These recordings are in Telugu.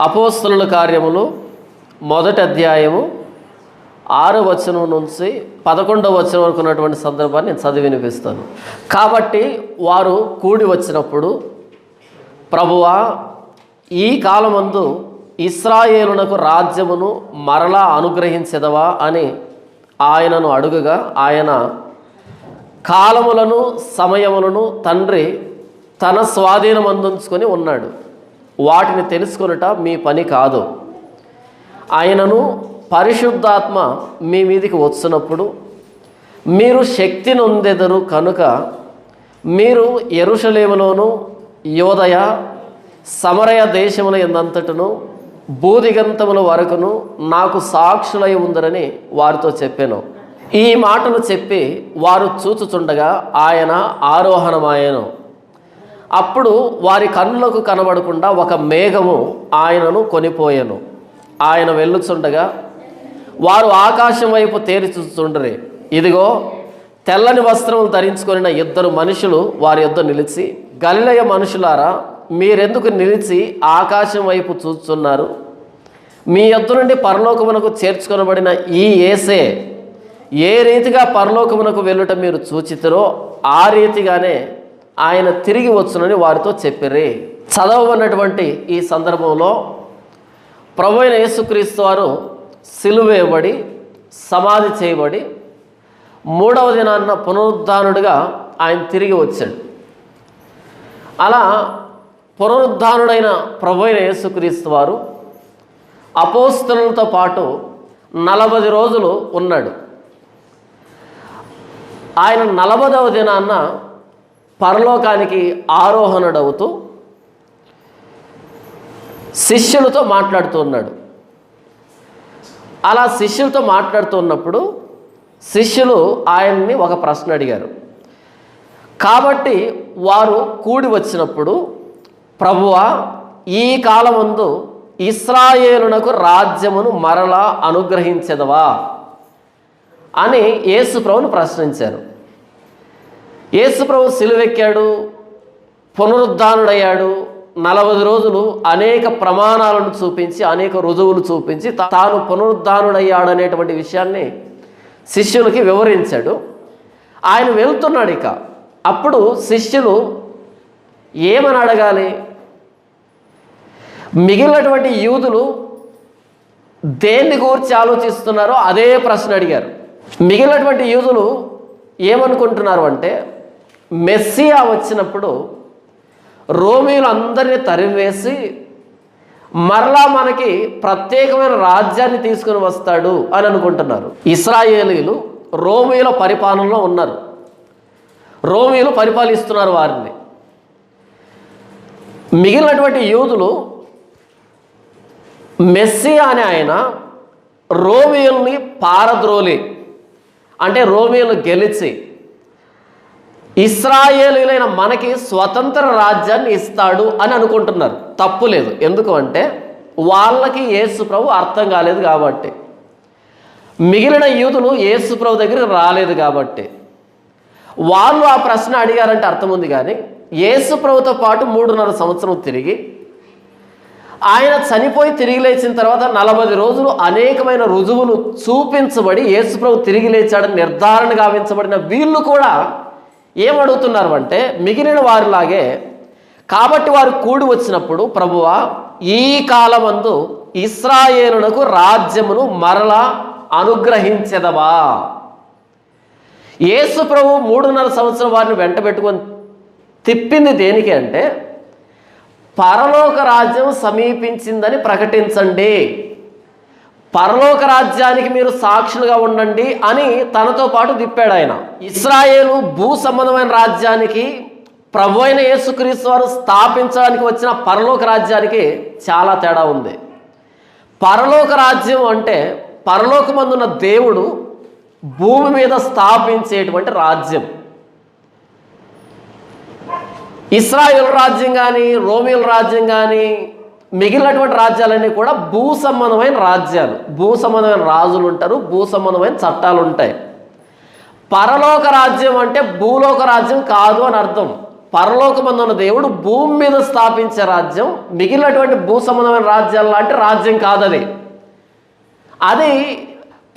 అపోస్తలుల కార్యములు 1వ అధ్యాయము 6వ వచనం నుంచి 11వ వచనం వరకు ఉన్నటువంటి సందర్భాన్ని నేను చదివి వినిపిస్తాను. కాబట్టి వారు కూడి వచ్చినప్పుడు, ప్రభువా, ఈ కాలమందు ఇశ్రాయేలునకు రాజ్యమును మరలా అనుగ్రహించెదవా అని ఆయనను అడుగగా, ఆయన కాలములను సమయములను తండ్రి తన స్వాధీనమందుంచుకొని ఉన్నాడు, వాటిని తెలుసుకొనుట మీ పని కాదు. ఆయనను పరిశుద్ధాత్మ మీ మీదికి వచ్చినప్పుడు మీరు శక్తి నొందెదరు కనుక మీరు యెరూషలేములోను యోదయ సమరయ దేశముల యందంతటను భూదిగంతముల వరకును నాకు సాక్షులై ఉందరని వారితో చెప్పాను. ఈ మాటలు చెప్పి వారు చూచుచుండగా ఆయన ఆరోహణమాయెను. అప్పుడు వారి కన్నులకు కనబడకుండా ఒక మేఘము ఆయనను కొనిపోయెను. ఆయన వెళ్ళుచుండగా వారు ఆకాశం వైపు తేరి చూచుచుండరి. ఇదిగో, తెల్లని వస్త్రములు ధరించుకొనిన 2 మనుషులు వారి యొద్ద నిలిచి, గలిలయ మనుషులారా, మీరెందుకు నిలిచి ఆకాశం వైపు చూస్తున్నారు? మీ యొద్ద నుండి పరలోకమునకు చేర్చుకొనబడిన ఈ యేసే ఏ రీతిగా పరలోకమునకు వెళ్ళుట మీరు చూచితిరో ఆ రీతిగానే ఆయన తిరిగి వచ్చునని వారితో చెప్పిరి. చదవబడినటువంటి ఈ సందర్భంలో ప్రభు అయిన యేసుక్రీస్తు వారు సిలువ వేయబడి సమాధి చేయబడి 3వ దినాన్న పునరుద్ధానుడిగా ఆయన తిరిగి వచ్చాడు. అలా పునరుద్ధానుడైన ప్రభు అయిన యేసుక్రీస్తు వారు అపోస్తలులతో పాటు 40 రోజులు ఉన్నాడు. ఆయన 40వ దినాన్న పరలోకానికి ఆరోహణుడవుతూ శిష్యులతో మాట్లాడుతూ ఉన్నాడు. అలా శిష్యులతో మాట్లాడుతున్నప్పుడు శిష్యులు ఆయన్ని ఒక ప్రశ్న అడిగారు. కాబట్టి వారు కూడి వచ్చినప్పుడు, ప్రభువా, ఈ కాలమందు ఇశ్రాయేలునకు రాజ్యమును మరలా అనుగ్రహించెదవా అని యేసుప్రభుని ప్రశ్నించారు. యేసుప్రభు సిలువెక్కాడు, పునరుద్ధానుడయ్యాడు. 40 రోజులు అనేక ప్రమాణాలను చూపించి, అనేక రుజువులు చూపించి తాను పునరుద్ధానుడయ్యాడు అనేటువంటి విషయాన్ని శిష్యులకి వివరించాడు. ఆయన వెళ్తున్నాడు. ఇక అప్పుడు శిష్యులు ఏమని అడగాలి? మిగిలినటువంటి యూదులు దేన్ని గురించి ఆలోచిస్తున్నారో అదే ప్రశ్న అడిగారు. మిగిలినటువంటి యూదులు ఏమనుకుంటున్నారు అంటే, మెస్సియా వచ్చినప్పుడు రోమీయులు అందరినీ తరివేసి మరలా మనకి ప్రత్యేకమైన రాజ్యాన్ని తీసుకుని వస్తాడు అని అనుకుంటున్నారు. ఇశ్రాయేలీయులు రోమీయుల పరిపాలనలో ఉన్నారు. రోమీయులు పరిపాలిస్తున్నారు వారిని. మిగిలినటువంటి యూదులు మెస్సియా అనే ఆయన రోమీయుల్ని పారద్రోలి, అంటే రోమీయులు గెలిచి ఇశ్రాయేలీయులైన మనకి స్వతంత్ర రాజ్యాన్ని ఇస్తాడు అని అనుకుంటున్నారు. తప్పు లేదు. ఎందుకు అంటే వాళ్ళకి యేసు ప్రభు అర్థం కాలేదు కాబట్టి, మిగిలిన యూదులు యేసు ప్రభు దగ్గరికి రాలేదు కాబట్టి వాళ్ళు ఆ ప్రశ్న అడిగారంటే అర్థం ఉంది. కానీ యేసు ప్రభుతో పాటు 3.5 సంవత్సరం తిరిగి, ఆయన చనిపోయి తిరిగి లేచిన తర్వాత 40 రోజులు అనేకమైన రుజువులు చూపించబడి యేసు ప్రభు తిరిగి లేచాడని నిర్ధారణ గావించబడిన వీళ్ళు కూడా ఏమడుగుతున్నారు అంటే, మిగిలిన వారిలాగే, కాబట్టి వారు కూడి వచ్చినప్పుడు, ప్రభువా, ఈ కాలమందు ఇశ్రాయేలునకు రాజ్యమును మరలా అనుగ్రహించెదవా? యేసు ప్రభు 3.5 సంవత్సరం వారిని వెంట పెట్టుకొని తిప్పింది దేనికి అంటే, పరలోక రాజ్యం సమీపించిందని ప్రకటించండి, పరలోక రాజ్యానికి మీరు సాక్షులుగా ఉండండి అని తనతో పాటు తిప్పాడు ఆయన. ఇశ్రాయేలు భూ సంబంధమైన రాజ్యానికి, ప్రభు అయిన యేసుక్రీస్తు వారు స్థాపించడానికి వచ్చిన పరలోక రాజ్యానికి చాలా తేడా ఉంది. పరలోక రాజ్యం అంటే పరలోకమందున్న దేవుడు భూమి మీద స్థాపించేటువంటి రాజ్యం. ఇశ్రాయేలు రాజ్యం కానీ, రోమీయుల రాజ్యం కానీ, మిగిలినటువంటి రాజ్యాలన్నీ కూడా భూ సంబంధమైన రాజ్యాలు. భూ సంబంధమైన రాజులు ఉంటారు, భూ సంబంధమైన చట్టాలు ఉంటాయి. పరలోక రాజ్యం అంటే భూలోక రాజ్యం కాదు అని అర్థం. పరలోకమందున్న దేవుడు భూమి మీద స్థాపించే రాజ్యం మిగిలినటువంటి భూ సంబంధమైన రాజ్యాలు లాంటి రాజ్యం కాదది. అది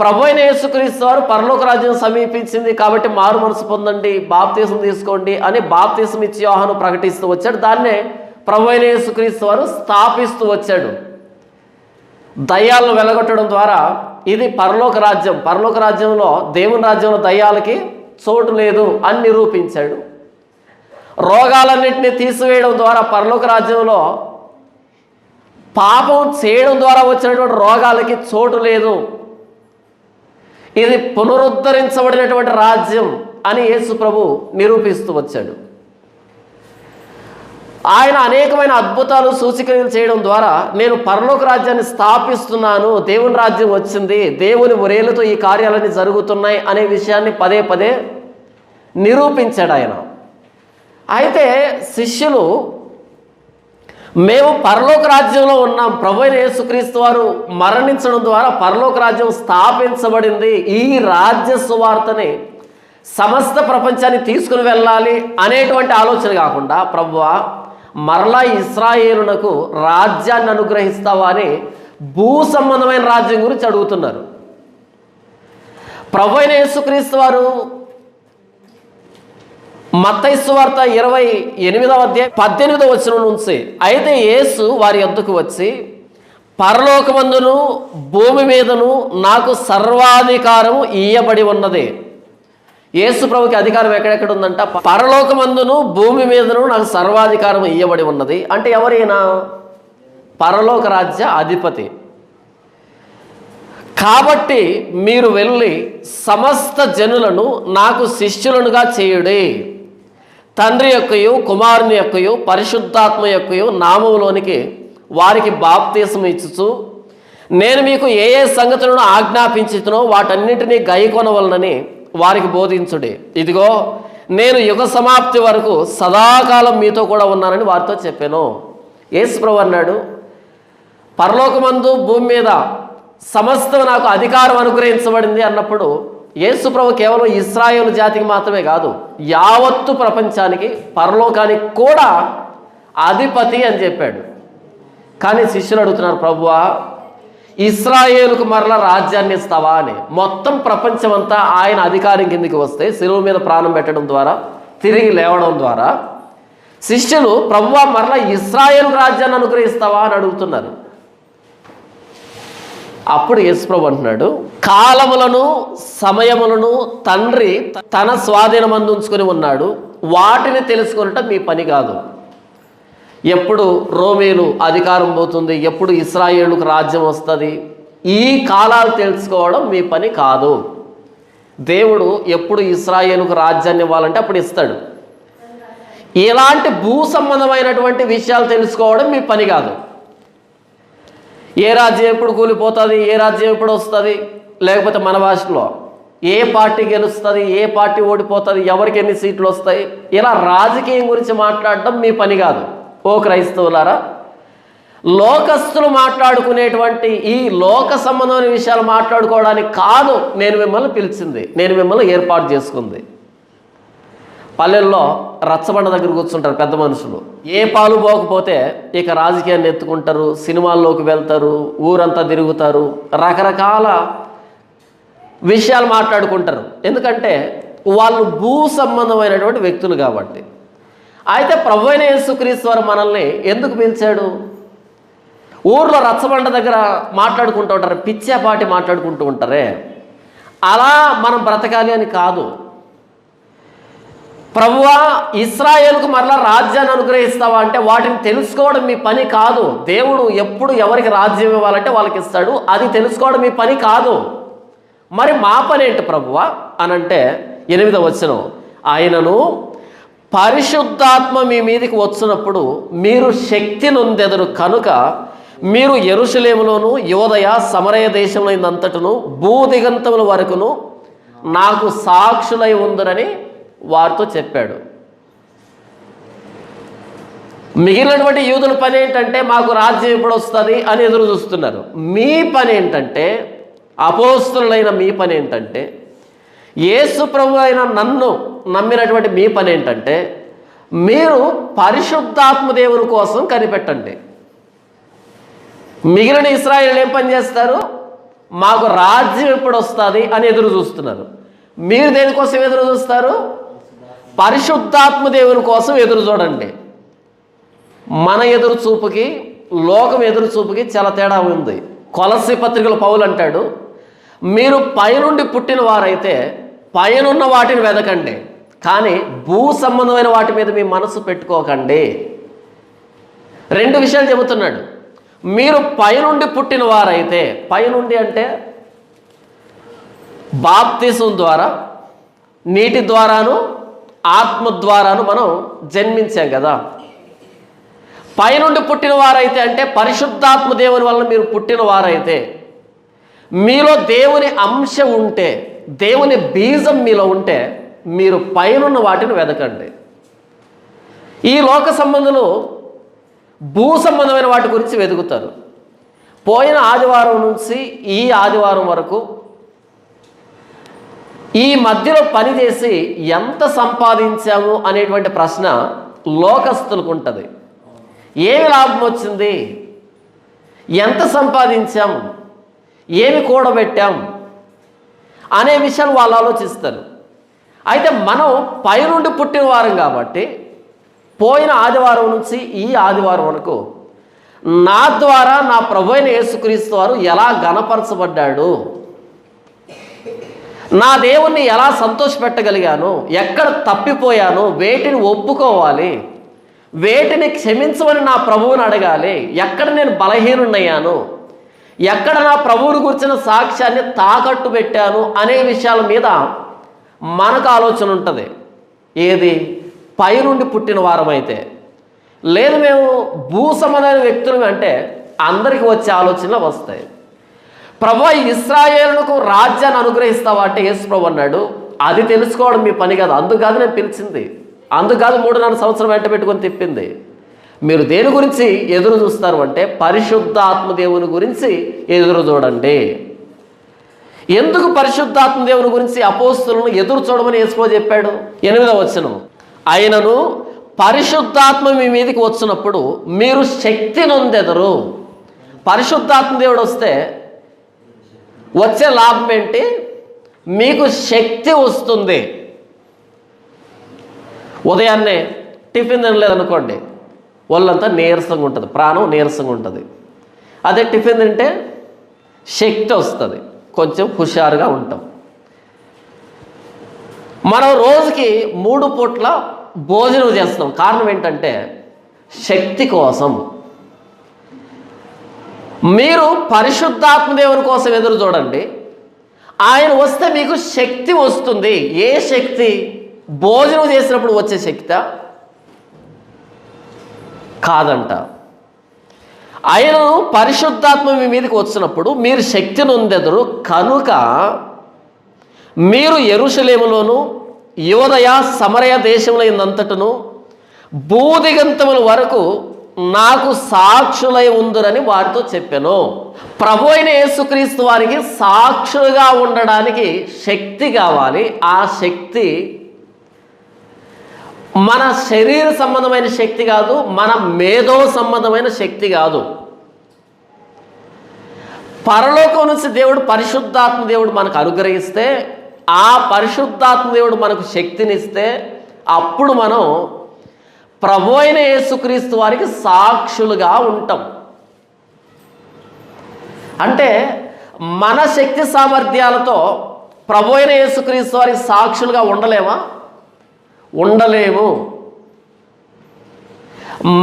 ప్రభు అయిన యేసుక్రీస్తు వారు పరలోక రాజ్యం సమీపించింది కాబట్టి మారు మనసు పొందండి, బాప్తీసం తీసుకోండి అని బాప్తీసం ఇచ్చి యోహాను ప్రకటిస్తూ వచ్చాడు. దాన్నే ప్రభు అయిన యేసుక్రీస్తు వారు స్థాపిస్తూ వచ్చాడు. దయ్యాలను వెలగొట్టడం ద్వారా ఇది పరలోక రాజ్యం, పరలోక రాజ్యంలో దేవుని రాజ్యంలో దయ్యాలకి చోటు లేదు అని నిరూపించాడు. రోగాలన్నింటినీ తీసివేయడం ద్వారా పరలోక రాజ్యంలో పాపం చేయడం ద్వారా వచ్చినటువంటి రోగాలకి చోటు లేదు, ఇది పునరుద్ధరించబడినటువంటి రాజ్యం అని యేసు ప్రభు నిరూపిస్తూ వచ్చాడు. ఆయన అనేకమైన అద్భుతాలు సూచక్రియలు చేయడం ద్వారా నేను పరలోక రాజ్యాన్ని స్థాపిస్తున్నాను, దేవుని రాజ్యం వచ్చింది, దేవుని ఒరేలతో ఈ కార్యాలన్నీ జరుగుతున్నాయి అనే విషయాన్ని పదే పదే నిరూపించాడు ఆయన. అయితే శిష్యులు మేము పరలోక రాజ్యంలో ఉన్నాం, ప్రభు అయిన యేసుక్రీస్తు వారు మరణించడం ద్వారా పరలోక రాజ్యం స్థాపించబడింది, ఈ రాజ్య సువార్తని సమస్త ప్రపంచాన్ని తీసుకుని వెళ్ళాలి అనేటువంటి ఆలోచన కాకుండా ప్రభువా మరలా ఇశ్రాయేలునకు రాజ్యాన్ని అనుగ్రహిస్తావా అని భూ సంబంధమైన రాజ్యం గురించి అడుగుతున్నారు. ప్రభు అయిన యేసుక్రీస్తు వారు మత్తయి సువార్త 28వ అధ్యాయం 18వ వచనం నుంచి అయితే యేసు వారి యొద్దకు వచ్చి పరలోకమందును భూమి మీదను నాకు సర్వాధికారం ఇయ్యబడి ఉన్నది. యేసు ప్రభుకి అధికారం ఎక్కడెక్కడ ఉందంట? పరలోకమందును భూమి మీదను నాకు సర్వాధికారం ఇయ్యబడి ఉన్నది అంటే ఎవరైనా పరలోక రాజ్య అధిపతి. కాబట్టి మీరు వెళ్ళి సమస్త జనులను నాకు శిష్యులనుగా చేయుడి, తండ్రి యొక్కయు కుమారుని యొక్కయు పరిశుద్ధాత్మ యొక్కయు నామములోనికి వారికి బాప్తీసం ఇచ్చుచు నేను మీకు ఏ ఏ సంగతులను ఆజ్ఞాపించుతునో వాటన్నిటినీ గైకొనవలనని వారికి బోధించుడి. ఇదిగో నేను యుగ సమాప్తి వరకు సదాకాలం మీతో కూడా ఉన్నానని వారితో చెప్పాను. యేసు ప్రభు అన్నాడు పరలోకమందు భూమి మీద సమస్తం నాకు అధికారం అనుగ్రహించబడింది అన్నప్పుడు యేసు ప్రభు కేవలం ఇశ్రాయేలు జాతికి మాత్రమే కాదు, యావత్తు ప్రపంచానికి పరలోకానికి కూడా అధిపతి అని చెప్పాడు. కానీ శిష్యులు అడుగుతున్నారు, ప్రభువా ఇశ్రాయేలుకు మరలా రాజ్యాన్ని ఇస్తావా అని. మొత్తం ప్రపంచమంతా ఆయన అధికారం కిందికి వస్తే శిలువ మీద ప్రాణం పెట్టడం ద్వారా తిరిగి లేవడం ద్వారా శిష్యులు ప్రభువా మరలా ఇశ్రాయేలుకు రాజ్యాన్ని అనుగ్రహిస్తావా అని అడుగుతున్నారు. అప్పుడు యేసు ప్రభు అంటున్నాడు కాలములను సమయములను తండ్రి తన స్వాధీనమందు ఉంచుకొని ఉన్నాడు, వాటిని తెలుసుకొనటం మీ పని కాదు. ఎప్పుడు రోమేలు అధికారం పోతుంది, ఎప్పుడు ఇశ్రాయేలుకు రాజ్యం వస్తుంది, ఈ కాలాలు తెలుసుకోవడం మీ పని కాదు. దేవుడు ఎప్పుడు ఇశ్రాయేలుకు రాజ్యాన్ని ఇవ్వాలంటే అప్పుడు ఇస్తాడు. ఇలాంటి భూ సంబంధమైనటువంటి విషయాలు తెలుసుకోవడం మీ పని కాదు. ఏ రాజ్యం ఎప్పుడు కూలిపోతుంది, ఏ రాజ్యం ఎప్పుడు వస్తుంది, లేకపోతే మన భాషలో ఏ పార్టీ గెలుస్తుంది, ఏ పార్టీ ఓడిపోతుంది, ఎవరికి ఎన్ని సీట్లు వస్తాయి, ఇలా రాజకీయం గురించి మాట్లాడడం మీ పని కాదు. ఓ క్రైస్తవులారా, లోకస్తులు మాట్లాడుకునేటువంటి ఈ లోక సంబంధమైన విషయాలు మాట్లాడుకోవడానికి కాదు నేను మిమ్మల్ని పిలిచింది, నేను మిమ్మల్ని ఏర్పాటు చేసుకుంది. పల్లెల్లో రచ్చబండ దగ్గర కూర్చుంటారు పెద్ద మనుషులు, ఏ పాలు పోకపోతే ఇక రాజకీయాన్ని ఎత్తుకుంటారు, సినిమాల్లోకి వెళ్తారు, ఊరంతా తిరుగుతారు, రకరకాల విషయాలు మాట్లాడుకుంటారు. ఎందుకంటే వాళ్ళు భూ సంబంధమైనటువంటి వ్యక్తులు కాబట్టి. అయితే ప్రభు అయిన యేసుక్రీస్తు వారు మనల్ని ఎందుకు పిలిచాడు? ఊర్లో రచ్చబండ దగ్గర మాట్లాడుకుంటూ ఉంటారు, పిచ్చాపాటి మాట్లాడుకుంటూ ఉంటారే, అలా మనం బ్రతకాలి అని కాదు. ప్రభువా ఇశ్రాయేలుకు మరలా రాజ్యాన్ని అనుగ్రహిస్తావా అంటే వాటిని తెలుసుకోవడం మీ పని కాదు. దేవుడు ఎప్పుడు ఎవరికి రాజ్యం ఇవ్వాలంటే వాళ్ళకి ఇస్తాడు, అది తెలుసుకోవడం మీ పని కాదు. మరి మా పని ఏంటి ప్రభువా అనంటే 8వ వచనం, ఆయనను పరిశుద్ధాత్మ మీ మీదికి వచ్చినప్పుడు మీరు శక్తి నొందెదరు కనుక మీరు యెరూషలేములోను యూదయ సమరయ దేశంలో ఇందంతటను భూదిగంతముల వరకును నాకు సాక్షులై ఉందరని వారితో చెప్పాడు. మిగిలినటువంటి యూదుల పని ఏంటంటే మాకు రాజ్యం ఎప్పుడు వస్తుంది అని ఎదురు చూస్తున్నారు. మీ పని ఏంటంటే, అపోస్తలులైన మీ పని ఏంటంటే, యేసు ప్రభు అయిన నన్ను నమ్మినటువంటి మీ పని ఏంటంటే మీరు పరిశుద్ధాత్మ దేవుని కోసం కనిపెట్టండి. మిగిలిన ఇశ్రాయేలు ఏం పని చేస్తారు? మాకు రాజ్యం ఎప్పుడు వస్తుంది అని ఎదురు చూస్తున్నారు. మీరు దేనికోసం ఎదురు చూస్తారు? పరిశుద్ధాత్మ దేవుని కోసం ఎదురు చూడండి. మన ఎదురు చూపుకి లోకం ఎదురు చూపుకి చాలా తేడా ఉంది. కొలస్సీ పత్రికలో పౌలు అంటాడు, మీరు పైనుండి పుట్టిన వారైతే పైనున్న వాటిని వెదకండి, కానీ భూ సంబంధమైన వాటి మీద మీ మనసు పెట్టుకోకండి. రెండు విషయాలు చెబుతున్నాడు. మీరు పైనుండి పుట్టిన వారైతే, పైనుండి అంటే బాప్తిసం ద్వారా, నీటి ద్వారాను ఆత్మ ద్వారాను మనం జన్మించాం కదా. పైనుండి పుట్టిన వారైతే అంటే పరిశుద్ధాత్మ దేవుని వలన మీరు పుట్టిన వారైతే, మీలో దేవుని అంశ ఉంటే, దేవుని బీజం మీలో ఉంటే, మీరు పైనున్న వాటిని వెదకండి. ఈ లోక సంబంధులు భూ సంబంధమైన వాటి గురించి వెతుకుతారు. పోయిన ఆదివారం నుంచి ఈ ఆదివారం వరకు ఈ మధ్యలో పనిచేసి ఎంత సంపాదించాము అనేటువంటి ప్రశ్న లోకస్తులకు ఉంటుంది. ఏమి లాభం వచ్చింది, ఎంత సంపాదించాం, ఏమి కూడబెట్టాం అనే విషయాలు వాళ్ళు ఆలోచిస్తారు. అయితే మనం పైనుండి పుట్టిన వారం కాబట్టి పోయిన ఆదివారం నుంచి ఈ ఆదివారం వరకు నా ద్వారా నా ప్రభు అయిన యేసుక్రీస్తు వారు ఎలా ఘనపరచబడ్డాడు, నా దేవుణ్ణి ఎలా సంతోషపెట్టగలిగాను, ఎక్కడ తప్పిపోయాను, వేటిని ఒప్పుకోవాలి, వేటిని క్షమించమని నా ప్రభువుని అడగాలి, ఎక్కడ నేను బలహీనున్నయ్యాను, ఎక్కడ నా ప్రభువుని గురించిన సాక్ష్యాన్ని తాకట్టు పెట్టాను అనే విషయాల మీద మనకు ఆలోచన ఉంటుంది. ఏది? పైనుండి పుట్టిన వారమైతే. లేదు మేము భూ సంబంధమైన వ్యక్తులు అంటే అందరికీ వచ్చే ఆలోచనలు వస్తాయి. ప్రభు ఇశ్రాయేలుకు రాజ్యాన్ని అనుగ్రహిస్తావా అంటే యేసు ప్రభు అన్నాడు, అది తెలుసుకోవడం మీ పని కాదు, అందుకాదు నేను పిలిచింది, అందుకాదు 3.5 సంవత్సరం వెంట పెట్టుకొని తిప్పింది. మీరు దేని గురించి ఎదురు చూస్తారు అంటే పరిశుద్ధాత్మ దేవుని గురించి ఎదురు చూడండి. ఎందుకు పరిశుద్ధాత్మ దేవుని గురించి అపోస్తులను ఎదురు చూడమని యేసు ప్రభు చెప్పాడు? 8వ వచనం, ఆయనను పరిశుద్ధాత్మ మీ మీదకి వచ్చినప్పుడు మీరు శక్తి నొందెదరు. పరిశుద్ధాత్మ దేవుడు వస్తే వచ్చే లాభం ఏంటి? మీకు శక్తి వస్తుంది. ఉదయాన్నే టిఫిన్ తినలేదనుకోండి, వాళ్ళంతా నీరసంగా ఉంటుంది, ప్రాణం నీరసంగా ఉంటుంది. అదే టిఫిన్ తింటే శక్తి వస్తుంది, కొంచెం హుషారుగా ఉంటాం. మనం రోజుకి 3 పూట్ల భోజనం చేస్తాం. కారణం ఏంటంటే శక్తి కోసం. మీరు పరిశుద్ధాత్మ దేవుని కోసం ఎదురు చూడండి. ఆయన వస్తే మీకు శక్తి వస్తుంది. ఏ శక్తి? భోజనం చేసినప్పుడు వచ్చే శక్తి కాదంట. ఆయన పరిశుద్ధాత్మ మీ మీదకి వచ్చినప్పుడు మీరు శక్తి నొందెదరు. కనుక మీరు యెరూషలేములోను యోదయ సమరయ దేశముల యందంతటను భూదిగంతముల వరకు నాకు సాక్షులై ఉందురని వారితో చెప్పాను. ప్రభు అయిన యేసుక్రీస్తు వారికి సాక్షులుగా ఉండడానికి శక్తి కావాలి. ఆ శక్తి మన శరీర సంబంధమైన శక్తి కాదు, మన మేధో సంబంధమైన శక్తి కాదు. పరలోకం నుంచి దేవుడు పరిశుద్ధాత్మ దేవుడు మనకు అనుగ్రహిస్తే, ఆ పరిశుద్ధాత్మ దేవుడు మనకు శక్తినిస్తే, అప్పుడు మనం ప్రభు అయిన యేసుక్రీస్తు వారికి సాక్షులుగా ఉంటాం. అంటే మన శక్తి సామర్థ్యాలతో ప్రభు అయిన యేసుక్రీస్తు వారికి సాక్షులుగా ఉండలేమా? ఉండలేము.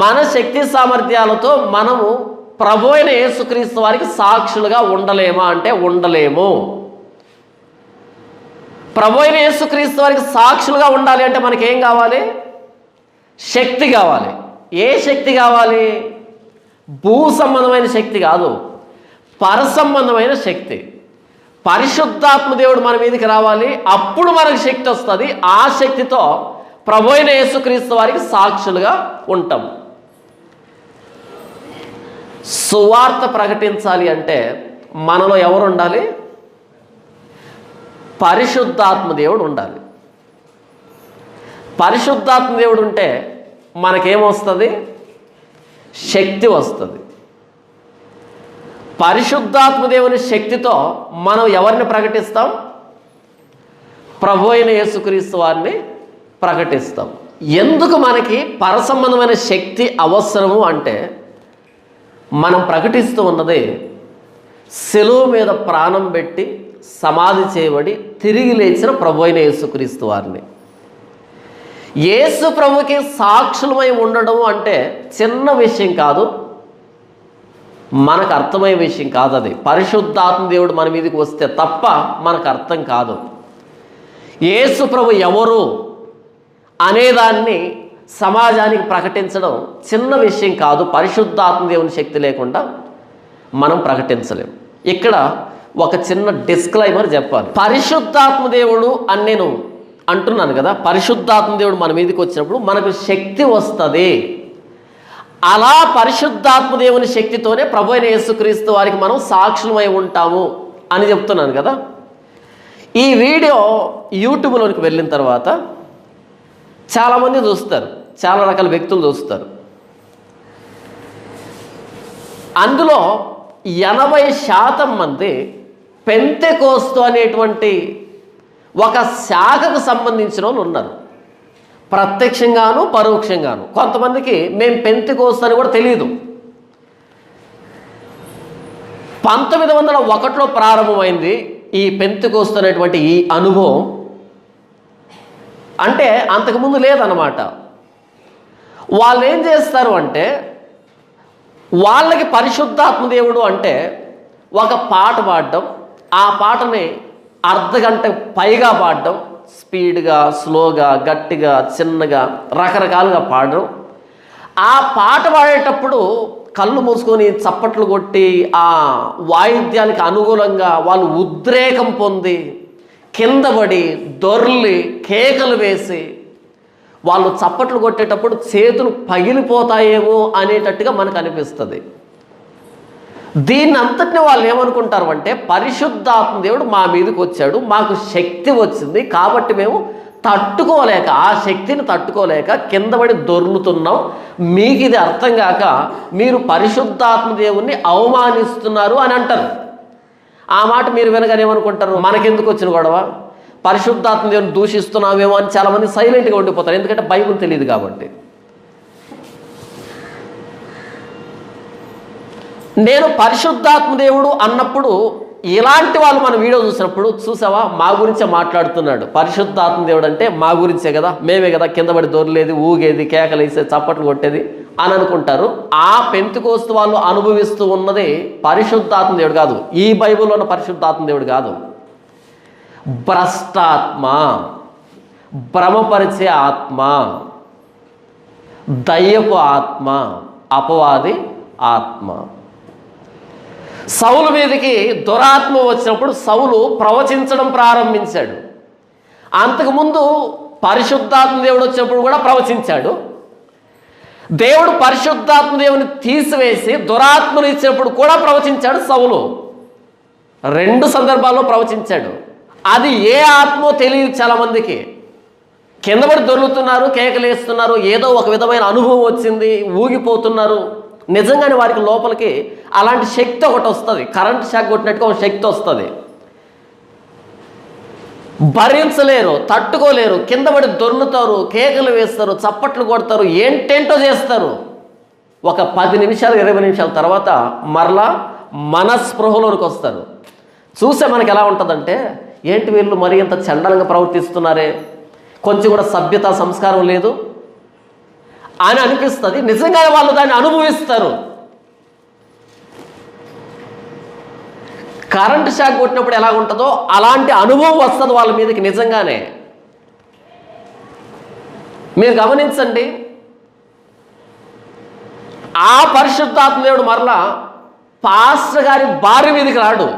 మన శక్తి సామర్థ్యాలతో మనము ప్రభు అయిన యేసుక్రీస్తు వారికి సాక్షులుగా ఉండలేమా అంటే ఉండలేము. ప్రభు అయిన యేసుక్రీస్తు వారికి సాక్షులుగా ఉండాలి అంటే మనకేం కావాలి? శక్తి కావాలి. ఏ శక్తి కావాలి? భూ సంబంధమైన శక్తి కాదు, పర సంబంధమైన శక్తి. పరిశుద్ధాత్మ దేవుడు మన మీదకి రావాలి, అప్పుడు మనకు శక్తి వస్తుంది. ఆ శక్తితో ప్రభు అయిన యేసుక్రీస్తు వారికి సాక్షులుగా ఉంటాం. సువార్త ప్రకటించాలి అంటే మనలో ఎవరు ఉండాలి? పరిశుద్ధాత్మ దేవుడు ఉండాలి. పరిశుద్ధాత్మ దేవుడు ఉంటే మనకేమొస్తుంది? శక్తి వస్తుంది. పరిశుద్ధాత్మ దేవుని శక్తితో మనం ఎవరిని ప్రకటిస్తాం? ప్రభు అయిన యేసుక్రీస్తు వారిని ప్రకటిస్తాం. ఎందుకు మనకి పరసంబంధమైన శక్తి అవసరము అంటే, మనం ప్రకటిస్తూ ఉన్నది శిలువ మీద ప్రాణం పెట్టి సమాధి చేయబడి తిరిగి లేచిన ప్రభు అయిన యేసుక్రీస్తు వారిని. యేసు ప్రభుకి సాక్షులమై ఉండడం అంటే చిన్న విషయం కాదు, మనకు అర్థమయ్యే విషయం కాదు. అది పరిశుద్ధాత్మ దేవుడు మన మీదకి వస్తే తప్ప మనకు అర్థం కాదు. యేసు ప్రభు ఎవరు అనేదాన్ని సమాజానికి ప్రకటించడం చిన్న విషయం కాదు. పరిశుద్ధాత్మ దేవుని శక్తి లేకుండా మనం ప్రకటించలేం. ఇక్కడ ఒక చిన్న డిస్క్లైమర్ చెప్పాలి. పరిశుద్ధాత్మ దేవుడు అని నేను అంటున్నాను కదా, పరిశుద్ధాత్మ దేవుడు మన మీదకి వచ్చినప్పుడు మనకు శక్తి వస్తుంది. అలా పరిశుద్ధాత్మ దేవుని శక్తితోనే ప్రభు అయిన యేసుక్రీస్తు వారికి మనం సాక్షులమై ఉంటాము అని చెప్తున్నాను కదా. ఈ వీడియో యూట్యూబ్లోనికి వెళ్ళిన తర్వాత చాలామంది చూస్తారు, చాలా రకాల వ్యక్తులు చూస్తారు. అందులో 80% మంది పెంతెకోస్తు అనేటువంటి ఒక శాఖకు సంబంధించిన వాళ్ళు ఉన్నారు, ప్రత్యక్షంగాను పరోక్షంగాను. కొంతమందికి మేము పెంతెకోస్తు అని కూడా తెలియదు. 1901లో ప్రారంభమైంది ఈ పెంతెకోస్తు అనేటువంటి ఈ అనుభవం. అంటే అంతకుముందు లేదన్నమాట. వాళ్ళు ఏం చేస్తారు అంటే, వాళ్ళకి పరిశుద్ధాత్మ దేవుడు అంటే ఒక పాట పాడడం, ఆ పాటని అర్ధగంట పైగా పాడడం, స్పీడ్గా, స్లోగా, గట్టిగా, చిన్నగా, రకరకాలుగా పాడడం. ఆ పాట పాడేటప్పుడు కళ్ళు మూసుకొని చప్పట్లు కొట్టి ఆ వాయిద్యానికి అనుకూలంగా వాళ్ళు ఉద్రేకం పొంది కిందపడి దొర్లి కేకలు వేసి వాళ్ళు చప్పట్లు కొట్టేటప్పుడు చేతులు పగిలిపోతాయేమో అనేటట్టుగా మనకు అనిపిస్తుంది. దీన్ని అంతటిని వాళ్ళు ఏమనుకుంటారు అంటే, పరిశుద్ధాత్మ దేవుడు మా మీదకి వచ్చాడు, మాకు శక్తి వచ్చింది కాబట్టి మేము తట్టుకోలేక, ఆ శక్తిని తట్టుకోలేక కిందపడి దొర్లుతున్నాం, మీకు ఇది అర్థం కాక మీరు పరిశుద్ధాత్మ దేవుణ్ణి అవమానిస్తున్నారు అని అంటారు. ఆ మాట మీరు వినగానే ఏమనుకుంటారు, మనకెందుకు వచ్చిన గొడవ, పరిశుద్ధాత్మ దేవుని దూషిస్తున్నామేమో అని చాలామంది సైలెంట్గా ఉండిపోతారు. ఎందుకంటే బైబిల్ తెలియదు కాబట్టి. నేను పరిశుద్ధాత్మ దేవుడు అన్నప్పుడు ఇలాంటి వాళ్ళు మన వీడియో చూసినప్పుడు, చూసావా మా గురించే మాట్లాడుతున్నాడు, పరిశుద్ధాత్మ దేవుడు అంటే మా గురించే కదా, మేమే కదా కిందపడి దొరలేది, ఊగేది, కేకలు వేసేది, చప్పట్లు కొట్టేది అని అనుకుంటారు. ఆ పెంతెకోస్తు వాళ్ళు అనుభవిస్తూ ఉన్నది పరిశుద్ధాత్మ దేవుడు కాదు, ఈ బైబిల్లో ఉన్న పరిశుద్ధాత్మ దేవుడు కాదు. భ్రష్టాత్మ, భ్రమపరిచే ఆత్మ, దయ్యపు ఆత్మ, అపవాది ఆత్మ. సౌలు మీదకి దురాత్మ వచ్చినప్పుడు సౌలు ప్రవచించడం ప్రారంభించాడు. అంతకుముందు పరిశుద్ధాత్మ దేవుడు వచ్చినప్పుడు కూడా ప్రవచించాడు. దేవుడు పరిశుద్ధాత్మ దేవుని తీసివేసి దురాత్మను ఇచ్చినప్పుడు కూడా ప్రవచించాడు సౌలు. 2 సందర్భాల్లో ప్రవచించాడు. అది ఏ ఆత్మో తెలియదు చాలామందికి. కిందపడి దొరుకుతున్నారు, కేకలేస్తున్నారు, ఏదో ఒక విధమైన అనుభవం వచ్చింది, ఊగిపోతున్నారు. నిజంగానే వారికి లోపలికి అలాంటి శక్తి ఒకటి వస్తుంది, కరెంట్ షాక్ కొట్టినట్టుగా ఒక శక్తి వస్తుంది. భరించలేరు, తట్టుకోలేరు, కిందపడి దొర్లుతారు, కేకలు వేస్తారు, చప్పట్లు కొడతారు, ఏంటేంటో చేస్తారు. ఒక 10 నిమిషాలు 20 నిమిషాల తర్వాత మరలా మనస్పృహలోనికి వస్తారు. చూసే మనకి ఎలా ఉంటుందంటే, ఏంటి వీళ్ళు మరి ఇంత చండాలంగా ప్రవర్తిస్తున్నారే, కొంచెం కూడా సభ్యత సంస్కారం లేదు అని అనిపిస్తుంది. నిజంగానే వాళ్ళు దాన్ని అనుభవిస్తారు. కరెంట్ షాక్ కొట్టినప్పుడు ఎలా ఉంటుందో అలాంటి అనుభవం వస్తుంది వాళ్ళ మీదకి నిజంగానే. మీరు గమనించండి, ఆ పరిశుద్ధాత్మ దేవుడు మరలా పాస్టర్ గారి భార్య మీదకి రాడు.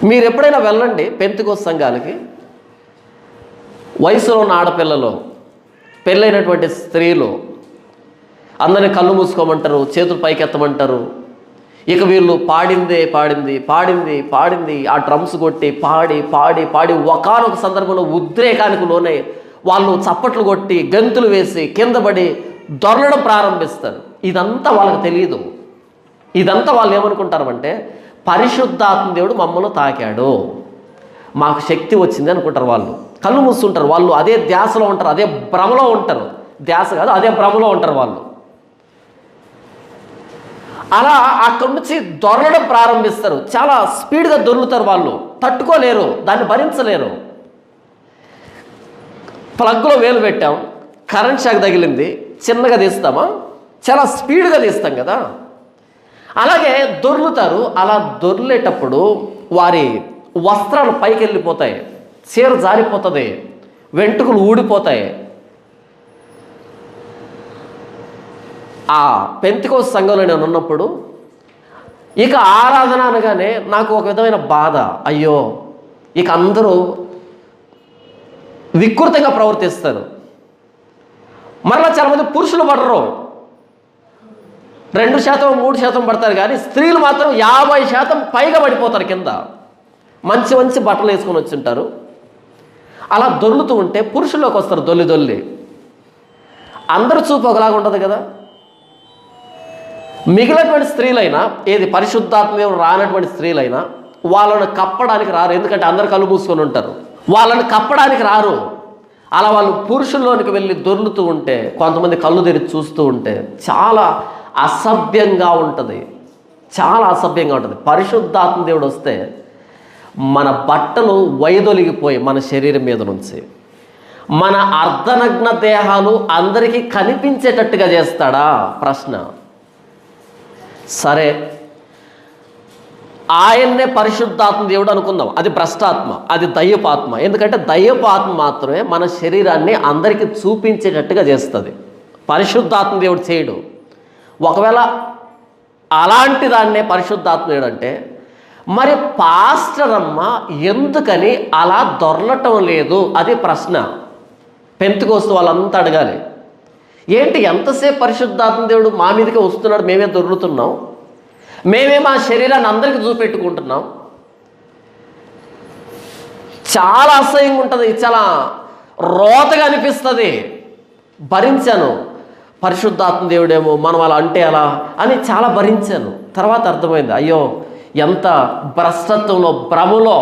మీరు ఎప్పుడైనా వెళ్ళండి పెంతెకోస్తు సంఘాలకి, వయసులో ఉన్న ఆడపిల్లలు, పెళ్ళైనటువంటి స్త్రీలు అందరినీ కళ్ళు మూసుకోమంటారు, చేతులు పైకెత్తమంటారు. ఇక వీళ్ళు పాడిందే పాడింది పాడింది పాడింది ఆ డ్రమ్స్ కొట్టి పాడి పాడి పాడి ఒకానొక సందర్భంలో ఉద్రేకానికి లోనే వాళ్ళు చప్పట్లు కొట్టి గంతులు వేసి కింద పడి దొరలడం ప్రారంభిస్తారు. ఇదంతా వాళ్ళకి తెలియదు. ఇదంతా వాళ్ళు ఏమనుకుంటారు అంటే పరిశుద్ధాత్మ దేవుడు మమ్మల్ని తాకాడు, మాకు శక్తి వచ్చింది అనుకుంటారు. వాళ్ళు కళ్ళు మూస్తుంటారు, వాళ్ళు అదే ధ్యాసలో ఉంటారు, అదే భ్రమలో ఉంటారు. ధ్యాస కాదు, అదే భ్రమలో ఉంటారు వాళ్ళు. అలా అక్కడి నుంచి దొరలడం ప్రారంభిస్తారు. చాలా స్పీడ్గా దొర్లుతారు. వాళ్ళు తట్టుకోలేరు, దాన్ని భరించలేరు. ప్లగ్లో వేలు పెట్టాం, కరెంట్ షాక్ తగిలింది, చిన్నగా తీస్తామా? చాలా స్పీడ్గా తీస్తాం కదా. అలాగే దొర్లుతారు. అలా దొర్లేటప్పుడు వారి వస్త్రాలు పైకి వెళ్ళిపోతాయి, చీర జారిపోతుంది, వెంట్రుకలు ఊడిపోతాయి. ఆ పెంతెకోస్తు సంఘంలో నేను ఉన్నప్పుడు ఇక ఆరాధన అనగానే నాకు ఒక విధమైన బాధ. అయ్యో, ఇక అందరూ వికృతంగా ప్రవర్తిస్తారు. మరలా చాలామంది పురుషులు పడరు, 2% 3% పడతారు, కానీ స్త్రీలు మాత్రం 50% పైగా పడిపోతారు కింద. మంచి మంచి బట్టలు వేసుకొని వచ్చి ఉంటారు. అలా దొర్లుతూ ఉంటే పురుషుల్లోకి వస్తారు దొల్లి. అందరు చూపు ఒకలాగా ఉంటుంది కదా. మిగిలినటువంటి స్త్రీలైనా, ఏది పరిశుద్ధాత్మ దేవుడు రానటువంటి స్త్రీలైనా వాళ్ళను కప్పడానికి రారు. ఎందుకంటే అందరు కళ్ళు మూసుకొని ఉంటారు, వాళ్ళని కప్పడానికి రారు. అలా వాళ్ళు పురుషుల్లోనికి వెళ్ళి దొర్లుతూ ఉంటే, కొంతమంది కళ్ళు తెరిచి చూస్తూ ఉంటే చాలా అసభ్యంగా ఉంటుంది, చాలా అసభ్యంగా ఉంటుంది. పరిశుద్ధాత్మ దేవుడు వస్తే మన బట్టలు వైదొలిగిపోయి మన శరీరం మీద నుంచి మన అర్ధనగ్న దేహాలు అందరికీ కనిపించేటట్టుగా చేస్తాడా? ప్రశ్న. సరే, ఆయన్నే పరిశుద్ధాత్మ దేవుడు అనుకుందాం. అది భ్రష్టాత్మ, అది దయ్యపాత్మ. ఎందుకంటే దయ్యపాత్మ మాత్రమే మన శరీరాన్ని అందరికీ చూపించేటట్టుగా చేస్తుంది, పరిశుద్ధాత్మ దేవుడు చేయడు. ఒకవేళ అలాంటి దాన్నే పరిశుద్ధాత్మ దేవుడు అంటే, మరి పాస్టర్ అమ్మ ఎందుకని అలా దొరలటం లేదు? అది ప్రశ్న. పెంతెకోస్తు వాళ్ళంతా అడగాలి. ఏంటి ఎంతసేపు పరిశుద్ధాత్మ దేవుడు మా మీదకే వస్తున్నాడు, మేమే దొర్లుతున్నాం, మేమే మా శరీరాన్ని అందరికీ చూపెట్టుకుంటున్నాం? చాలా అసహ్యంగా ఉంటుంది, చాలా రోతగా అనిపిస్తుంది. భరించాను. పరిశుద్ధాత్మ దేవుడేమో మనం అలా అంటే అలా అని చాలా భరించాను. తర్వాత అర్థమైంది, అయ్యో ఎంత భ్రష్టత్వంలో, భ్రమలో,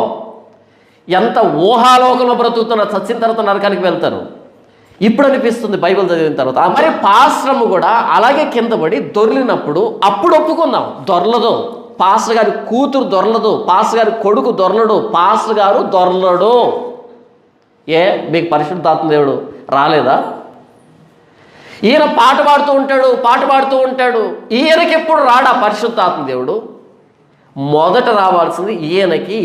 ఎంత ఊహాలోకంలో బ్రతుకుతున్న, చచ్చిన తర్వాత నరకానికి వెళ్తారు. ఇప్పుడు అనిపిస్తుంది బైబిల్ చదివిన తర్వాత. మరి పాస్టర్ము కూడా అలాగే కింద పడి దొర్లినప్పుడు అప్పుడు ఒప్పుకుందాం, దొరలదు. పాస్టర్ గారి కూతురు దొరలదు, పాస్టర్ గారి కొడుకు దొరలడు, పాస్టర్ గారు దొరలడు. ఏ, మీకు పరిశుద్ధాత్మ దేవుడు రాలేదా? ఈయన పాట పాడుతూ ఉంటాడు, ఈయనకి ఎప్పుడు రాడా పరిశుద్ధాత్మ దేవుడు? మొదట రావాల్సింది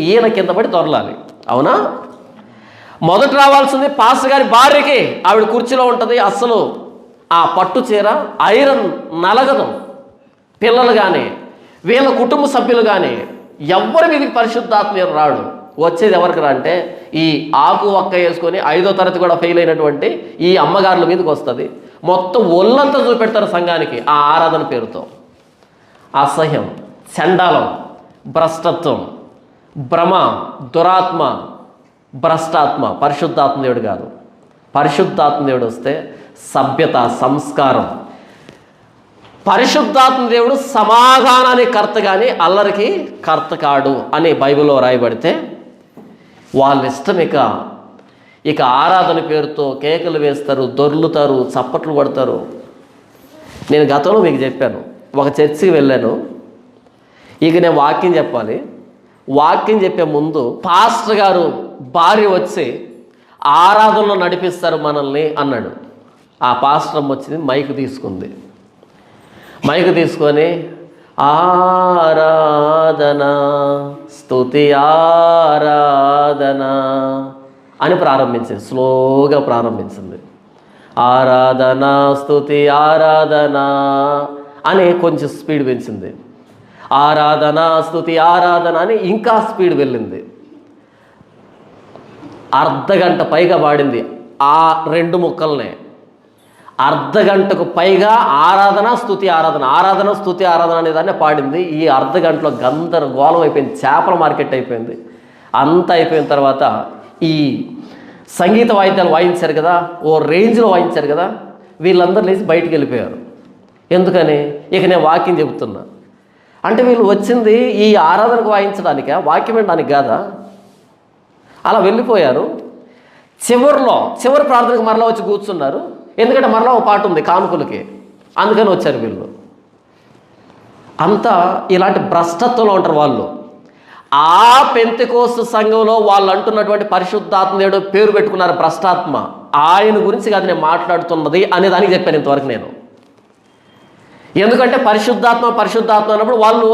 ఈయన కింద పడి దొరలాలి, అవునా? మొదట రావాల్సింది పాస్టర్ గారి భార్యకి. ఆవిడ కుర్చీలో ఉంటుంది, అస్సలు ఆ పట్టు చీర ఐరన్ నలగదు. పిల్లలు కానీ వీళ్ళ కుటుంబ సభ్యులు కానీ ఎవరి మీదకి పరిశుద్ధాత్మ రాడు. వచ్చేది ఎవరికి రా అంటే ఈ ఆకు ఒక్క వేసుకొని 5వ తరగతి కూడా ఫెయిల్ అయినటువంటి ఈ అమ్మగారుల మీదకి వస్తుంది. మొత్తం ఒళ్ళంతా చూపెడతారు సంఘానికి ఆ ఆరాధన పేరుతో. అసహ్యం, చండాలం, భ్రష్టత్వం, భ్రమ, దురాత్మ, భ్రష్టాత్మ. పరిశుద్ధాత్మ దేవుడు కాదు. పరిశుద్ధాత్మ దేవుడు వస్తే సభ్యత, సంస్కారం. పరిశుద్ధాత్మ దేవుడు సమాధానానికి కర్త కానీ అల్లరికి కర్త కాడు అని బైబిల్లో రాయబడితే వాళ్ళ ఇష్టం. ఇక ఆరాధన పేరుతో కేకలు వేస్తారు, దొర్లుతారు, చప్పట్లు కొడతారు. నేను గతంలో మీకు చెప్పాను, ఒక చర్చికి వెళ్ళాను. ఇక నేను వాక్యం చెప్పాలి. వాక్యం చెప్పే ముందు పాస్టర్ గారు భార్య వచ్చి ఆరాధనలో నడిపిస్తారు మనల్ని అన్నాడు. ఆ పాస్టర్ వచ్చింది, మైక్ తీసుకుంది. మైక్ తీసుకొని ఆరాధన స్తుతి ఆరాధన అని ప్రారంభించింది. స్లోగా ప్రారంభించింది. ఆరాధన స్తుతి ఆరాధన అని కొంచెం స్పీడ్ పెంచింది. ఆరాధన స్తుతి ఆరాధన అని ఇంకా స్పీడ్ వెళ్ళింది. అర్ధగంట పైగా పాడింది ఆ 2 ముక్కల్నే. అర్ధగంటకు పైగా ఆరాధన స్తుతి ఆరాధన, ఆరాధన స్తుతి ఆరాధన అనే దాన్ని పాడింది. ఈ అర్ధగంటలో గందరగోళం అయిపోయింది, చేపల మార్కెట్ అయిపోయింది. అంతా అయిపోయిన తర్వాత ఈ సంగీత వాయిద్యాలు వాయించారు కదా, ఓ రేంజ్లో వాయించారు కదా, వీళ్ళందరూ లేచి బయటికి వెళ్ళిపోయారు. ఎందుకని? ఇక నేను వాక్యం చెబుతున్నా అంటే వీళ్ళు వచ్చింది ఈ ఆరాధనకు వాయించడానికా, వాక్యం వినడానికి కాదా? అలా వెళ్ళిపోయారు. చివరి ప్రార్థనకు మరలా వచ్చి కూర్చున్నారు. ఎందుకంటే మరలా ఒక పాట ఉంది కానుకలకి, అందుకని వచ్చారు వీళ్ళు. అంతా ఇలాంటి భ్రష్టత్వంలో ఉంటారు వాళ్ళు. ఆ పెంతెకోస్తు సంఘంలో వాళ్ళు అంటున్నటువంటి పరిశుద్ధాత్మ దేవుడు పేరు పెట్టుకున్నారు భ్రష్టాత్మ. ఆయన గురించి కాదు నేను మాట్లాడుతున్నది అనే దానికి చెప్పాను ఇంతవరకు నేను. ఎందుకంటే పరిశుద్ధాత్మ అన్నప్పుడు వాళ్ళు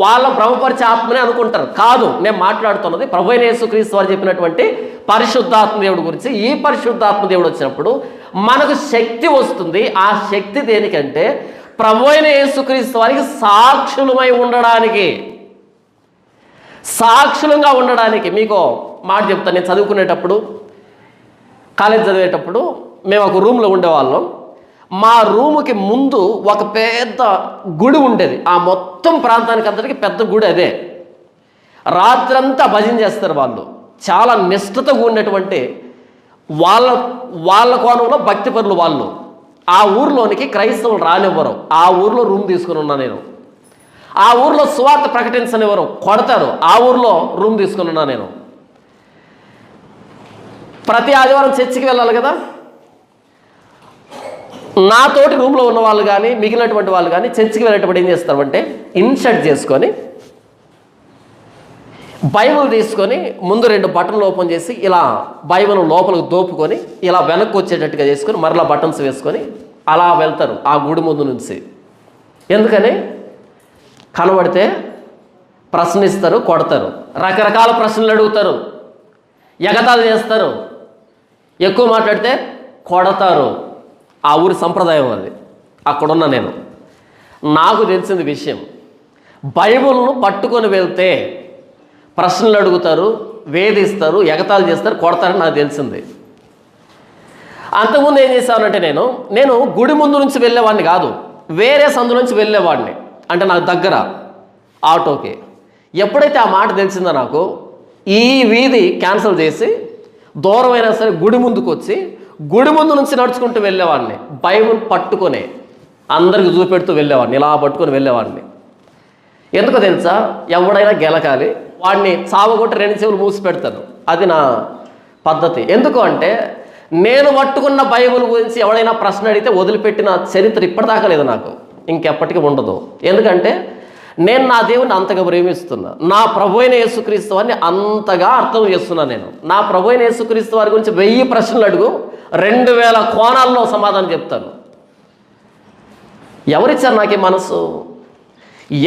వాళ్ళ భ్రమపరిచే ఆత్మనే అనుకుంటారు. కాదు, నేను మాట్లాడుతున్నది ప్రభువైన యేసుక్రీస్తు వారు చెప్పినటువంటి పరిశుద్ధాత్మ దేవుడి గురించి. ఈ పరిశుద్ధాత్మ దేవుడు వచ్చినప్పుడు మనకు శక్తి వస్తుంది. ఆ శక్తి దేనికంటే ప్రభువైన యేసుక్రీస్తు వారికి సాక్షులుగా ఉండడానికి. మీకు మాట చెప్తాను. నేను చదువుకునేటప్పుడు, కాలేజ్ చదివేటప్పుడు మేము ఒక రూమ్లో ఉండేవాళ్ళం. మా రూముకి ముందు ఒక పెద్ద గుడి ఉండేది. ఆ మొత్తం ప్రాంతానికి అంతటికి పెద్ద గుడి అదే. రాత్రంతా భజన చేస్తారు వాళ్ళు. చాలా నిష్ఠతగా ఉన్నటువంటి వాళ్ళ కోణంలో భక్తిపరులు వాళ్ళు. ఆ ఊర్లోనికి క్రైస్తవులు రానివ్వరు. ఆ ఊర్లో రూమ్ తీసుకుని ఉన్నా నేను. ఆ ఊర్లో సువార్త ప్రకటించనివ్వరు, కొడతారు. ఆ ఊర్లో రూమ్ తీసుకుని ఉన్నా నేను. ప్రతి ఆదివారం చర్చికి వెళ్ళాలి కదా. నాతోటి రూమ్లో ఉన్న వాళ్ళు కానీ మిగిలినటువంటి వాళ్ళు కానీ చర్చికి వెళ్ళేటప్పుడు ఏం చేస్తారంటే ఇన్షర్ట్ చేసుకొని బైబిల్ తీసుకొని ముందు 2 బటన్లు ఓపెన్ చేసి ఇలా బైబిల్ లోపలికి దోపుకొని ఇలా వెనక్కి వచ్చేటట్టుగా చేసుకొని మరలా బటన్స్ వేసుకొని అలా వెళ్తారు ఆ గుడి ముందు నుంచి. ఎందుకని? కనబడితే ప్రశ్నిస్తారు, కొడతారు, రకరకాల ప్రశ్నలు అడుగుతారు, ఎగతాళి చేస్తారు, ఎక్కువ మాట్లాడితే కొడతారు. ఆ ఊరి సంప్రదాయం అది. అక్కడున్న నేను, నాకు తెలిసింది విషయం, బైబిల్ను పట్టుకొని వెళ్తే ప్రశ్నలు అడుగుతారు, వేధిస్తారు, ఎగతాళి చేస్తారు, కొడతారని నాకు తెలిసింది. అంతకుముందు ఏం చేశానంటే నేను గుడి ముందు నుంచి వెళ్ళేవాడిని కాదు, వేరే సందు నుంచి వెళ్ళేవాడిని. అంటే నాకు దగ్గర ఆటోకి. ఎప్పుడైతే ఆ మాట తెలిసిందో నాకు, ఈ వీధి క్యాన్సిల్ చేసి దూరమైనా సరే గుడి ముందుకు వచ్చి గుడి ముందు నుంచి నడుచుకుంటూ వెళ్ళేవాడిని. బైబిల్ పట్టుకొని అందరికి చూపెడుతూ వెళ్ళేవాడిని, ఇలా పట్టుకొని వెళ్ళేవాడిని. ఎందుకో తెలుసా? ఎవడైనా గెలకాలి, వాడిని చావగొట్టి 2 చెవులు మూసి పెడతాను. అది నా పద్ధతి. ఎందుకు అంటే నేను పట్టుకున్న బైబిల్ గురించి ఎవడైనా ప్రశ్న అడిగితే వదిలిపెట్టిన చరిత్ర ఇప్పటిదాకా లేదు నాకు, ఇంకెప్పటికీ ఉండదు. ఎందుకంటే నేను నా దేవుని అంతగా ప్రేమిస్తున్నా. నా ప్రభువైన యేసుక్రీస్తు వారిని అంతగా అర్థం చేస్తున్నా నేను. నా ప్రభువైన యేసుక్రీస్తు వారి గురించి 1000 ప్రశ్నలు అడుగు, 2000 కోణాల్లో సమాధానం చెప్తాను. ఎవరిచ్చారు నాకు ఈ మనసు?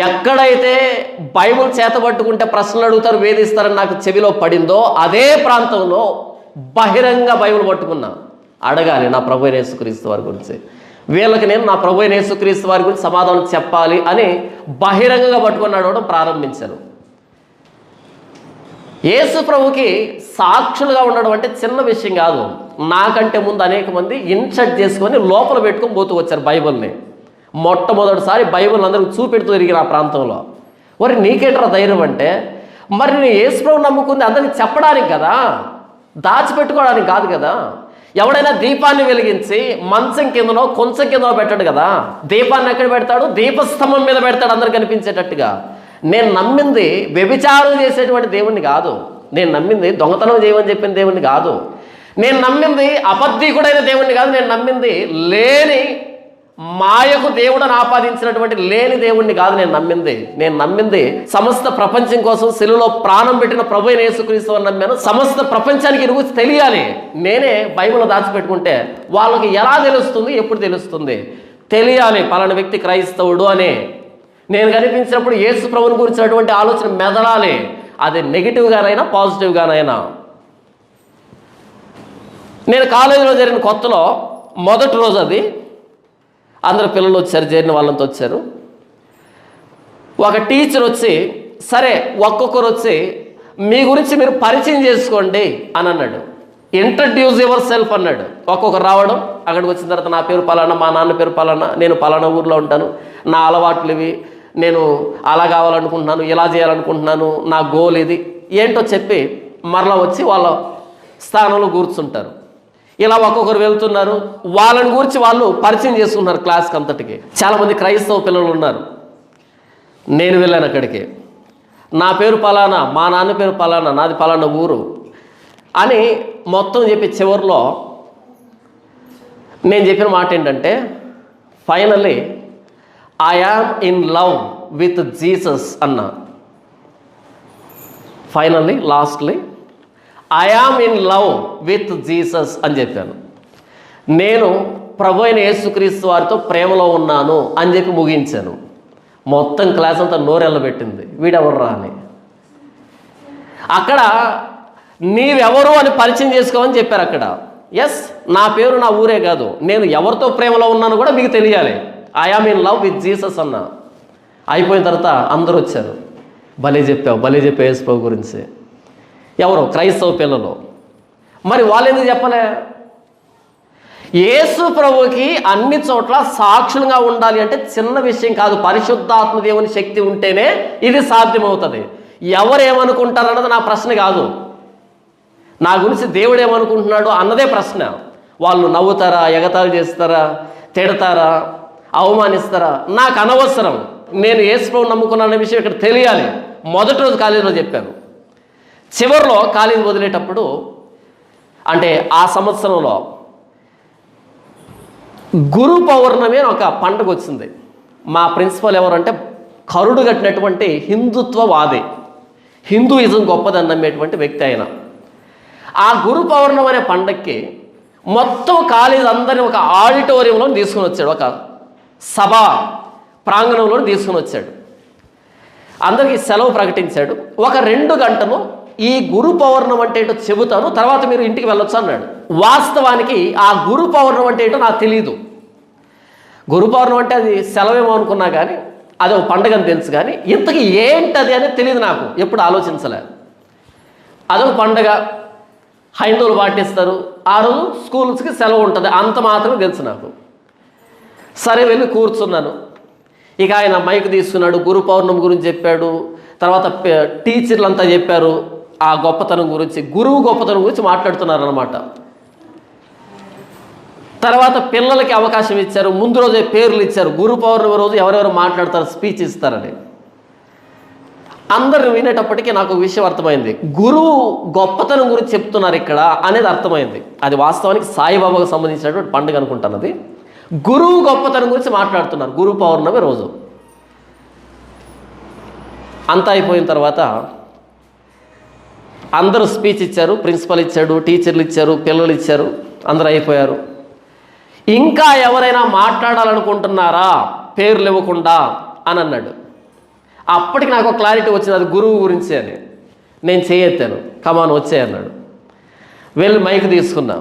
ఎక్కడైతే బైబిల్ చేతబట్టుకుంటే ప్రశ్నలు అడుగుతారు, వేధిస్తారని నాకు చెవిలో పడిందో అదే ప్రాంతంలో బహిరంగ బైబిల్ పట్టుకున్నా. అడగాలి నా ప్రభువైన యేసుక్రీస్తు వారి గురించి. వీళ్ళకి నేను నా ప్రభువైన యేసుక్రీస్తు వారి గురించి సమాధానం చెప్పాలి అని బహిరంగంగా పట్టుకొని అడగడం ప్రారంభించాను. యేసు ప్రభుకి సాక్షులుగా ఉండడం అంటే చిన్న విషయం కాదు. నాకంటే ముందు అనేక మంది ఇన్షర్ట్ చేసుకొని లోపల పెట్టుకొని పోతూ వచ్చారు బైబిల్ని. మొట్టమొదటిసారి బైబిల్ అందరికి చూపెడుతూ తిరిగిన ఆ ప్రాంతంలో. మరి నీకేంట్రా ధైర్యం అంటే, మరి నేను యేసు ప్రభువు నమ్ముకుంది అందరికి చెప్పడానికి కదా, దాచిపెట్టుకోవడానికి కాదు కదా. ఎవడైనా దీపాన్ని వెలిగించి మంచం కిందనో కొంచెం కిందనో పెట్టాడు కదా. దీపాన్ని ఎక్కడ పెడతాడు? దీపస్తంభం మీద పెడతాడు, అందరికి కనిపించేటట్టుగా. నేను నమ్మింది వ్యభిచారం చేసేటువంటి దేవుణ్ణి కాదు. నేను నమ్మింది దొంగతనం చేయమని చెప్పిన దేవుణ్ణి కాదు. నేను నమ్మింది అబద్ధీకుడైన దేవుణ్ణి కాదు. నేను నమ్మింది లేని మాయకు దేవుడని ఆపాదించినటువంటి లేని దేవుణ్ణి కాదు. నేను నమ్మింది సమస్త ప్రపంచం కోసం శిలువలో ప్రాణం పెట్టిన ప్రభువైన యేసుక్రీస్తు అని నమ్మాను. సమస్త ప్రపంచానికి ఇరుగు తెలియాలి. నేనే బైబిల్ దాచిపెట్టుకుంటే వాళ్ళకి ఎలా తెలుస్తుంది, ఎప్పుడు తెలుస్తుంది? తెలియాలి పలానా వ్యక్తి క్రైస్తవుడు అని. నేను కనిపించినప్పుడు యేసు ప్రభువుని గురించినటువంటి ఆలోచన మెదలాలి. అది నెగిటివ్గానైనా పాజిటివ్గానైనా. నేను కాలేజీలో జరిగిన కొత్తలో మొదటి రోజు అది, అందరు పిల్లలు వచ్చారు, చేరిన వాళ్ళంతా వచ్చారు. ఒక టీచర్ వచ్చి, సరే ఒక్కొక్కరు వచ్చి మీ గురించి మీరు పరిచయం చేసుకోండి అని అన్నాడు. ఇంట్రడ్యూస్ యువర్ సెల్ఫ్ అన్నాడు. ఒక్కొక్కరు రావడం, అక్కడికి వచ్చిన తర్వాత నా పేరు పలానా, మా నాన్న పేరు పలానా, నేను పలానా ఊర్లో ఉంటాను, నా అలవాట్లు ఇవి, నేను అలా కావాలనుకుంటున్నాను, ఇలా చేయాలనుకుంటున్నాను, నా గోల్ ఇది ఏంటో చెప్పి మరలా వచ్చి వాళ్ళ స్థానంలో కూర్చుంటారు. ఇలా ఒక్కొక్కరు వెళ్తున్నారు, వాళ్ళని గురించి వాళ్ళు పరిచయం చేసుకున్నారు క్లాస్కి అంతటికి. చాలామంది క్రైస్తవ పిల్లలు ఉన్నారు. నేను వెళ్ళాను అక్కడికి, నా పేరు పలానా, మా నాన్న పేరు పలానా, నాది పలానా ఊరు అని మొత్తం చెప్పి చివరిలో నేను చెప్పిన మాట ఏంటంటే, finally I am in love with Jesus అన్నా. Finally lastly I am in love with Jesus అని చెప్పాను. నేను ప్రభు అయిన యేసుక్రీస్తు వారితో ప్రేమలో ఉన్నాను అని చెప్పి ముగించాను. మొత్తం క్లాస్ అంతా నోరెళ్ళబెట్టింది, వీడెవర్రా అని. అక్కడ నీవెవరు అని పరిచయం చేసుకోమని చెప్పారు అక్కడ. ఎస్, నా పేరు నా ఊరే కాదు, నేను ఎవరితో ప్రేమలో ఉన్నాను కూడా మీకు తెలియాలి. I am in love with Jesus అన్న. అయిపోయిన తర్వాత అందరూ వచ్చారు, భలే చెప్పావు యేసు ప్రభు గురించి. ఎవరు? క్రైస్తవ పిల్లలు. మరి వాళ్ళు ఎందుకు చెప్పలే? యేసు ప్రభుకి అన్ని చోట్ల సాక్షులుగా ఉండాలి అంటే చిన్న విషయం కాదు. పరిశుద్ధాత్మ దేవుని శక్తి ఉంటేనే ఇది సాధ్యమవుతుంది. ఎవరేమనుకుంటారన్నది నా ప్రశ్న కాదు. నా గురించి దేవుడు ఏమనుకుంటున్నాడు అన్నదే ప్రశ్న. వాళ్ళు నవ్వుతారా, ఎగతాళి చేస్తారా, తిడతారా, అవమానిస్తారా, నాకు అనవసరం. నేను యేసు ప్రభువుని నమ్ముకున్నానే విషయం ఇక్కడ తెలియాలి. మొదటి రోజు కాలేజీలో చెప్పాను. చివరిలో కాలేజీ వదిలేటప్పుడు, అంటే ఆ సంవత్సరంలో గురు పౌర్ణమి అని ఒక పండుగ వచ్చింది. మా ప్రిన్సిపల్ ఎవరంటే కరుడు కట్టినటువంటి హిందుత్వవాది, హిందూయిజం గొప్పదని నమ్మేటువంటి వ్యక్తి ఆయన. ఆ గురు పౌర్ణమి అనే పండగకి మొత్తం కాలేజ్ అందరినీ ఒక ఆడిటోరియంలో తీసుకుని వచ్చాడు, ఒక సభ ప్రాంగణంలో తీసుకుని వచ్చాడు. అందరికీ సెలవు ప్రకటించాడు. ఒక 2 గంటలు ఈ గురు పౌర్ణమి అంటే ఏంటో చెబుతాను, తర్వాత మీరు ఇంటికి వెళ్ళొచ్చు అన్నాడు. వాస్తవానికి ఆ గురు పౌర్ణమి అంటే ఏంటో నాకు తెలియదు. గురు పౌర్ణమి అంటే అది సెలవేమో అనుకున్నా కానీ అది ఒక పండుగ అని తెలుసు, కానీ ఇంతకీ ఏంటది అనేది తెలియదు నాకు, ఎప్పుడు ఆలోచించలే. అదొక పండుగ, హైందవులు పాటిస్తారు, ఆ రోజు స్కూల్స్కి సెలవు ఉంటుంది, అంత మాత్రమే తెలుసు నాకు. సరే వెళ్ళి కూర్చున్నాను. ఇక ఆయన మైక్ తీసుకున్నాడు, గురు పౌర్ణమి గురించి చెప్పాడు. తర్వాత టీచర్లు అంతా చెప్పారు ఆ గొప్పతనం గురించి, గురువు గొప్పతనం గురించి మాట్లాడుతున్నారు అన్నమాట. తర్వాత పిల్లలకి అవకాశం ఇచ్చారు, ముందు రోజే పేర్లు ఇచ్చారు, గురు పౌర్ణమి రోజు ఎవరెవరు మాట్లాడతారు, స్పీచ్ ఇస్తారని. అందరు వినేటప్పటికీ నాకు ఒక విషయం అర్థమైంది. గురువు గొప్పతనం గురించి చెప్తున్నారు ఇక్కడ అనేది అర్థమైంది. అది వాస్తవానికి సాయిబాబాకు సంబంధించినటువంటి పండుగ అనుకుంటున్నది. గురువు గొప్పతనం గురించి మాట్లాడుతున్నారు గురు పౌర్ణమి రోజు. అంతా అయిపోయిన తర్వాత అందరూ స్పీచ్ ఇచ్చారు, ప్రిన్సిపల్ ఇచ్చాడు, టీచర్లు ఇచ్చారు, పిల్లలు ఇచ్చారు, అందరూ అయిపోయారు. ఇంకా ఎవరైనా మాట్లాడాలనుకుంటున్నారా పేర్లు ఇవ్వకుండా అని అన్నాడు. అప్పటికి నాకు ఒక క్లారిటీ వచ్చింది, అది గురువు గురించి అని. నేను చేయెత్తాను, కమాన్ వచ్చే అన్నాడు. వెళ్ళి మైక్ తీసుకున్నా.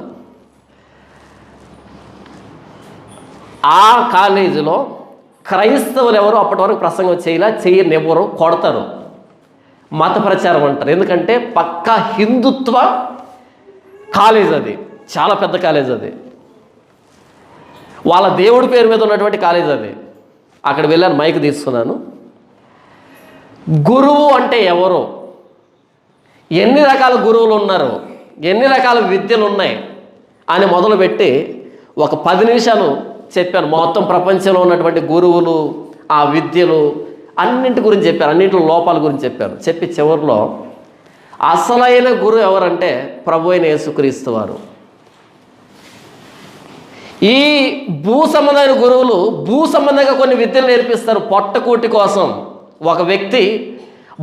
ఆ కాలేజీలో క్రైస్తవులు ఎవరు అప్పటి వరకు ప్రసంగం చేయనివ్వరు, కొడతారు, మత ప్రచారం అంటారు. ఎందుకంటే పక్కా హిందుత్వ కాలేజ్ అది, చాలా పెద్ద కాలేజ్ అది, వాళ్ళ దేవుడి పేరు మీద ఉన్నటువంటి కాలేజ్ అది. అక్కడ వెళ్ళాను, మైక్ తీసుకున్నాను. గురువు అంటే ఎవరు, ఎన్ని రకాల గురువులు ఉన్నారు, ఎన్ని రకాల విద్యలు ఉన్నాయి అని మొదలుపెట్టి ఒక 10 నిమిషాలు చెప్పాను. మొత్తం ప్రపంచంలో ఉన్నటువంటి గురువులు, ఆ విద్యలు అన్నింటి గురించి చెప్పాను, అన్నింటిలో లోపాల గురించి చెప్పాను. చెప్పి చివరిలో అసలైన గురువు ఎవరంటే ప్రభు అయిన యేసుక్రీస్తు వారు. ఈ భూ సంబంధమైన గురువులు భూ సంబంధంగా కొన్ని విద్యలు నేర్పిస్తారు పొట్టకూటి కోసం. ఒక వ్యక్తి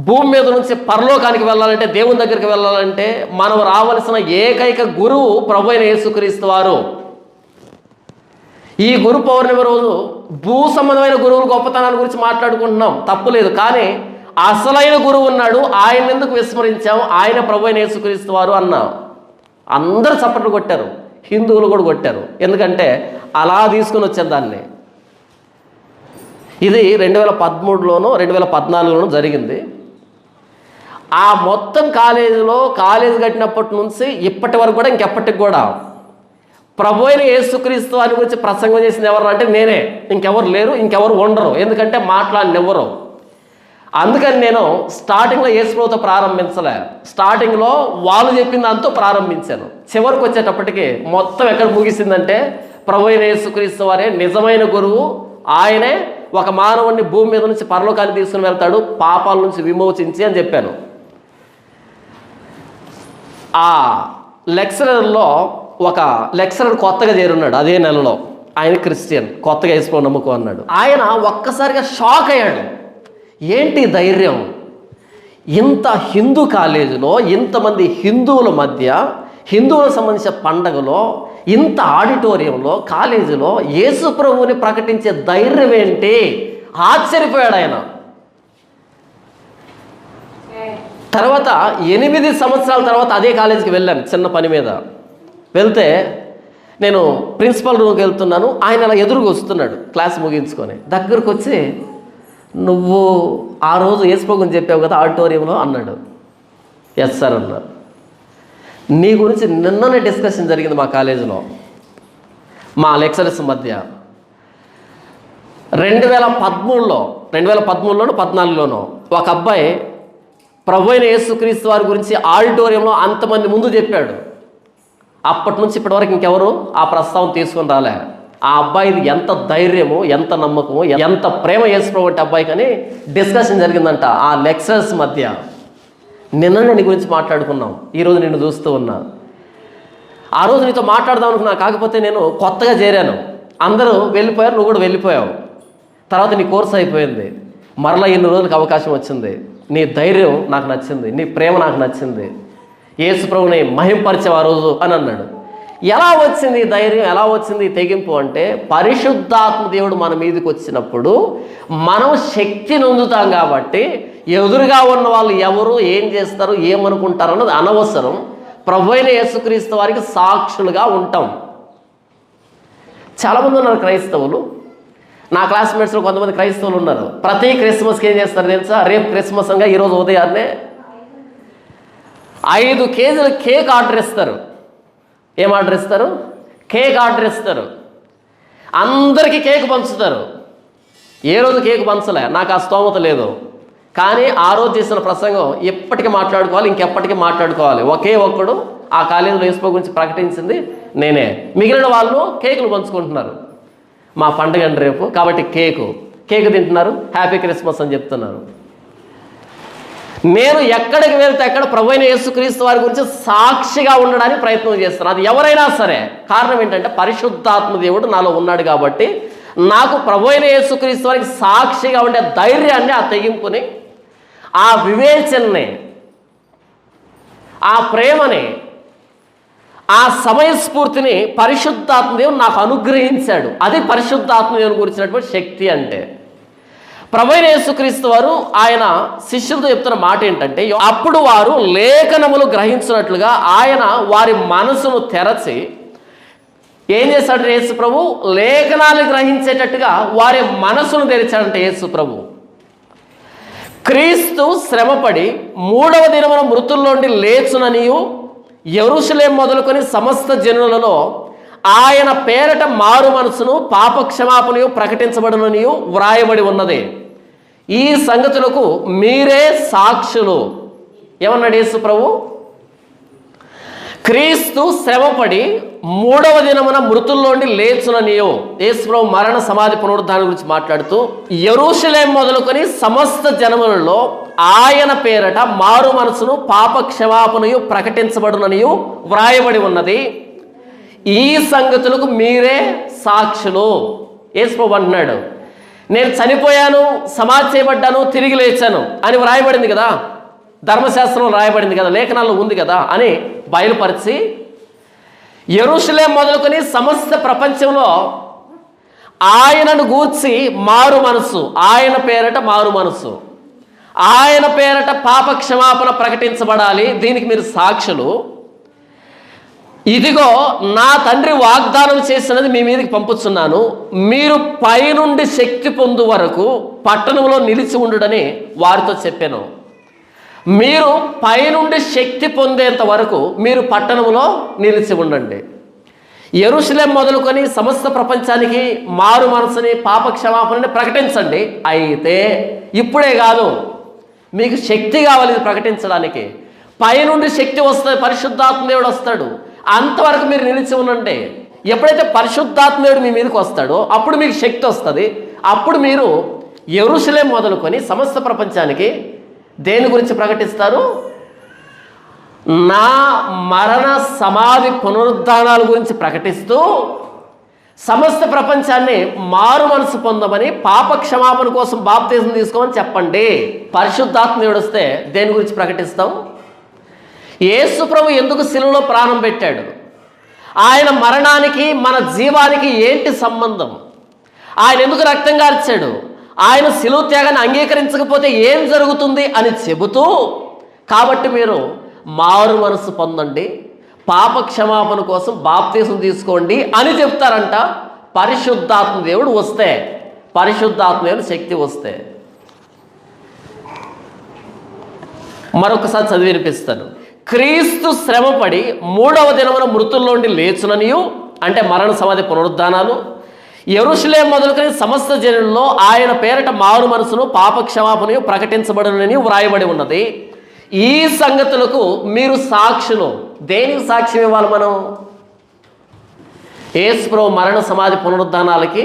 భూమి మీద నుంచి పరలోకానికి వెళ్ళాలంటే, దేవుని దగ్గరికి వెళ్ళాలంటే మనం రావలసిన ఏకైక గురువు ప్రభు అయిన యేసుక్రీస్తు వారు. ఈ గురు పౌర్ణమి రోజు భూ సంబంధమైన గురువుల గొప్పతనాల గురించి మాట్లాడుకుంటున్నాం, తప్పులేదు. కానీ అసలైన గురువు ఉన్నాడు, ఆయన ఎందుకు విస్మరించాం, ఆయన ప్రభు అయిన యేసుక్రీస్తు వారు అన్నాం. అందరూ చప్పట్లు కొట్టారు, హిందువులు కూడా కొట్టారు. ఎందుకంటే అలా తీసుకుని వచ్చాను దాన్ని. ఇది 2013లోనో 2014లోనో జరిగింది. ఆ మొత్తం కాలేజీ కట్టినప్పటి నుంచి ఇప్పటి వరకు కూడా ఇంకెప్పటికి కూడా ప్రభు అయిన యేసుక్రీస్తు వారి గురించి ప్రసంగం చేసింది ఎవరు అంటే నేనే, ఇంకెవరు లేరు, ఇంకెవరు ఉండరు. ఎందుకంటే మాట్లాడినెవరు. అందుకని నేను స్టార్టింగ్లో యేసుప్రభుతో ప్రారంభించలే, స్టార్టింగ్లో వాళ్ళు చెప్పిన దాంతో ప్రారంభించాను. చివరికి వచ్చేటప్పటికి మొత్తం ఎక్కడ ముగిసిందంటే ప్రభు అయిన యేసుక్రీస్తు వారే నిజమైన గురువు, ఆయనే ఒక మానవుడిని భూమి మీద నుంచి పరలోకానికి తీసుకుని వెళ్తాడు పాపాల నుంచి విమోచించి అని చెప్పాను. ఆ లెక్చరర్లో ఒక లెక్చరర్ కొత్తగా చేరున్నాడు అదే నెలలో. ఆయన క్రిస్టియన్, కొత్తగా యేసుప్రభు నమ్ముకో అన్నాడు. ఆయన ఒక్కసారిగా షాక్ అయ్యాడు. ఏంటి ధైర్యం, ఇంత హిందూ కాలేజీలో ఇంతమంది హిందువుల మధ్య హిందువులకు సంబంధించిన పండగలో ఇంత ఆడిటోరియంలో కాలేజీలో యేసు ప్రభువుని ప్రకటించే ధైర్యం ఏంటి? ఆశ్చర్యపోయాడు ఆయన. తర్వాత 8 సంవత్సరాల తర్వాత అదే కాలేజీకి వెళ్ళాను చిన్న పని మీద. వెళ్తే నేను ప్రిన్సిపల్ రూమ్కి వెళ్తున్నాను, ఆయన అలా ఎదురుగా వస్తున్నాడు క్లాస్ ముగించుకొని. దగ్గరకు వచ్చి, నువ్వు ఆ రోజు యేసు ప్రభువుని చెప్పావు కదా ఆడిటోరియంలో అన్నాడు. ఎస్ సార్ అన్నారు. నీ గురించి నిన్ననే డిస్కషన్ జరిగింది మా కాలేజీలో మా లెక్చరర్స్ మధ్య. 2013లోనో 14లోనో ఒక అబ్బాయి ప్రభు అయిన యేసుక్రీస్తు వారి గురించి ఆడిటోరియంలో అంతమంది ముందు చెప్పాడు. అప్పటి నుంచి ఇప్పటివరకు ఇంకెవరు ఆ ప్రస్తావన తీసుకొని రాలే. ఆ అబ్బాయిది ఎంత ధైర్యము, ఎంత నమ్మకము, ఎంత ప్రేమ యేసుప్రభు అంటే అబ్బాయికి అని డిస్కషన్ జరిగిందంట ఆ లెక్చరర్స్ మధ్య. నిన్న నీ గురించి మాట్లాడుకున్నాం, ఈరోజు నిన్ను చూస్తూ ఉన్నా. ఆ రోజు నీతో మాట్లాడదాం అనుకున్నా, కాకపోతే నేను కొత్తగా చేరాను, అందరూ వెళ్ళిపోయారు, నువ్వు కూడా వెళ్ళిపోయావు. తర్వాత నీ కోర్స్ అయిపోయింది, మరలా 2 రోజులకు అవకాశం వచ్చింది. నీ ధైర్యం నాకు నచ్చింది, నీ ప్రేమ నాకు నచ్చింది, యేసు ప్రభువుని మహింపరిచావు ఆ రోజు అని అన్నాడు. ఎలా వచ్చింది ఈ ధైర్యం, ఎలా వచ్చింది ఈ తెగింపు అంటే పరిశుద్ధాత్మ దేవుడు మన మీదకి వచ్చినప్పుడు మనం శక్తి నొందుతాం. కాబట్టి ఎదురుగా ఉన్న వాళ్ళు ఎవరు ఏం చేస్తారు ఏమనుకుంటారు అన్నది అనవసరం. ప్రభు అయిన యేసుక్రీస్తు వారికి సాక్షులుగా ఉంటాం. చాలామంది ఉన్నారు క్రైస్తవులు, నా క్లాస్మేట్స్లో కొంతమంది క్రైస్తవులు ఉన్నారు. ప్రతి క్రిస్మస్కి ఏం చేస్తారు తెలుసా? రేపు క్రిస్మస్ అనగా ఈరోజు ఉదయాన్నే 5 కేజీల కేక్ ఆర్డర్ ఇస్తారు. ఏం ఆర్డర్ ఇస్తారు? కేక్ ఆర్డర్ ఇస్తారు. అందరికీ కేక్ పంచుతారు. ఏ రోజు కేక్ పంచలే, నాకు ఆ స్తోమత లేదు. కానీ ఆ రోజు చేసిన ప్రసంగం ఎప్పటికీ మాట్లాడుకోవాలి, ఇంకెప్పటికీ మాట్లాడుకోవాలి. ఒకే ఒక్కడు ఆ కాలేజీలో యేసు ప్రభు గురించి ప్రకటించింది నేనే. మిగిలిన వాళ్ళు కేకులు పంచుకుంటున్నారు. మా పండుగ అండి రేపు, కాబట్టి కేకు తింటున్నారు, హ్యాపీ క్రిస్మస్ అని చెప్తున్నారు. నేను ఎక్కడికి వెళ్తే అక్కడ ప్రభు అయిన యేసుక్రీస్తు వారి గురించి సాక్షిగా ఉండడానికి ప్రయత్నం చేస్తున్నాను. అది ఎవరైనా సరే. కారణం ఏంటంటే పరిశుద్ధాత్మ దేవుడు నాలో ఉన్నాడు కాబట్టి నాకు ప్రభు అయిన యేసుక్రీస్తు వారికి సాక్షిగా ఉండే ధైర్యాన్ని, ఆ తెగింపుని, ఆ వివేచనని, ఆ ప్రేమని, ఆ సమయస్ఫూర్తిని పరిశుద్ధాత్మ దేవుడు నాకు అనుగ్రహించాడు. అది పరిశుద్ధాత్మ దేవుని గురించినటువంటి శక్తి అంటే. ప్రభు అయిన యేసుక్రీస్తు వారు ఆయన శిష్యులతో చెప్తున్న మాట ఏంటంటే, అప్పుడు వారు లేఖనములు గ్రహించినట్లుగా ఆయన వారి మనసును తెరచి ఏం చేశాడు యేసు ప్రభు? లేఖనాలు గ్రహించేటట్టుగా వారి మనసును తెరిచాడంటే యేసు ప్రభు. క్రీస్తు శ్రమపడి 3వ దినమున మృతుల్లోండి లేచుననియు యెరూషలేము మొదలుకొని సమస్త జనులలో ఆయన పేరట మారు మనసును పాప క్షమాపణయు ప్రకటించబడుననియు వ్రాయబడి ఉన్నది. ఈ సంగతులకు మీరే సాక్షులు. ఏమన్నాడు యేసు ప్రభు? క్రీస్తు శ్రమపడి 3వ దినమున మృతుల్లోండి లేచుననియు. యేసు ప్రభు మరణ సమాధి పునరుద్ధానం గురించి మాట్లాడుతూ యెరూషలేము మొదలుకొని సమస్త జనములలో ఆయన పేరట మారు మనసును పాప క్షమాపణయు ప్రకటించబడుననియు వ్రాయబడి ఉన్నది. ఈ సంగతులకు మీరే సాక్షులు. యేసు ప్రభు అంటున్నాడు, నేను చనిపోయాను, సమాధి చేయబడ్డాను, తిరిగి లేచాను అని వ్రాయబడింది కదా, ధర్మశాస్త్రంలో రాయబడింది కదా, లేఖనాల్లో ఉంది కదా అని బయలుపరిచి యెరూషలేము మొదలుకొని సమస్త ప్రపంచంలో ఆయనను గూర్చి మారు మనసు, ఆయన పేరట మారు మనసు, ఆయన పేరట పాప క్షమాపణ ప్రకటించబడాలి. దీనికి మీరు సాక్షులు. ఇదిగో నా తండ్రి వాగ్దానం చేసినది మీ మీదకి పంపుతున్నాను. మీరు పైనుండి శక్తి పొందు వరకు పట్టణంలో నిలిచి ఉండుడని వారితో చెప్పాను. మీరు పైనుండి శక్తి పొందేంత వరకు మీరు పట్టణంలో నిలిచి ఉండండి. యెరూషలేము మొదలుకొని సమస్త ప్రపంచానికి మారు మనసుని పాప క్షమాపణని ప్రకటించండి. అయితే ఇప్పుడే కాదు, మీకు శక్తి కావాలి ఇది ప్రకటించడానికి. పైనుండి శక్తి వస్తుంది, పరిశుద్ధాత్మ దేవుడు వస్తాడు. అంతవరకు మీరు నిలిచి ఉండండి. ఎప్పుడైతే పరిశుద్ధాత్మ దేవుడు మీ మీదకి వస్తాడో అప్పుడు మీకు శక్తి వస్తుంది. అప్పుడు మీరు యెరూషలేం మొదలుకొని సమస్త ప్రపంచానికి దేని గురించి ప్రకటిస్తారు? నా మరణ సమాధి పునరుద్ధానాల గురించి ప్రకటిస్తూ సమస్త ప్రపంచాన్ని మారు మనసు పొందమని, పాప క్షమాపణ కోసం బాప్తిజం తీసుకోమని చెప్పండి. పరిశుద్ధాత్మ దేవుడు వస్తే దేని గురించి ప్రకటిస్తాం? యేసు ప్రభు ఎందుకు శిలువలో ప్రాణం పెట్టాడు? ఆయన మరణానికి మన జీవానికి ఏంటి సంబంధం? ఆయన ఎందుకు రక్తం కార్చాడు? ఆయన శిలువ త్యాగాన్ని అంగీకరించకపోతే ఏం జరుగుతుంది అని చెబుతూ, కాబట్టి మీరు మారు మనసు పొందండి, పాప క్షమాపణ కోసం బాప్తిజం తీసుకోండి అని చెప్తారంట. పరిశుద్ధాత్మ దేవుడు వస్తే, పరిశుద్ధాత్మ దేవుడు శక్తి వస్తే. మరొకసారి చదివి వినిపిస్తాను. క్రీస్తు శ్రమపడి 3వ దినమున మృతుల్లోండి లేచుననియు, అంటే మరణ సమాధి పునరుద్ధానాలు, యెరూషలేం మొదలుకొని సమస్త జనుల్లో ఆయన పేరట మారు మనసును పాప క్షమాపణయు ప్రకటించబడునని వ్రాయబడి ఉన్నది. ఈ సంగతులకు మీరు సాక్షులు. దేనికి సాక్ష్యం ఇవ్వాలి మనం? యేసు ప్రభు మరణ సమాధి పునరుద్ధానాలకి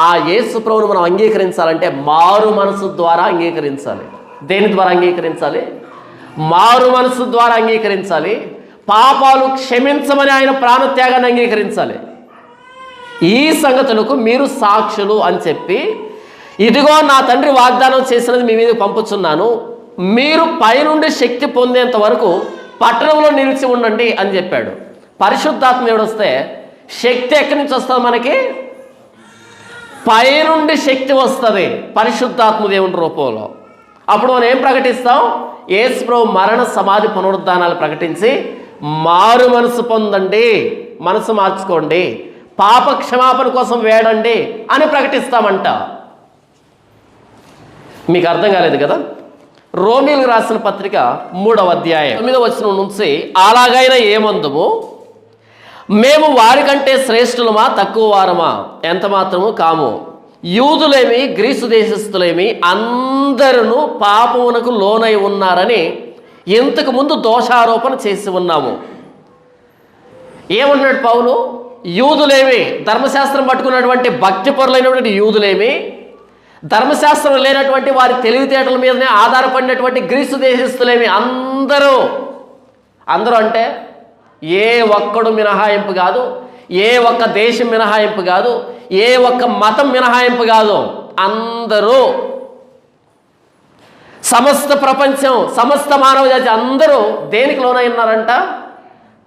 ఆ యేసు ప్రభువును మనం అంగీకరించాలంటే మారు మనసు ద్వారా అంగీకరించాలి. దేని ద్వారా అంగీకరించాలి? మారు మనసు ద్వారా అంగీకరించాలి. పాపాలు క్షమించమని ఆయన ప్రాణత్యాగాన్ని అంగీకరించాలి. ఈ సంగతులకు మీరు సాక్షులు అని చెప్పి, ఇదిగో నా తండ్రి వాగ్దానం చేసినది మీ మీద పంపుచున్నాను, మీరు పైనుండి శక్తి పొందేంత వరకు పట్టణంలో నిలిచి ఉండండి అని చెప్పాడు. పరిశుద్ధాత్మ దేవుడు వస్తే శక్తి ఎక్కడి నుంచి వస్తుంది? మనకి పైనుండి శక్తి వస్తుంది పరిశుద్ధాత్మ దేవుని రూపంలో. అప్పుడు మనం ఏం ప్రకటిస్తాం? యేసు ప్రభు మరణ సమాధి పునరుద్ధానాలు ప్రకటించి మారు మనసు పొందండి, మనసు మార్చుకోండి, పాప క్షమాపణ కోసం వేడండి అని ప్రకటిస్తామంట. మీకు అర్థం కాలేదు కదా? రోమీయులకు రాసిన పత్రిక 3వ అధ్యాయం 9వ వచనం నుంచి, అలాగైనా ఏమందుము, మేము వారికంటే శ్రేష్ఠులమా తక్కువ వారమా? ఎంత మాత్రము కాము. యూదులేమి గ్రీసు దేశస్థులేమి అందరూ పాపమునకు లోనై ఉన్నారని ఇంతకు ముందు దోషారోపణ చేసి ఉన్నాము. ఏమన్నాడు పౌలు? యూదులేమి, ధర్మశాస్త్రం పట్టుకున్నటువంటి భక్తి పరులైనటువంటి యూదులేమి, ధర్మశాస్త్రం లేనటువంటి వారి తెలివితేటల మీదనే ఆధారపడినటువంటి గ్రీసు దేశస్థులేమి అందరూ అంటే ఏ ఒక్కడు మినహాయింపు కాదు, ఏ ఒక్క దేశం మినహాయింపు కాదు, ఏ ఒక్క మతం మినహాయింపు కాదు, అందరూ, సమస్త ప్రపంచం, సమస్త మానవ జాతి అందరూ దేనికి లోనై ఉన్నారంట?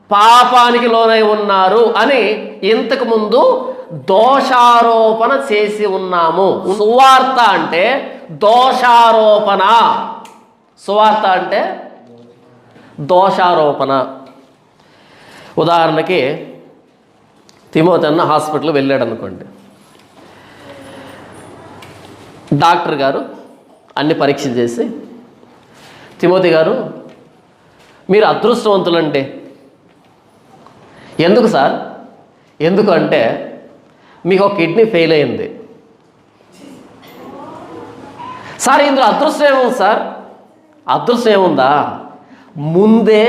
పాపానికి లోనై ఉన్నారు అని ఇంతకు ముందు దోషారోపణ చేసి ఉన్నాము. సువార్త అంటే దోషారోపణ, సువార్త అంటే దోషారోపణ. ఉదాహరణకి తిమోతి అన్న హాస్పిటల్ వెళ్ళాడు అనుకోండి. డాక్టర్ గారు అన్ని పరీక్షలు చేసి, తిమోతి గారు మీరు అదృష్టవంతులండి. ఎందుకు సార్? ఎందుకు అంటే మీకు ఒక కిడ్నీ ఫెయిల్ అయింది. సార్ ఇందులో అదృష్టం ఏముంది సార్? అదృష్టం ఏముందా? ముందే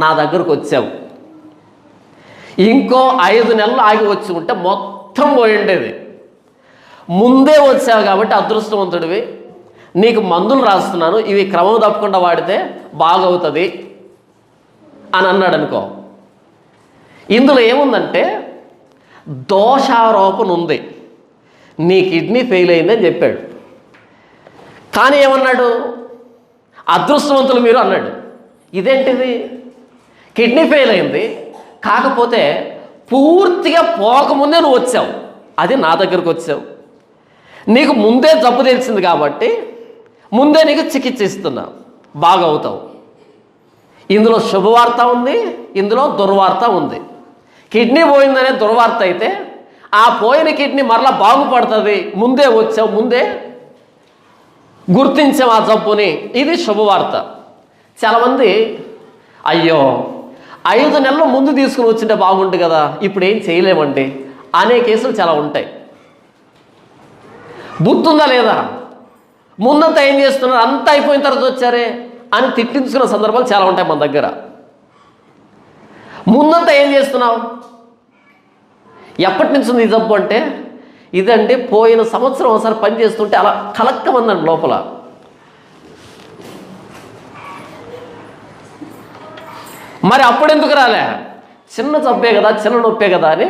నా దగ్గరకు వచ్చావు, ఇంకో 5 నెలలు ఆగి వచ్చి ఉంటే మొత్తం పోయి ఉండేది. ముందే వచ్చావు కాబట్టి అదృష్టవంతుడివి. నీకు మందులు రాస్తున్నాను, ఇవి క్రమం తప్పకుండా వాడితే బాగవుతుంది అని అన్నాడు అనుకో. ఇందులో ఏముందంటే దోషారోపణ ఉంది. నీ కిడ్నీ ఫెయిల్ అయిందని చెప్పాడు, కానీ ఏమన్నాడు? అదృష్టవంతులు మీరు అన్నాడు. ఇదేంటిది? కిడ్నీ ఫెయిల్ అయింది, కాకపోతే పూర్తిగా పోకముందే నువ్వు వచ్చావు, అది నా దగ్గరకు వచ్చావు, నీకు ముందే జబ్బు తెలిసింది కాబట్టి ముందే నీకు చికిత్స ఇస్తున్నా, బాగవుతావు. ఇందులో శుభవార్త ఉంది, ఇందులో దుర్వార్త ఉంది. కిడ్నీ పోయిందనే దుర్వార్త అయితే, ఆ పోయిన కిడ్నీ మరలా బాగుపడుతుంది, ముందే వచ్చావు, ముందే గుర్తించాం ఆ జబ్బుని, ఇది శుభవార్త. చాలామంది అయ్యో 5 నెలలు ముందు తీసుకుని వచ్చింటే బాగుంటుంది కదా, ఇప్పుడు ఏం చేయలేమండి అనే కేసులు చాలా ఉంటాయి. బుద్ధి ఉందా లేదా? ముందంతా ఏం చేస్తున్నారు, అంతా అయిపోయిన తర్వాత వచ్చారే అని తిట్టించుకున్న సందర్భాలు చాలా ఉంటాయి మన దగ్గర. ముందంతా ఏం చేస్తున్నావు, ఎప్పటి నుంచి ఉంది ఈ జబ్బు అంటే, ఇదండి పోయిన సంవత్సరం ఒకసారి పని చేస్తుంటే అలా కలక్కమందండి లోపల. మరి అప్పుడు ఎందుకు రాలే, చిన్న జబ్బే కదా, చిన్న నొప్పే కదా అని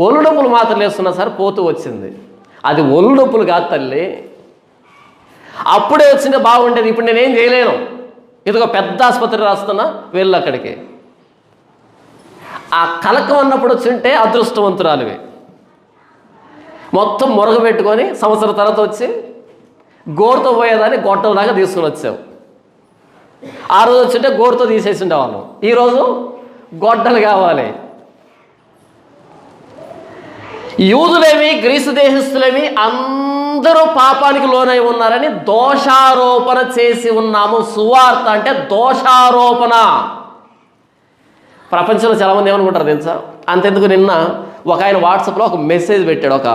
ఒళ్ళు నొప్పులు మాత్రం వేస్తున్నా సార్ పోతూ వచ్చింది. అది ఒళ్ళు నొప్పులు కాదు తల్లి, అప్పుడే వచ్చిందే బాగుండేది. ఇప్పుడు నేనేం చేయలేను, ఇదిగో పెద్ద ఆసుపత్రి రాస్తున్నా, వెళ్ళు అక్కడికి. ఆ కలకం అన్నప్పుడు వచ్చింటే అదృష్టవంతురాలివి. మొత్తం మురగబెట్టుకొని సంవత్సరం తర్వాత వచ్చి గోరుతో పోయేదాన్ని గొట్టలాగా తీసుకుని వచ్చావు. ఆ రోజు వచ్చింటే గోరుతో తీసేసి ఉండేవాళ్ళం, ఈరోజు గొడ్డలు కావాలి. యూదులేమి గ్రీసు దేశస్తులేమి అందరూ పాపానికి లోనై ఉన్నారని దోషారోపణ చేసి ఉన్నాము. సువార్త అంటే దోషారోపణ. ప్రపంచంలో చాలామంది ఏమనుకుంటారు తెలుసా, అంతెందుకు నిన్న ఒక ఆయన వాట్సాప్లో ఒక మెసేజ్ పెట్టాడు, ఒక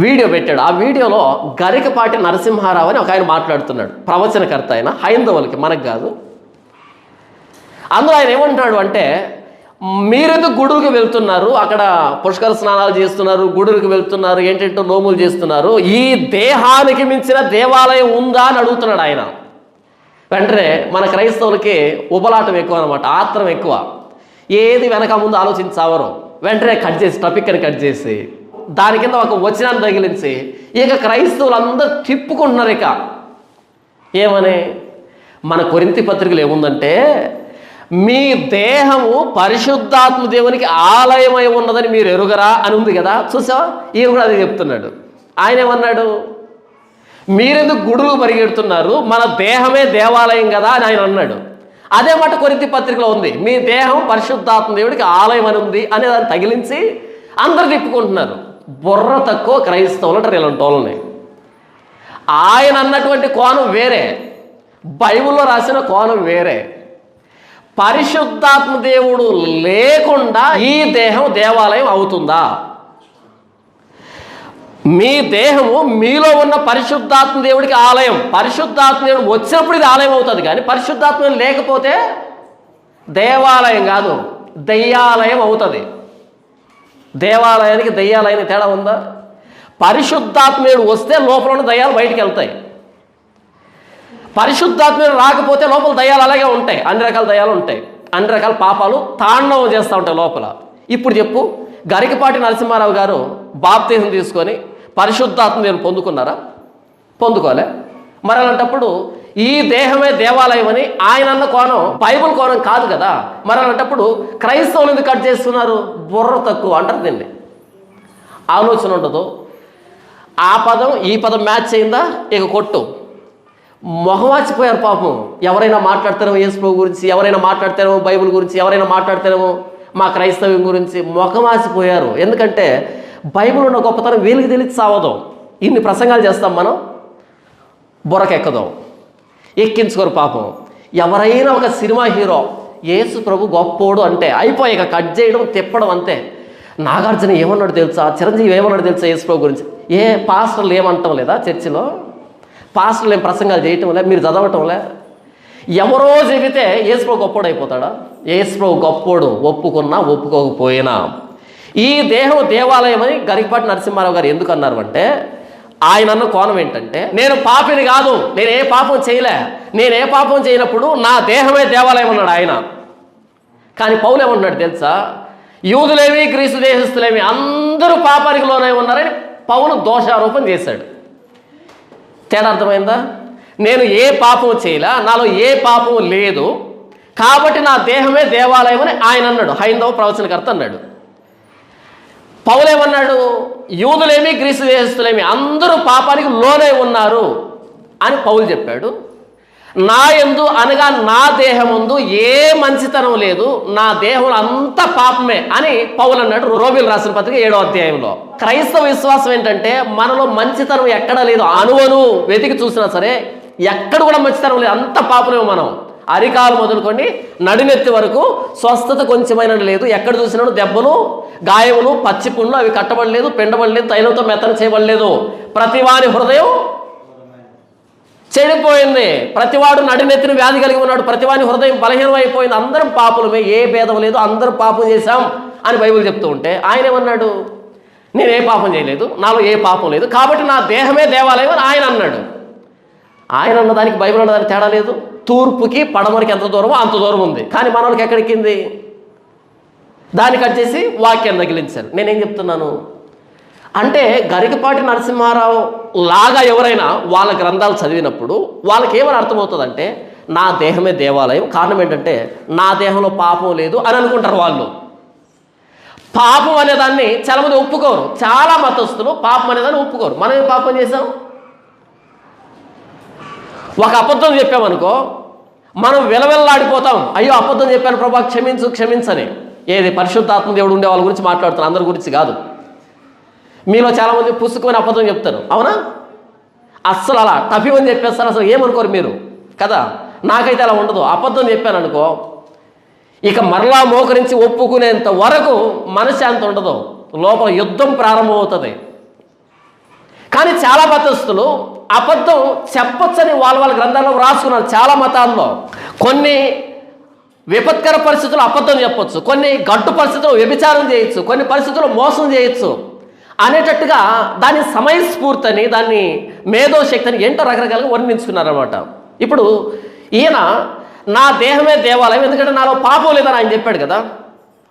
వీడియో పెట్టాడు. ఆ వీడియోలో గరికపాటి నరసింహారావు అని ఒక ఆయన మాట్లాడుతున్నాడు, ప్రవచనకర్త ఆయన, హైందవులకి, మనకు కాదు. అందులో ఆయన ఏమంటాడు అంటే, మీరెందుకు గుడులకు వెళ్తున్నారు, అక్కడ పుష్కర స్నానాలు చేస్తున్నారు, గుడులకు వెళ్తున్నారు, ఏంటంటే నోములు చేస్తున్నారు, ఈ దేహానికి మించిన దేవాలయం ఉందా అని అడుగుతున్నాడు ఆయన. వెంటనే మన క్రైస్తవులకి ఉబలాటం ఎక్కువ అనమాట, ఆత్రం ఎక్కువ, ఏది వెనక ముందు ఆలోచించావరు. వెంటనే కట్ చేసి, టాపిక్ అని కట్ చేసి దాని కింద ఒక వచనాన్ని తగిలించి ఇక క్రైస్తవులందరూ తిప్పుకుంటున్నారు. ఇక ఏమని, మన కొరింథీ పత్రికలు ఏముందంటే, మీ దేహము పరిశుద్ధాత్మ దేవునికి ఆలయమై ఉన్నదని మీరు ఎరుగరా అని ఉంది కదా, చూసావా? ఈయన కూడా అది చెప్తున్నాడు. ఆయన ఏమన్నాడు, మీరెందుకు గుడులు పరిగెడుతున్నారు, మన దేహమే దేవాలయం కదా అని ఆయన అన్నాడు. అదే మాట కొరింథీ పత్రికలో ఉంది, మీ దేహం పరిశుద్ధాత్మ దేవుడికి ఆలయం అని ఉంది అనే దాన్ని తగిలించి అందరు తిప్పుకుంటున్నారు. బుర్ర తక్కువ క్రైస్తవులు అంటారు ఇలాంటి వాళ్ళని. ఆయన అన్నటువంటి కోణం వేరే, బైబిల్లో రాసిన కోణం వేరే. పరిశుద్ధాత్మ దేవుడు లేకుండా ఈ దేహం దేవాలయం అవుతుందా? మీ దేహము మీలో ఉన్న పరిశుద్ధాత్మ దేవుడికి ఆలయం. పరిశుద్ధాత్మ దేవుడు వచ్చినప్పుడు ఇది ఆలయం అవుతుంది, కానీ పరిశుద్ధాత్మ లేకపోతే దేవాలయం కాదు, దయ్యాలయం అవుతుంది. దేవాలయానికి దయ్యాలయానికి తేడా ఉందా? పరిశుద్ధాత్మేయుడు వస్తే లోపల ఉన్న దయ్యాలు బయటికి వెళ్తాయి. పరిశుద్ధాత్మేయుడు రాకపోతే లోపల దయ్యాలు అలాగే ఉంటాయి, అన్ని రకాల దయ్యాలు ఉంటాయి, అన్ని రకాల పాపాలు తాండవం చేస్తూ ఉంటాయి లోపల. ఇప్పుడు చెప్పు, గరికపాటి నరసింహారావు గారు బాప్తిజం తీసుకొని పరిశుద్ధాత్మను పొందుకున్నారా? పొందుకోలే. మరి అలాంటప్పుడు ఈ దేహమే దేవాలయం అని ఆయన అన్న కోణం బైబిల్ కోణం కాదు కదా. మరి అలాంటప్పుడు క్రైస్తవులు ఎందుకు కట్ చేస్తున్నారు? బుర్ర తక్కువ అంటారు దీన్ని. ఆలోచన ఉండదు. ఆ పదం ఈ పదం మ్యాచ్ అయిందా, ఇక కొట్టు. మొహవాచిపోయారు పాపం. ఎవరైనా మాట్లాడతారేమో యేసు ప్రభు గురించి, ఎవరైనా మాట్లాడతారేమో బైబిల్ గురించి, ఎవరైనా మాట్లాడతారేమో మా క్రైస్తవ్యం గురించి మొఖమాసిపోయారు. ఎందుకంటే బైబిల్ ఉన్న గొప్పతనం వీళ్ళకి తెలిసి సావదాం. ఇన్ని ప్రసంగాలు చేస్తాం మనం, బుర్రకెక్కదాం, ఎక్కించుకోరు పాపం. ఎవరైనా ఒక సినిమా హీరో యేసు ప్రభు గొప్పోడు అంటే అయిపోయి, ఇక కట్ చేయడం, తిప్పడం అంతే. నాగార్జున ఏమన్నాడు తెలుసా, చిరంజీవి ఏమన్నాడు తెలుసా యేసు ప్రభు గురించి? ఏ పాస్టర్లు ఏమంటాం లేదా? చర్చిలో పాస్టర్లు ఏం ప్రసంగాలు చేయటం లే, మీరు చదవటంలే. ఎవరో చెబితే యేసు ప్రభు గొప్పోడు అయిపోతాడా? యేసు ప్రభు గొప్పోడు, ఒప్పుకున్నా ఒప్పుకోకపోయినా. ఈ దేహం దేవాలయం అని గరికపాటి నరసింహారావు గారు ఎందుకు అన్నారు అంటే, ఆయన అన్న కోణం ఏంటంటే, నేను పాపిని కాదు, నేను ఏ పాపం చేయలే, నేను ఏ పాపం చేయనప్పుడు నా దేహమే దేవాలయం అన్నాడు ఆయన. కానీ పౌలు ఏమన్నాడు తెలుసా? యూదులేమి గ్రీసు దేశస్తులేమి అందరూ పాపానికి లోనై ఉన్నారని పౌలు దోషారోపణ చేశాడు. తేడా అర్థమైందా? నేను ఏ పాపం చేయలే, నాలో ఏ పాపం లేదు, కాబట్టి నా దేహమే దేవాలయం అని ఆయన అన్నాడు. హైందవ ప్రవచనకర్త అన్నాడు. పౌలేమన్నాడు? యూదులేమి గ్రీసు దేశస్తులేమి అందరూ పాపానికి లోనై ఉన్నారు అని పౌలు చెప్పాడు. నా యందు అనగా నా దేహముందు ఏ మంచితనం లేదు, నా దేహం అంతా పాపమే అని పౌలు అన్నాడు రోమీయులకు రాసిన పత్రిక 7వ అధ్యాయంలో. క్రైస్తవ విశ్వాసం ఏంటంటే, మనలో మంచితనం ఎక్కడా లేదు. అణువను వెతికి చూసినా సరే ఎక్కడ కూడా మంచితనం లేదు, అంత పాపమే మనం. అరికాలు మొదలుకొని నడినెత్తి వరకు స్వస్థత కొంచెమైనా లేదు. ఎక్కడ చూసినా దెబ్బలు, గాయములు, పచ్చిపుండ్లు, అవి కట్టబడలేదు, పిండబడలేదు, తైలంతో మెత్తన చేయబడలేదు. ప్రతివాని హృదయం చెడిపోయింది. ప్రతివాడు నడినెత్తిన వ్యాధి కలిగి ఉన్నాడు, ప్రతివాని హృదయం బలహీనం అయిపోయింది, అందరం పాపులమే, ఏ భేదం లేదు, అందరం పాపం చేశాం అని బైబిల్ చెప్తూ ఉంటే ఆయన ఏమన్నాడు? నేను ఏ పాపం చేయలేదు, నాలో ఏ పాపం లేదు, కాబట్టి నా దేహమే దేవాలయం అని ఆయన అన్నాడు. ఆయన అన్నదానికి బైబిల్ అన్నదానికి తేడా లేదు. తూర్పుకి పడమరికి ఎంత దూరమో అంత దూరం ఉంది, కానీ మనోళ్ళకి ఎక్కడికింది? దాన్ని కట్ చేసి వాక్యాన్ని తగిలించారు. నేనేం చెప్తున్నాను అంటే, గరికపాటి నరసింహారావు లాగా ఎవరైనా వాళ్ళ గ్రంథాలు చదివినప్పుడు వాళ్ళకి ఏమని అర్థమవుతుందంటే, నా దేహమే దేవాలయం. కారణం ఏంటంటే నా దేహంలో పాపం లేదు అని అనుకుంటారు వాళ్ళు. పాపం అనేదాన్ని చాలామంది ఒప్పుకోరు. చాలా మతస్థులు పాపం అనేదాన్ని ఒప్పుకోరు. మనం ఏం పాపం చేసాం? ఒక అబద్ధం చెప్పామనుకో, మనం విలవిల్లాడిపోతాం. అయ్యో అబద్ధం చెప్పాను ప్రభా, క్షమించు క్షమించని. ఏది పరిశుద్ధాత్మ దేవుడు ఉండే వాళ్ళ గురించి మాట్లాడుతాను, అందరి గురించి కాదు. మీలో చాలామంది పుసుకొని అబద్ధం చెప్తారు, అవునా? అస్సలు అలా టఫీమని చెప్పేస్తారు, అసలు ఏమనుకోరు మీరు కదా. నాకైతే అలా ఉండదు. అబద్ధం చెప్పాను అనుకో, ఇక మరలా మోకరించి ఒప్పుకునేంత వరకు మనశ్శాంతి ఉండదు, లోపల యుద్ధం ప్రారంభమవుతుంది. కానీ చాలా మతస్థులు అబద్ధం చెప్పొచ్చని వాళ్ళ గ్రంథాల్లో రాసుకున్నారు. చాలా మతాల్లో కొన్ని విపత్కర పరిస్థితులు అబద్ధం చెప్పొచ్చు, కొన్ని గడ్డు పరిస్థితులు వ్యభిచారం చేయొచ్చు, కొన్ని పరిస్థితులు మోసం చేయొచ్చు అనేటట్టుగా దాని సమయస్ఫూర్తిని, దాన్ని మేధోశక్తిని ఏంటో రకరకాలుగా వర్ణించుకున్నారనమాట. ఇప్పుడు ఈయన నా దేహమే దేవాలయం, ఎందుకంటే నాలో పాపం లేదని ఆయన చెప్పాడు కదా.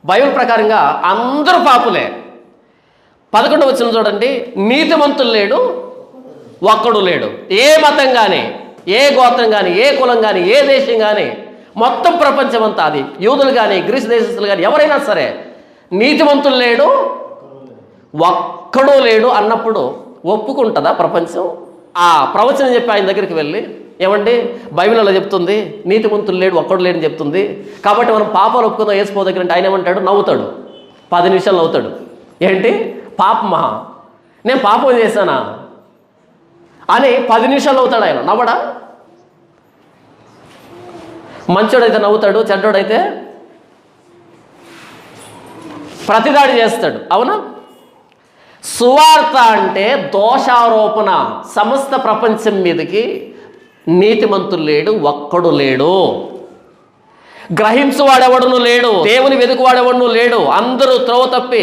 బైబిల్ ప్రకారంగా అందరూ పాపులే. 11వ వచనం చూడండి, నీతిమంతులు లేడు, ఒక్కడు లేడు. ఏ మతం కానీ, ఏ గోత్రం కానీ, ఏ కులం కానీ, ఏ దేశం కానీ, మొత్తం ప్రపంచం అంతా, అది యూదులు కానీ గ్రీసు దేశస్తులు కానీ ఎవరైనా సరే, నీతిమంతులు లేడు, ఒక్కడూ లేడు అన్నప్పుడు ఒప్పుకుంటుందా ప్రపంచం? ఆ ప్రవచనం చెప్పి ఆయన దగ్గరికి వెళ్ళి, ఏమండి బైబిల్లో చెప్తుంది నీతిమంతులు లేడు, ఒక్కడు లేడని చెప్తుంది, కాబట్టి మనం పాపాలు ఒప్పుకుందాం వేసిపో దగ్గర అంటే ఆయన ఏమంటాడు? నవ్వుతాడు. 10 నిమిషాలు నవ్వుతాడు. ఏంటి పాపమా, నేను పాపం చేశానా అని 10 నిమిషాలు నవ్వుతాడు ఆయన. నవ్వడా? మంచోడైతే నవ్వుతాడు, చెడ్డోడైతే ప్రతిదాడి చేస్తాడు, అవునా? సువార్త అంటే దోషారోపణ సమస్త ప్రపంచం మీదకి. నీతిమంతులు లేడు, ఒక్కడు లేడు, గ్రహించువాడెవడును లేడు, దేవుని వెతుకువాడెవడును లేడు, అందరూ త్రోవ తప్పి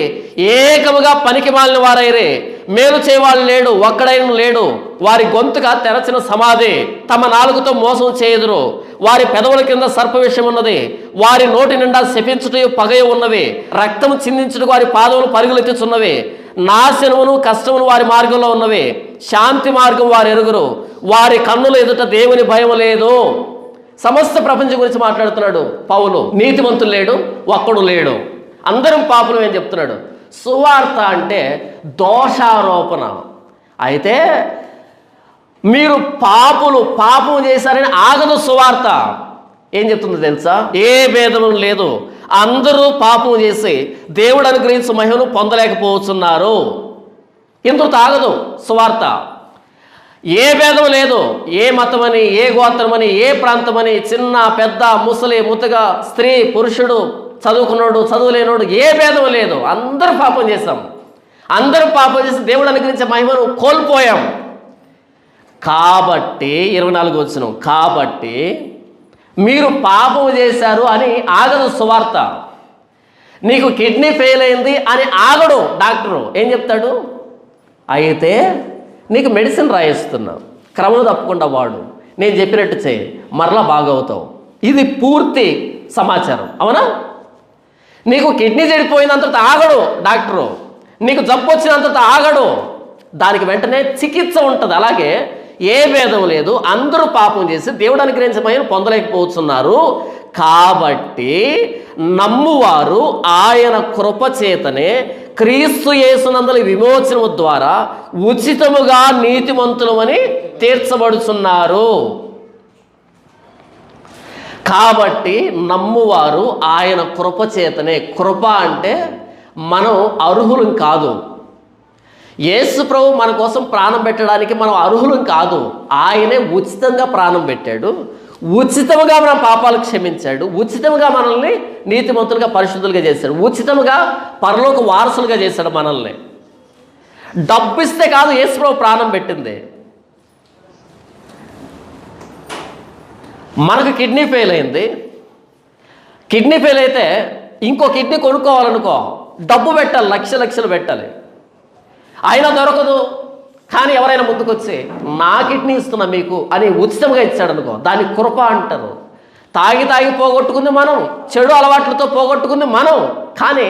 ఏకముగా పనికి మాలిన వారైరే, మేలు చేయవాళ్ళు లేడు, ఒక్కడైన లేడు. వారి గొంతుగా తెరచిన సమాధి, తమ నాలుగుతో మోసం చేయుదురు, వారి పెదవుల కింద సర్ప విషయం ఉన్నది, వారి నోటి నిండా శపించుట పగయ ఉన్నవి, రక్తము చిందించుట వారి పాదములు పరుగులెత్తుచున్నవి, నాశనమును కష్టమును వారి మార్గంలో ఉన్నవి, శాంతి మార్గం వారు ఎరుగురు, వారి కన్నుల ఎదుట దేవుని భయం లేదు. సమస్త ప్రపంచం గురించి మాట్లాడుతున్నాడు పౌలు. నీతిమంతులు లేడు, ఒక్కడు లేడు, అందరం పాపులు అని చెప్తున్నాడు. సువార్త అంటే దోషారోపణ. అయితే మీరు పాపం చేశారని ఆగదు సువార్త. ఏం చెప్తుందో తెలుసా? ఏ భేదము లేదు, అందరూ పాపం చేసి దేవుడు అనుగ్రహించు మహిమను పొందలేకపోతున్నారు. ఇందుకు ఆగదు సువార్త. ఏ భేదం లేదు, ఏ మతమని, ఏ గోత్రమని, ఏ ప్రాంతమని, చిన్న పెద్ద, ముసలి ముతగా, స్త్రీ పురుషుడు, చదువుకున్నాడు చదువులేనోడు, ఏ భేదం లేదు. అందరూ పాపం చేశాం, అందరూ పాపం చేసి దేవుడు అనుగ్రహించే మహిమను కోల్పోయాం. కాబట్టి 24 వచనం, కాబట్టి మీరు పాపం చేశారు అని ఆగదు సువార్త. నీకు కిడ్నీ ఫెయిల్ అయింది అని ఆగడు డాక్టరు. ఏం చెప్తాడు? అయితే నీకు మెడిసిన్ రాయిస్తున్నా, క్రమం తప్పకుండా వాడు, నేను చెప్పినట్టు చేయి, మరలా బాగవుతావు. ఇది పూర్తి సమాచారం, అవునా? నీకు కిడ్నీ చెడిపోయినంత ఆగడు డాక్టరు, నీకు జబ్బు వచ్చినంత ఆగడు, దానికి వెంటనే చికిత్స ఉంటుంది. అలాగే ఏ భేదం లేదు, అందరూ పాపం చేసి దేవుడు అనుగ్రహించే మహిమను పొందలేకపోతున్నారు. కాబట్టి నమ్మువారు ఆయన కృపచేతనే క్రీస్తు యేసునందలి విమోచనము ద్వారా ఉచితముగా నీతిమంతులమని తీర్చబడుచున్నారు. కాబట్టి నమ్మువారు ఆయన కృపచేతనే. కృప అంటే మనం అర్హులం కాదు. యేసు ప్రభు మన కోసం ప్రాణం పెట్టడానికి మనం అర్హులం కాదు. ఆయనే ఉచితంగా ప్రాణం పెట్టాడు, ఉచితంగా మన పాపాలు క్షమించాడు, ఉచితంగా మనల్ని నీతిమంతులుగా పరిశుద్ధులుగా చేశాడు, ఉచితంగా పరలోక వారసులుగా చేశాడు మనల్ని. డబ్బు ఇస్తే కాదు యేసు ప్రభు ప్రాణం పెట్టింది. మనకు కిడ్నీ ఫెయిల్ అయింది. కిడ్నీ ఫెయిల్ అయితే ఇంకో కిడ్నీ కొనుక్కోవాలనుకో, డబ్బు పెట్టాలి, లక్షలు పెట్టాలి. అయినా దొరకదు. కానీ ఎవరైనా ముందుకొచ్చి నా కిడ్నీ ఇస్తున్నా మీకు అని ఉచితంగా ఇచ్చాడనుకో, దాన్ని కృప అంటారు. తాగి పోగొట్టుకుంది మనం, చెడు అలవాట్లతో పోగొట్టుకుంది మనం. కానీ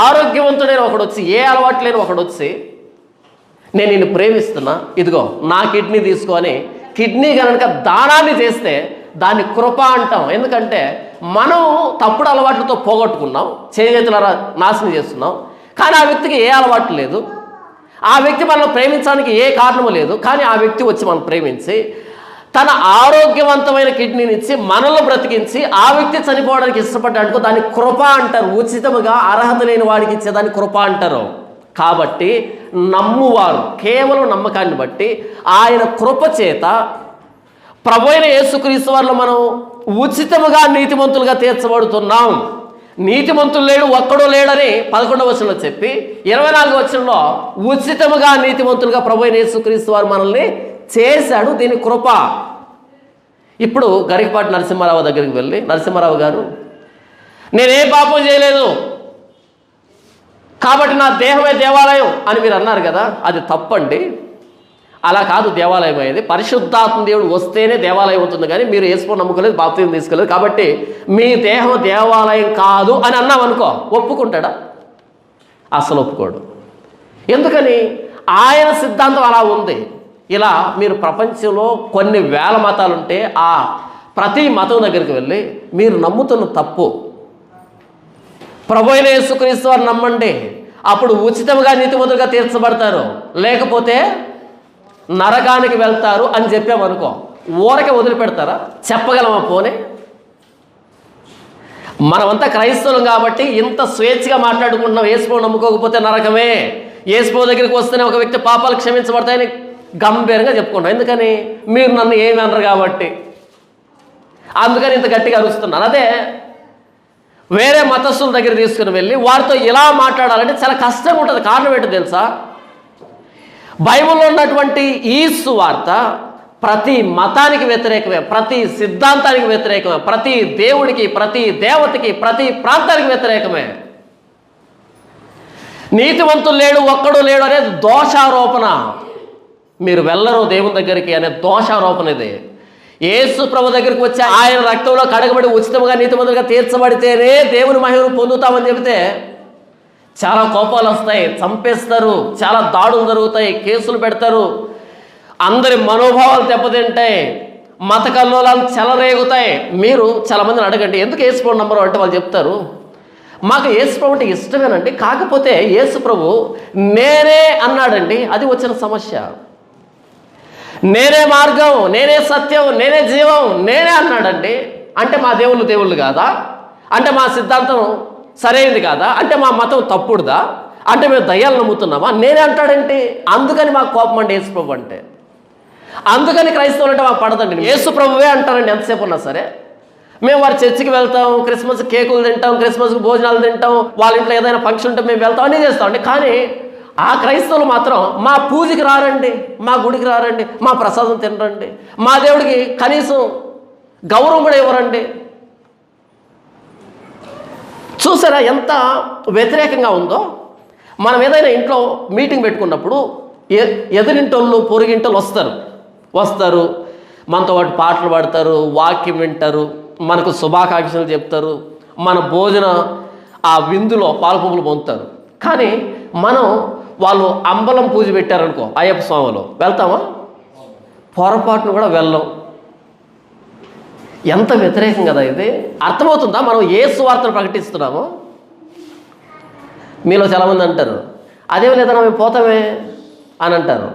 ఆరోగ్యవంతుడైన ఒకడు వచ్చి, ఏ అలవాటు లేని ఒకడు వచ్చి, నేను నిన్ను ప్రేమిస్తున్నా, ఇదిగో నా కిడ్నీ తీసుకో అని కిడ్నీ కనుక దానాన్ని చేస్తే దాన్ని కృప అంటాం. ఎందుకంటే మనం తప్పుడు అలవాట్లతో పోగొట్టుకున్నాం, చేతుల నాశనం చేస్తున్నాం. కానీ ఆ వ్యక్తికి ఏ అలవాటు లేదు, ఆ వ్యక్తి మనం ప్రేమించడానికి ఏ కారణము లేదు. కానీ ఆ వ్యక్తి వచ్చి మనం ప్రేమించి తన ఆరోగ్యవంతమైన కిడ్నీని ఇచ్చి మనల్ని బ్రతికించి ఆ వ్యక్తి చనిపోవడానికి ఇష్టపడ్డాడుకో, దాన్ని కృప అంటారు. ఉచితముగా అర్హత లేని వాడికి ఇచ్చేదాన్ని కృప అంటారు. కాబట్టి నమ్మువారు కేవలం నమ్మకాన్ని బట్టి ఆయన కృప చేత ప్రభువైన యేసుక్రీస్తు వారిలో మనం ఉచితముగా నీతిమంతులుగా తీర్చబడుతున్నాం. నీతిమంతులు లేడు, ఒక్కడో లేడని 11వ వచనంలో చెప్పి 24వ వచనంలో ఉచితముగా నీతిమంతులుగా ప్రభువైన యేసుక్రీస్తు వారు మనల్ని చేశాడు. దీని కృప. ఇప్పుడు గరికపాటి నరసింహారావు దగ్గరికి వెళ్ళి, నరసింహారావు గారు, నేనే పాపం చేయలేదు కాబట్టి నా దేహమే దేవాలయం అని మీరు అన్నారు కదా, అది తప్పండి. అలా కాదు దేవాలయం అయ్యేది. పరిశుద్ధాత్మ దేవుడు వస్తేనే దేవాలయం అవుతుంది. కానీ మీరు యేసుని నమ్ముకోలేదు, బాప్తిజం తీసుకోలేదు, కాబట్టి మీ దేహం దేవాలయం కాదు అని అన్నామనుకో, ఒప్పుకుంటాడా? అసలు ఒప్పుకోడు. ఎందుకని? ఆయన సిద్ధాంతం అలా ఉంది. ఇలా మీరు ప్రపంచంలో కొన్ని వేల మతాలు ఉంటే ఆ ప్రతి మతం దగ్గరికి వెళ్ళి మీరు నమ్ముతున్న తప్పు, ప్రభువైన యేసుక్రీస్తు వారు నమ్మండి, అప్పుడు ఉచితంగా నీతిమంతులుగా తీర్చబడతారు, లేకపోతే నరకానికి వెళ్తారు అని చెప్పామనుకో, ఊరకే వదిలిపెడతారా? చెప్పగలమా? పోనీ మనమంతా క్రైస్తవులం కాబట్టి ఇంత స్వేచ్ఛగా మాట్లాడుకుంటున్నాం. యేసుప్రభువు నమ్ముకోకపోతే నరకమే, యేసుప్రభువు దగ్గరికి వస్తేనే ఒక వ్యక్తి పాపాలు క్షమించబడతాయని గంభీరంగా చెప్పుకుంటాం. ఎందుకని? మీరు నన్ను ఏమి అనరు కాబట్టి. అందుకని ఇంత గట్టిగా అరుస్తున్నాను. అదే వేరే మతస్థుల దగ్గర తీసుకుని వెళ్ళి వారితో ఇలా మాట్లాడాలంటే చాలా కష్టంగా ఉంటుంది. కారణం ఏంటో తెలుసా? బైబిల్లో ఉన్నటువంటి ఈ సువార్త ప్రతి మతానికి వ్యతిరేకమే, ప్రతి సిద్ధాంతానికి వ్యతిరేకమే, ప్రతి దేవుడికి, ప్రతి దేవతకి, ప్రతి ప్రాంతానికి వ్యతిరేకమే. నీతివంతులు లేడు, ఒక్కడు లేడు అనేది దోషారోపణ. మీరు వెళ్ళరు దేవుని దగ్గరికి అనే దోషారోపణ ఇది. యేసు ప్రభు దగ్గరికి వచ్చి ఆయన రక్తంలో కడగబడి ఉచితంగా నీతిమంతులుగా తీర్చబడితేనే దేవుని మహిమను పొందుతామని చెబితే చాలా కోపాలు వస్తాయి, చంపేస్తారు, చాలా దాడులు జరుగుతాయి, కేసులు పెడతారు, అందరి మనోభావాలు దెబ్బతింటాయి, మత కల్లోలాలు చెలరేగుతాయి. మీరు చాలామందిని అడగండి, ఎందుకు యేసు ప్రభు నంబరు అంటే వాళ్ళు చెప్తారు, మాకు యేసు ప్రభు అంటే ఇష్టమేనండి, కాకపోతే యేసు ప్రభు నేనే అన్నాడండి, అది వచ్చిన సమస్య. నేనే మార్గం, నేనే సత్యం, నేనే జీవం, నేనే అన్నాడండి. అంటే మా దేవుళ్ళు కాదా? అంటే మా సిద్ధాంతం సరైనది కాదా? అంటే మా మతం తప్పుడుదా? అంటే మేము దయ్యాలు నమ్ముతున్నామా? నేనే అంటాడంటే అందుకని మాకు కోపం అండి యేసు ప్రభు అంటే. అందుకని క్రైస్తవులు అంటే మాకు పడదండి. యేసు ప్రభువే అంటారండి ఎంతసేపు ఉన్నా సరే. మేము వారి చర్చికి వెళ్తాం, క్రిస్మస్ కేకులు తింటాం, క్రిస్మస్కి భోజనాలు తింటాం, వాళ్ళ ఇంట్లో ఏదైనా ఫంక్షన్ ఉంటే మేము వెళ్తాం, అన్నీ చేస్తామండి. కానీ ఆ క్రైస్తవులు మాత్రం మా పూజకి రారండి, మా గుడికి రారండి, మా ప్రసాదం తినరండి, మా దేవుడికి కనీసం గౌరవం కూడా ఇవ్వరండి. చూసారా ఎంత వ్యతిరేకంగా ఉందో? మనం ఏదైనా ఇంట్లో మీటింగ్ పెట్టుకున్నప్పుడు ఎదురింటోళ్ళు పొరుగింటోళ్ళు వస్తారు, మనతో పాటు పాటలు పాడతారు, వాక్యం వింటారు, మనకు శుభాకాంక్షలు చెప్తారు, మన భోజన ఆ విందులో పాలుపొంపులు పొందుతారు. కానీ మనం వాళ్ళు అంబలం పూజ పెట్టారనుకో అయ్యప్ప స్వామిలో వెళ్తామా? పొరపాటును కూడా వెళ్ళం. ఎంత వ్యతిరేకం కదా ఇది! అర్థమవుతుందా మనం ఏ సువార్తను ప్రకటిస్తున్నామో? మీలో చాలామంది అంటారు, అదేం లేదన్నా మేము పోతామే అని అంటారు.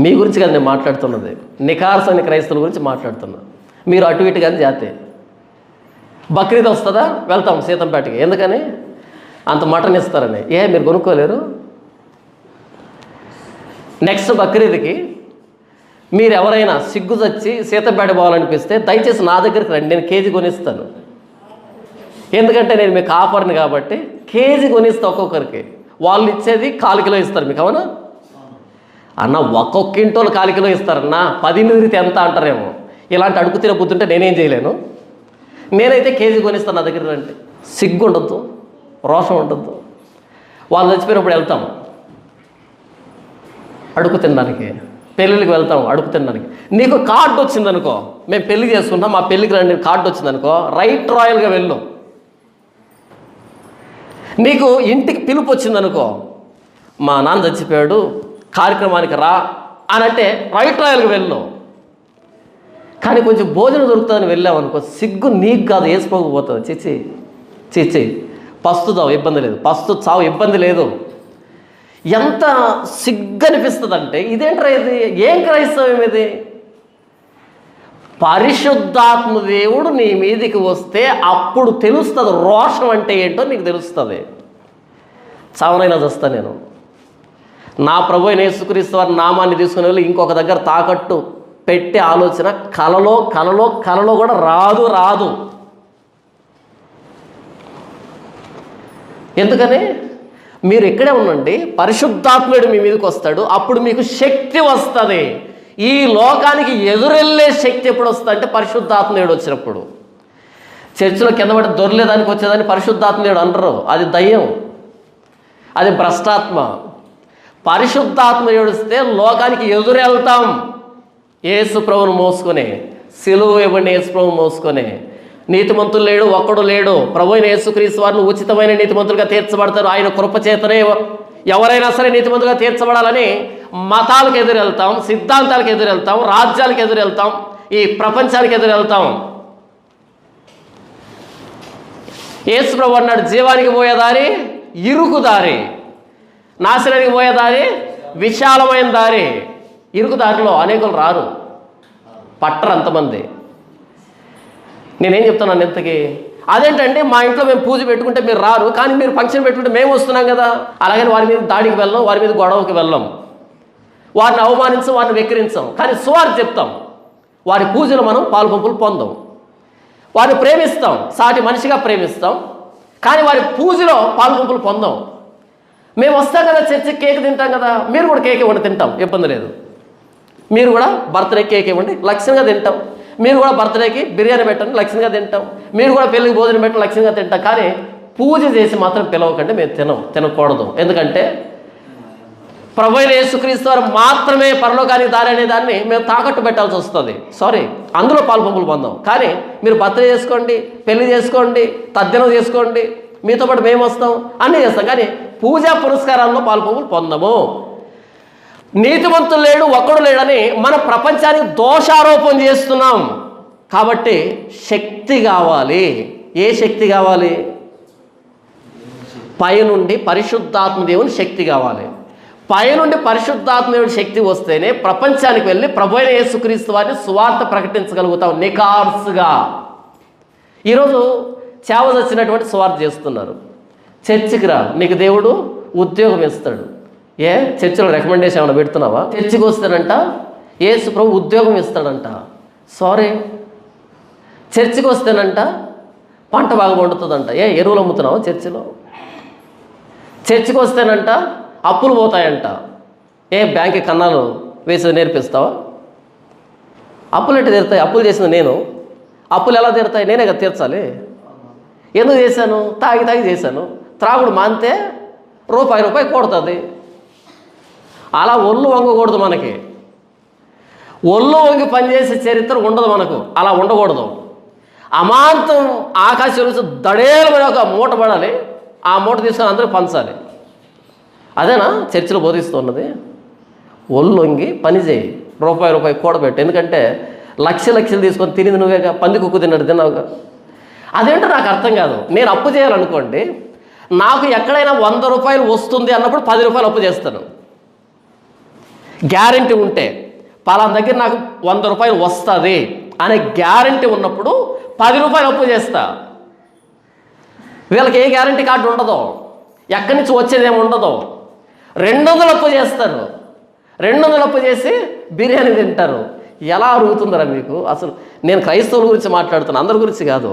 మీ గురించి కదా నేను మాట్లాడుతున్నది, నిఖార్సని క్రైస్తవుల గురించి మాట్లాడుతున్నా. మీరు అటు ఇటు కానీ జాతే. బక్రీద్ వస్తుందా? వెళ్తాం సీతంపేటకి. ఎందుకని? అంత మటన్ ఇస్తారని. మీరు కొనుక్కోలేరు? నెక్స్ట్ బక్రీద్కి మీరు ఎవరైనా సిగ్గు చచ్చి సీతంపేట పోవాలనిపిస్తే దయచేసి నా దగ్గరికి రండి, నేను కేజీ కొనిస్తాను. ఎందుకంటే నేను మీకు ఆఫర్ని కాబట్టి కేజీ కొనిస్తా ఒక్కొక్కరికి. వాళ్ళు ఇచ్చేది 1/4 కిలో ఇస్తారు మీకు. అవునా అన్న? ఒక్కొక్క ఇంటోళ్ళు 1/4 కిలో ఇస్తారన్నా, 10 ఎంత అంటారేమో. ఇలాంటి అడుగు తినే బుద్ధి ఉంటే నేనేం చేయలేను. నేనైతే కేజీ కొనిస్తాను నా దగ్గర అంటే. సిగ్గు ఉండద్దు, రోషం ఉండద్దు. వాళ్ళు చచ్చిపోయినప్పుడు వెళ్తాం అడుగు తినడానికి, పెళ్ళిళ్ళకి వెళ్తాం అడుగు తినడానికి. నీకు కార్డు వచ్చిందనుకో, మేము పెళ్లి చేసుకుంటాం, మా పెళ్ళికి రండి కార్డు వచ్చిందనుకో, రైట్ రాయల్గా వెళ్ళు. నీకు ఇంటికి పిలుపు వచ్చిందనుకో, మా నాన్న చచ్చిపోయాడు కార్యక్రమానికి రా అని అంటే రైట్ రాయల్గా వెళ్ళు. కానీ కొంచెం భోజనం దొరుకుతుందని వెళ్ళామనుకో, సిగ్గు నీకు కాదు వేసుకోకపోతుంది. చిచ్చి చిచ్చి, పస్తు చావు ఇబ్బంది లేదు, పస్తు చావు ఇబ్బంది లేదు. ఎంత సిగ్గు అనిపిస్తుంది అంటే, ఇదేంట్రా ఇది, ఏం క్రైస్తవం ఇది? పరిశుద్ధాత్మ దేవుడు నీ మీదికి వస్తే అప్పుడు తెలుస్తుంది రోషం అంటే ఏంటో నీకు తెలుస్తుంది. చావనైనా చస్తా నేను. నా ప్రభు అయిన యేసుక్రీస్తు వారి నామాన్ని తీసుకుని వెళ్ళి ఇంకొక దగ్గర తాకట్టు పెట్టే ఆలోచన కలలో కలలో కలలో కూడా రాదు. ఎందుకని? మీరు ఇక్కడే ఉండండి, పరిశుద్ధాత్ముడు మీ మీదకి వస్తాడు, అప్పుడు మీకు శక్తి వస్తుంది. ఈ లోకానికి ఎదురెళ్ళే శక్తి ఎప్పుడు వస్తుంది అంటే పరిశుద్ధాత్ముడు వచ్చినప్పుడు. చర్చిలో కింద పడి దొరలేదానికి వచ్చేదాన్ని పరిశుద్ధాత్ముడు అనరు, అది దయ్యం, అది భ్రష్టాత్మ. పరిశుద్ధాత్మ ఏడుస్తే లోకానికి ఎదురెళ్తాం. యేసు ప్రభువును మోసుకొని, సిలువ ఇవ్వండి యేసు ప్రభువు మోసుకొని. నీతిమంతులు లేడు, ఒక్కడు లేడు. ప్రభు అయిన యేసుక్రీస్తు వారిని ఉచితమైన నీతిమంతులుగా తీర్చబడతారు. ఆయన కృప చేతనే ఎవరైనా సరే నీతిమంతులుగా తీర్చబడాలని మతాలకు ఎదురెళ్తాం, సిద్ధాంతాలకు ఎదురెళ్తాం, రాజ్యాలకు ఎదురెళ్తాం, ఈ ప్రపంచానికి ఎదురెళ్తాం. యేసు ప్రభు అన్నాడు, జీవానికి పోయే దారి ఇరుకు దారి, నాశనానికి పోయే దారి విశాలమైన దారి. ఇరుకు దారిలో అనేకులు రారు, పట్టరు అంతమంది. నేనేం చెప్తున్నాను ఇంతకీ? అదేంటంటే మా ఇంట్లో మేము పూజ పెట్టుకుంటే మీరు రారు, కానీ మీరు ఫంక్షన్ పెట్టుకుంటే మేము వస్తున్నాం కదా. అలాగని వారి మీద దాడికి వెళ్ళాం, వారి మీద గొడవకి వెళ్ళాం, వారిని అవమానించం, వారిని వెక్కిరించాం. కానీ సువార్త చెప్తాం, వారి పూజలు మనం పాలుపంపులు పొందాం, వారిని ప్రేమిస్తాం, సాటి మనిషిగా ప్రేమిస్తాం, కానీ వారి పూజలో పాలుపంపులు పొందాం. మేము వస్తాం కదా చర్చికి, కేక్ తింటాం కదా, మీరు కూడా కేక్ ఇవ్వండి తింటాం, ఇబ్బంది లేదు. మీరు కూడా బర్త్డే కేక్ ఇవ్వండి లక్ష్యంగా తింటాం, మీరు కూడా బర్త్డేకి బిర్యానీ పెట్టండి లక్ష్యంగా తింటాం, మీరు కూడా పెళ్ళికి భోజనం పెట్టండి లక్ష్యంగా తింటాం. కానీ పూజ చేసి మాత్రం పిలవకండి, మేము తినకూడదు. ఎందుకంటే ప్రభు అయిన యేసుక్రీస్తు వారు మాత్రమే పరలోకానికి దారి అనే దాన్ని మేము తాకట్టు పెట్టాల్సి వస్తుంది. సారీ, అందులో పాలుపంపులు పొందాం. కానీ మీరు బర్త్డే చేసుకోండి, పెళ్లి చేసుకోండి, తద్దినం చేసుకోండి, మీతో పాటు మేము వస్తాం, అన్నీ చేస్తాం. కానీ పూజా పురస్కారాల్లో పాలుపంపులు పొందము. నీతిమంతులు లేడు, ఒక్కడు లేడని మన ప్రపంచానికి దోషారోపణ చేస్తున్నాం. కాబట్టి శక్తి కావాలి. ఏ శక్తి కావాలి? పైనుండి పరిశుద్ధాత్మ దేవుని శక్తి కావాలి. పైనుండి పరిశుద్ధాత్మ దేవుని శక్తి వస్తేనే ప్రపంచానికి వెళ్ళి ప్రభు అయిన యేసుక్రీస్తు వారిని సువార్త ప్రకటించగలుగుతాం నికార్సుగా. ఈరోజు చేవ వచ్చినటువంటి సువార్త చేస్తున్నారు. చర్చికి రా, నీకు దేవుడు ఉద్యోగం ఇస్తాడు. ఏ చర్చిలో రికమెండేషన్ ఏమైనా పెడుతున్నావా? చర్చికి వస్తానంట యేసు ప్రభు ఉద్యోగం ఇస్తాడంట. సారీ, చర్చికి వస్తేనంట పంట బాగా పండుతుందంట. ఎరువులు అమ్ముతున్నావా చర్చిలో? చర్చికి వస్తేనంట అప్పులు పోతాయంట. బ్యాంక్కి కన్నాలు వేసి నేర్పిస్తావా? అప్పులు ఎట్లా తీరుతాయి? అప్పులు చేసింది నేను, అప్పులు ఎలా తీరుతాయి? నేనే కదా తీర్చాలి. ఎందుకు చేశాను? తాగి చేశాను. త్రాగుడు మానితే రూపాయి కొడుతుంది. అలా ఒళ్ళు వంగకూడదు. మనకి ఒళ్ళు వంగి పనిచేసే చరిత్ర ఉండదు మనకు. అలా ఉండకూడదు. అమాంతం ఆకాశం నుంచి దడేలు ఒక మూట పడాలి, ఆ మూట తీసుకొని అందరూ పంచాలి. అదేనా చర్చిలో బోధిస్తున్నది? ఒళ్ళు వంగి పని చేయి, రూపాయి కూడబెట్టు. ఎందుకంటే లక్షలు తీసుకొని తినేది నువ్వేగా, పంది కుక్కు తిన్నట్టు తిన్నావుగా. అదేంటో నాకు అర్థం కాదు. నేను అప్పు చేయాలనుకోండి, నాకు ఎక్కడైనా 100 రూపాయలు వస్తుంది అన్నప్పుడు 10 రూపాయలు అప్పు చేస్తాను. గ్యారంటీ ఉంటే, పలానా దగ్గర నాకు 100 రూపాయలు వస్తుంది అనే గ్యారంటీ ఉన్నప్పుడు 10 రూపాయలు అప్పు చేస్తా. వీళ్ళకి ఏ గ్యారంటీ కార్డు ఉండదు, ఎక్కడి నుంచి వచ్చేదేమి ఉండదు. 200 అప్పు చేస్తారు. 200 అప్పు చేసి బిర్యానీ తింటారు. ఎలా అరుగుతుందరా మీకు? అసలు నేను క్రైస్తవుల గురించి మాట్లాడుతున్నాను, అందరి గురించి కాదు.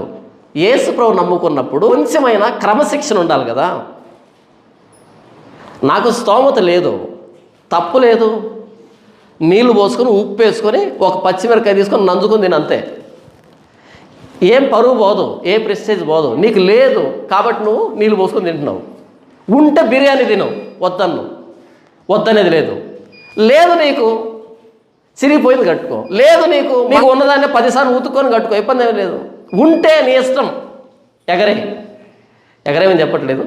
యేసు ప్రభు నమ్ముకున్నప్పుడు కొంచెమైనా క్రమశిక్షణ ఉండాలి కదా. నాకు స్తోమత లేదు, తప్పు లేదు. నీళ్లు పోసుకొని ఉప్పు వేసుకొని ఒక పచ్చిమిరకాయ తీసుకొని నంజుకొని తిని అంతే. ఏం పరువు పోదు, ఏ ప్రెస్టేజ్ పోదు. నీకు లేదు కాబట్టి నువ్వు నీళ్ళు పోసుకొని తింటున్నావు. ఉంటే బిర్యానీ తినవు, వద్దనేది లేదు. లేదు నీకు చిరిగిపోయింది కట్టుకో, లేదు నీకు ఉన్నదాన్ని 10 సార్లు ఉతుక్కొని కట్టుకో, ఇబ్బంది ఏమీ లేదు. ఉంటే నీ ఇష్టం. ఎగరేమని చెప్పట్లేదు,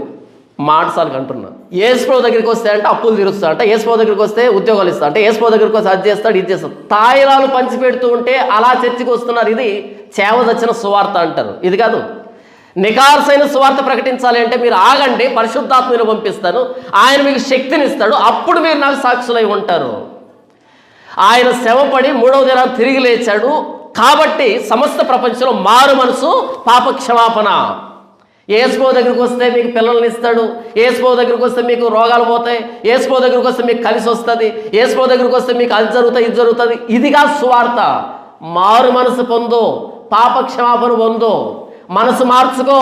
మాటసాలకు అంటున్నా. యేసుప్రభు దగ్గరికి వస్తే అంటే అప్పులు తీరుస్తా అంట, యేసుప్రభు దగ్గరికి వస్తే ఉద్యోగాలు ఇస్తా అంటే, యేసుప్రభు దగ్గరికి వస్తే అది చేస్తాడు ఇది చేస్తాడు. తాయిలాలు పంచిపెడుతూ ఉంటే అలా చర్చికి వస్తున్నారు. ఇది చేవదచ్చిన సువార్త అంటారు. ఇది కాదు. నికార్సైన సువార్త ప్రకటించాలి అంటే మీరు ఆగండి, పరిశుద్ధాత్మను పంపిస్తాను, ఆయన మీకు శక్తిని ఇస్తాడు, అప్పుడు మీరు నాకు సాక్షులై ఉంటారు. ఆయన శ్రమపడి 3వ దినాన్ని తిరిగి లేచాడు కాబట్టి సమస్త ప్రపంచంలో మారు మనసు, పాప క్షమాపణ. యేసుప్రభు దగ్గరికి వస్తే మీకు పిల్లల్ని ఇస్తాడు, యేసుప్రభు దగ్గరికి వస్తే మీకు రోగాలు పోతాయి, యేసుప్రభు దగ్గరికి వస్తే మీకు కలిసి వస్తుంది, యేసుప్రభు దగ్గరికి వస్తే మీకు అది జరుగుతుంది ఇది జరుగుతుంది. ఇదిగా సువార్త. మారు మనసు పొందు, పాప క్షమాపణ పొందు, మనసు మార్చుకో.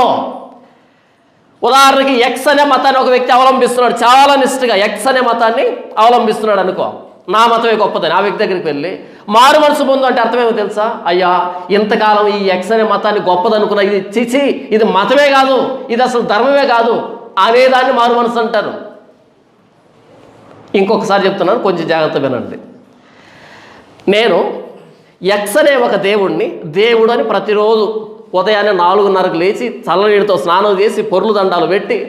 ఉదాహరణకి ఎక్స్ అనే మతాన్ని ఒక వ్యక్తి అవలంబిస్తున్నాడు, చాలా నిష్ఠగా ఎక్స్ అనే మతాన్ని అవలంబిస్తున్నాడు అనుకో. నా మతమే గొప్పదని ఆ వ్యక్తి దగ్గరికి వెళ్ళి మారు మనసు పొందు అంటే అర్థమేమో తెలుసా? అయ్యా, ఇంతకాలం ఈ ఎక్స్ అనే మతాన్ని గొప్పదనుకున్నా, ఇది చిచి, ఇది మతమే కాదు, ఇది అసలు ధర్మమే కాదు అనేదాన్ని మారు మనసు అంటారు. ఇంకొకసారి చెప్తున్నాను, కొంచెం జాగ్రత్త వినండి. నేను ఎక్స్ అనే ఒక దేవుడు అని ప్రతిరోజు ఉదయాన్నే 4:30కు లేచి చల్లనీటితో స్నానం చేసి పొర్లు దండాలు పెట్టి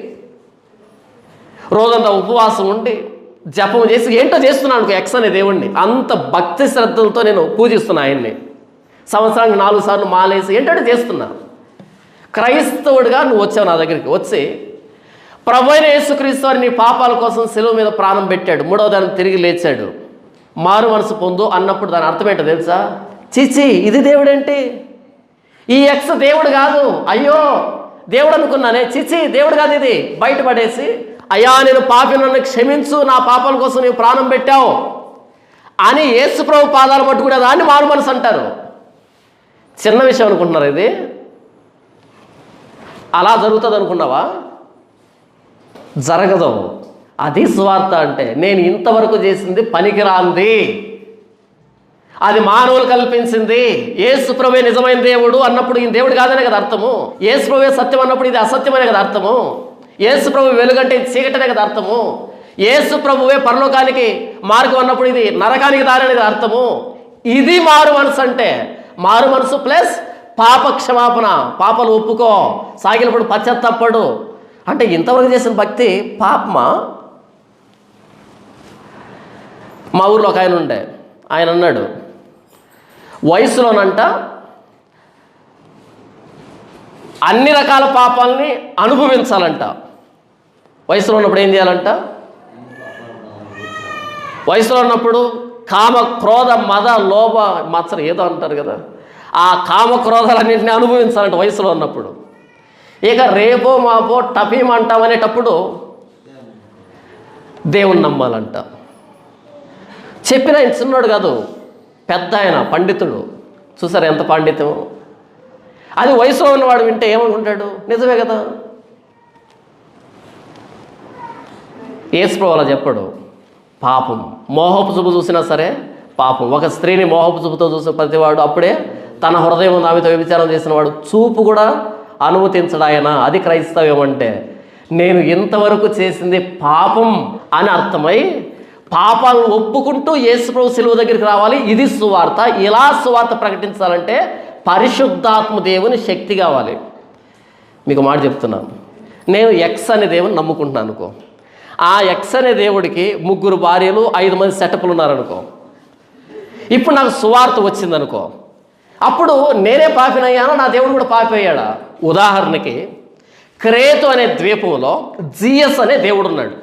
రోజంతా ఉపవాసం ఉండి జపం చేసి ఏంటో చేస్తున్నాను ఎక్స్ అనే దేవుణ్ణి. అంత భక్తి శ్రద్ధలతో నేను పూజిస్తున్నా ఆయన్ని. సంవత్సరానికి 4 సార్లు మాలేసి ఏంటంటే చేస్తున్నా. క్రైస్తవుడిగా నువ్వు వచ్చావు నా దగ్గరికి, వచ్చి ప్రభువైన యేసుక్రీస్తు వారు నీ పాపాల కోసం శిలువ మీద ప్రాణం పెట్టాడు, 3వ దినాన్ని తిరిగి లేచాడు, మారు మనసు పొందు అన్నప్పుడు దాని అర్థం ఏంటో తెలుసా? చిచి, ఇది దేవుడేంటి? ఈ ఎక్స్ దేవుడు కాదు, అయ్యో దేవుడు అనుకున్నానే, చిచి దేవుడు కాదు, ఇది బయటపడేసి అయ్యా నేను పాపి, నన్ను క్షమించు, నా పాపాల కోసం నీవు ప్రాణం పెట్టావు అని యేసుప్రభు పాదాలు పట్టుకునే దాన్ని మారు మనసు అంటారు. చిన్న విషయం అనుకుంటున్నారు ఇది? అలా జరుగుతుంది అనుకున్నావా? జరగదు. అది సువార్త అంటే. నేను ఇంతవరకు చేసింది పనికిరాంది, అది మానవులు కల్పించింది. యేసుప్రభువే నిజమైన దేవుడు అన్నప్పుడు ఈ దేవుడు కాదనే కదా అర్థము. యేసుప్రభువే సత్యం అన్నప్పుడు ఇది అసత్యమనే కదా అర్థము. యేసుప్రభు వెలుగంటే ఇది చీకటనే కదా అర్థము. యేసుప్రభువే పరలోకానికి మార్గం అన్నప్పుడు ఇది నరకానికి దారి అనేది అర్థము. ఇది మారు మనసు అంటే. మారు మనసు ప్లస్ పాప క్షమాపణ, పాపలు ఒప్పుకో, సాగిలపడు పశ్చాత్తాపడు అంటే ఇంతవరకు చేసిన భక్తి పాపమా? మా ఊర్లో ఒక ఆయన ఉండే, ఆయన అన్నాడు వయసులోనంట అన్ని రకాల పాపాలని అనుభవించాలంట. వయసులో ఉన్నప్పుడు ఏం చేయాలంట? వయసులో ఉన్నప్పుడు కామ క్రోధ మద లోభ మత్సరం ఏదో అంటారు కదా, ఆ కామ క్రోధాలన్నింటినీ అనుభవించాలంట వయసులో ఉన్నప్పుడు. ఇక రేపో మాపో టపీమంటామనేటప్పుడు దేవుణ్ణి నమ్మాలంట. చెప్పిన ఆయన చిన్నోడు కాదు, పెద్ద ఆయన, పండితుడు. చూసారు ఎంత పాండిత్యం? అది వయసులో ఉన్నవాడు వింటే ఏమనుకుంటాడు? నిజమే కదా. యేసుప్రభు అలా చెప్పాడు. పాపం మోహపు చూపు చూసినా సరే పాపం. ఒక స్త్రీని మోహపు చూపుతో చూసే ప్రతివాడు అప్పుడే తన హృదయం ఆమెతో వ్యభిచారం చేసిన వాడు. చూపు కూడా అనుమతించడాయన. అది క్రైస్తవ్యం అంటే. నేను ఇంతవరకు చేసింది పాపం అని అర్థమై పాపాలను ఒప్పుకుంటూ యేసుప్రభు శిలువ దగ్గరికి రావాలి. ఇది సువార్త. ఇలా సువార్త ప్రకటించాలంటే పరిశుద్ధాత్మ దేవుని శక్తి కావాలి. మీకు మాట చెప్తున్నాను, నేను ఎక్స్ అనే దేవుని నమ్ముకుంటున్నాను అనుకో. ఆ ఎక్స్ అనే దేవుడికి 3 భార్యలు 5 మంది సెటప్లు ఉన్నారనుకో. ఇప్పుడు నాకు సువార్త వచ్చిందనుకో, అప్పుడు నేనే పాపినయ్యానా, నా దేవుడు కూడా పాపి అయ్యాడా? ఉదాహరణకి క్రేతు అనే ద్వీపంలో జియస్ అనే దేవుడు ఉన్నాడు.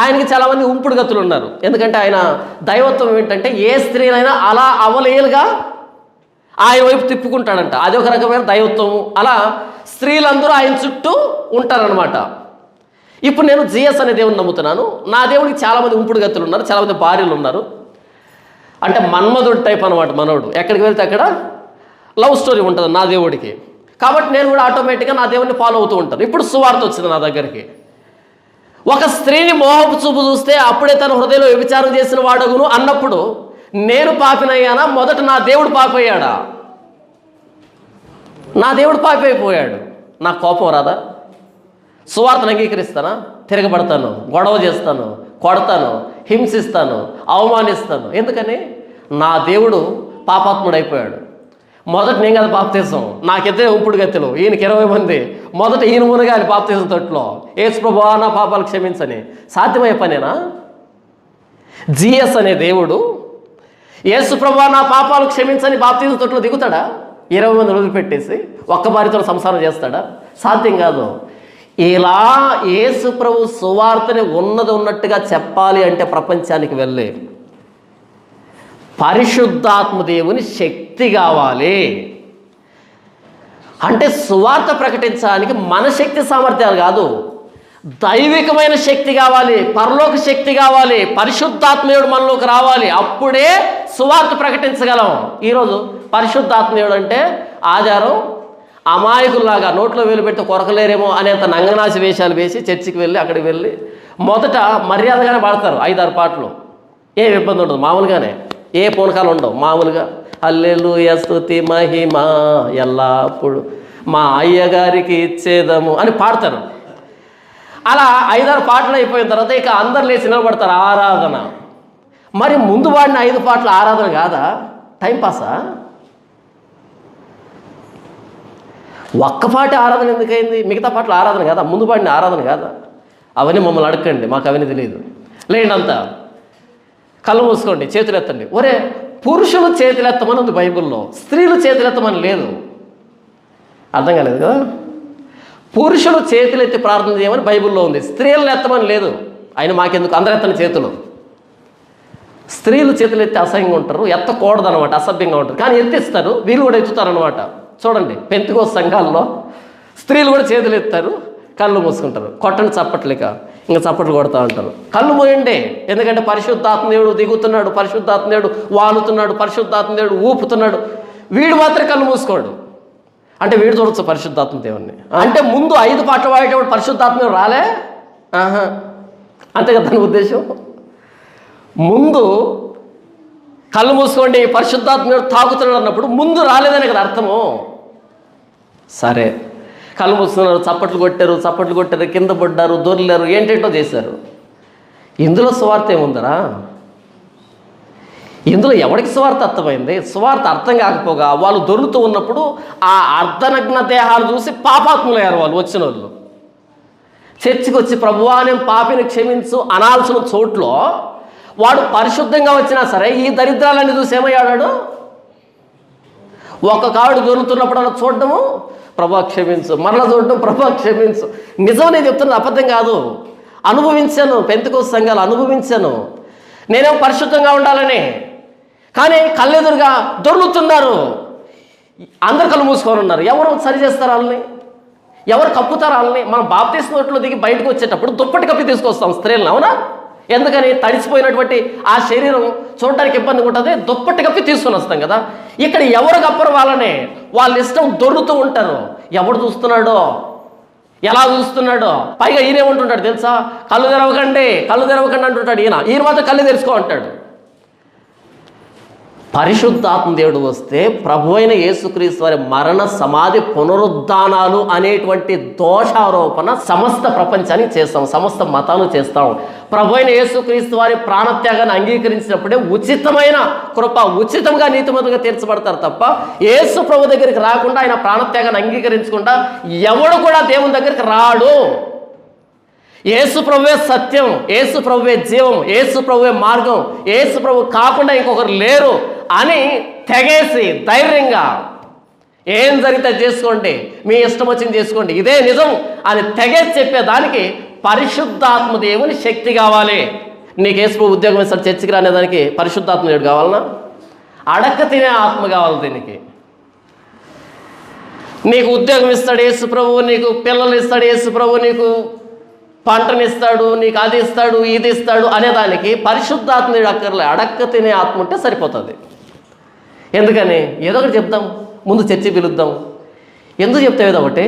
ఆయనకి చాలామంది ఉంపుడు గతులు ఉన్నారు. ఎందుకంటే ఆయన దైవత్వం ఏంటంటే ఏ స్త్రీనైనా అలా అవలేలుగా ఆయన వైపు తిప్పుకుంటాడంట. అది ఒక రకమైన దైవత్వము. అలా స్త్రీలందరూ ఆయన చుట్టూ ఉంటారనమాట. ఇప్పుడు నేను జియస్ అనే దేవుని నమ్ముతున్నాను. నా దేవుడికి చాలామంది ఉంపుడు గతులు ఉన్నారు, చాలామంది భార్యలు ఉన్నారు. అంటే మన్మధుడు టైప్ అనమాట మనోడు. ఎక్కడికి వెళ్తే అక్కడ లవ్ స్టోరీ ఉంటుంది నా దేవుడికి. కాబట్టి నేను కూడా ఆటోమేటిక్గా నా దేవుడిని ఫాలో అవుతూ ఉంటాను. ఇప్పుడు సువార్త వచ్చింది నా దగ్గరికి. ఒక స్త్రీని మోహపు చూపు చూస్తే అప్పుడే తన హృదయంలో వ్యభిచారం చేసిన వాడగును అన్నప్పుడు నేను పాపినయ్యానా? మొదట నా దేవుడు పాపి అయ్యాడా? నా దేవుడు పాపి అయిపోయాడు. నాకు కోపం రాదా? సువార్తను అంగీకరిస్తానా? తిరగబడతాను, గొడవ చేస్తాను, కొడతాను, హింసిస్తాను, అవమానిస్తాను. ఎందుకని? నా దేవుడు పాపాత్ముడు అయిపోయాడు. మొదట నేను కదా బాప్తీసం, నాకిద్దరే ఉంపుడు గత్తెలు, ఈయనకి 20 మంది. మొదట ఈయన మునగాలి బాప్తీసం తొట్టులో, యేసు ప్రభువా నా పాపాలు క్షమించని. సాధ్యమయ్యే పనేనా? జీఎస్ అనే దేవుడు యేసు ప్రభువా నా పాపాలు క్షమించని బాప్తీసం తొట్టులో దిగుతాడా? 20 మంది వదిలిపెట్టేసి ఒక్క భార్యతో సంసారం చేస్తాడా? సాధ్యం కాదు. ఇలా యేసు ప్రభు సువార్తని ఉన్నది ఉన్నట్టుగా చెప్పాలి అంటే ప్రపంచానికి వెళ్ళే పరిశుద్ధాత్మ దేవుని శక్తి కావాలి. అంటే సువార్త ప్రకటించడానికి మన శక్తి సామర్థ్యాలు కాదు, దైవికమైన శక్తి కావాలి, పరలోక శక్తి కావాలి, పరిశుద్ధాత్మయుడు మనలోకి రావాలి. అప్పుడే సువార్త ప్రకటించగలం. ఈరోజు పరిశుద్ధాత్మయుడు అంటే ఆచారం, అమాయకుల్లాగా నోట్లో వేలు పెట్టి కొరకలేరేమో అనేంత నంగనాశి వేషాలు వేసి చర్చికి వెళ్ళి అక్కడికి వెళ్ళి మొదట మర్యాదగానే పాడతారు 5-6 పాటలు. ఏం ఇబ్బంది ఉండదు, మామూలుగానే, ఏ పూనకాలు ఉండవు, మామూలుగా హల్లెలూయా స్తుతి మహిమ ఎల్లప్పుడు మా అయ్యగారికి ఇచ్చేదము అని పాడతారు. అలా 5-6 పాటలు అయిపోయిన తర్వాత ఇక అందరు లేచి నిలబడతారు, ఆరాధన. మరి ముందు వాడిన 5 పాటలు ఆరాధన కాదా? టైంపాసా? ఒక్క పాట ఆరాధన ఎందుకైంది? మిగతా పాటలు ఆరాధన కాదా? ముందు పాడిన ఆరాధన కాదా? అవన్నీ మమ్మల్ని అడగండి, మాకు అవన్నీ తెలియదు. లేండి అంతా కళ్ళు మూసుకోండి, చేతులు ఎత్తండి. ఒరే, పురుషులు చేతులు ఎత్తమని ఉంది బైబిల్లో, స్త్రీలు చేతులు ఎత్తమని లేదు. అర్థం కాలేదు కదా? పురుషులు చేతులు ఎత్తి ప్రార్థన చేయమని బైబిల్లో ఉంది, స్త్రీలను ఎత్తమని లేదు. ఆయన మాకెందుకు, అందరు ఎత్తని చేతులు. స్త్రీలు చేతులు ఎత్తి అసహ్యంగా ఉంటారు, ఎత్తకూడదు అనమాట, అసభ్యంగా ఉంటారు. కానీ ఎత్తిస్తారు, వీళ్ళు కూడా ఎత్తుతారనమాట. చూడండి, పెంతుకోస్తు సంఘాల్లో స్త్రీలు కూడా చేతులు ఎత్తారు, కళ్ళు మూసుకుంటారు. కొట్టని చప్పట్లేక ఇంకా చప్పట్లు కొడతా ఉంటారు. కళ్ళు మూయండి, ఎందుకంటే పరిశుద్ధాత్మదేవుడు దిగుతున్నాడు, పరిశుద్ధాత్మదేవుడు వాలుతున్నాడు, పరిశుద్ధాత్మదేవుడు ఊపుతున్నాడు. వీడు మాత్రం కళ్ళు మూసుకోడు. అంటే వీడు చూడొచ్చు పరిశుద్ధాత్మదేవుడిని. అంటే ముందు 5 పాటలు పాడేటప్పుడు పరిశుద్ధాత్మదేవుడు రాలే? అంతే కదా దాని ఉద్దేశం. ముందు కళ్ళు మూసుకోండి, పరిశుద్ధాత్మదేవుడు తాకుతున్నాడు అన్నప్పుడు ముందు రాలేదని కదా అర్థము. సరే, కళ్ళు మూసుకున్నారు, చప్పట్లు కొట్టారు, కింద పడ్డారు, దొర్లారు, ఏంటేంటో చేశారు. ఇందులో సువార్త ఏముందరా? ఇందులో ఎవరికి సువార్త అర్థమైంది? సువార్త అర్థం కాకపోగా వాళ్ళు దొరుకుతూ ఉన్నప్పుడు ఆ అర్ధనగ్న దేహాలు చూసి పాపాత్ములయ్యారు వాళ్ళు. వచ్చిన వాళ్ళు చర్చికి వచ్చి ప్రభువా నేను పాపిని క్షమించు అనాల్సిన చోట్లో వాడు పరిశుద్ధంగా వచ్చినా సరే ఈ దరిద్రాలన్నీ చూసి ఏమయ్యాడు? ఒక కాడు దొరుకుతున్నప్పుడు అలా చూడడము, ప్రభా క్షమించు, మరలా చూడడం, ప్రభా క్షమించు. నిజం నేను చెప్తున్నది, అబద్ధం కాదు. అనుభవించాను, పెంతెకోస్తు సంఘాలు అనుభవించాను. నేనేం పరిశుద్ధంగా ఉండాలని, కానీ కళ్ళెదురుగా దొర్లుతున్నారు. అందరు కళ్ళు మూసుకొని ఉన్నారు. ఎవరు సరి చేస్తారు వాళ్ళని? ఎవరు కప్పుతారు వాళ్ళని? మనం బాప్తీసం నోట్లో దిగి బయటకు వచ్చేటప్పుడు దుప్పటి కప్పి తీసుకొస్తాం స్త్రీలను, అవునా? ఎందుకని? తడిసిపోయినటువంటి ఆ శరీరం చూడటానికి ఇబ్బందిగా ఉంటుంది, దుప్పటి కప్పి తీసుకొని వస్తాం కదా. ఇక్కడ ఎవరు కప్పరు వాళ్ళనే, వాళ్ళ ఇష్టం దొర్లుతూ ఉంటారు. ఎవడు చూస్తున్నాడో, ఎలా చూస్తున్నాడో. పైగా ఈయనేమంటుంటాడు తెలుసా? కళ్ళు తెరవకండి అంటుంటాడు. ఈయన మాత్రం కళ్ళు తెరుచుకో అంటాడు. పరిశుద్ధాత్మ దేవుడు వస్తే ప్రభు అయిన యేసుక్రీస్తు వారి మరణ సమాధి పునరుద్ధానాలు అనేటువంటి దోషారోపణ సమస్త ప్రపంచానికి చేస్తాం, సమస్త మతాలు చేస్తాం. ప్రభు అయిన యేసుక్రీస్తు వారి ప్రాణత్యాగాన్ని అంగీకరించినప్పుడే ఉచితమైన కృప, ఉచితంగా నీతిమంతులుగా తీర్చబడతారు తప్ప యేసు ప్రభు దగ్గరికి రాకుండా, ఆయన ప్రాణత్యాగాన్ని అంగీకరించకుండా ఎవడు కూడా దేవుని దగ్గరికి రాడు. యేసు ప్రభువే సత్యం, యేసు ప్రభువే జీవం, యేసు ప్రభువే మార్గం, యేసు ప్రభు కాకుండా ఇంకొకరు లేరు అని తెగేసి ధైర్యంగా ఏం జరిగితే చేసుకోండి, మీ ఇష్టం వచ్చింది చేసుకోండి, ఇదే నిజం అని తెగేసి చెప్పేదానికి పరిశుద్ధాత్మ దేవుని శక్తి కావాలి. నీకు యేసు ప్రభు ఉద్యోగం ఇస్తాడు, చర్చికి రానేదానికి పరిశుద్ధాత్మ దేవుడు కావాలనా? అడక్క తినే ఆత్మ కావాలి దీనికి. నీకు ఉద్యోగం ఇస్తాడు యేసు ప్రభు, నీకు పిల్లలు ఇస్తాడు యేసు ప్రభు, నీకు పంటనిస్తాడు, నీకు అది ఇస్తాడు, ఇది ఇస్తాడు అనేదానికి పరిశుద్ధాత్మ అక్కర్లే, అడక్క తినే ఆత్మ ఉంటే సరిపోతుంది. ఎందుకని? ఏదో ఒకటి చెప్దాం, ముందు చర్చి పిలుద్దాం. ఎందుకు చెప్తావు ఏదో ఒకటి?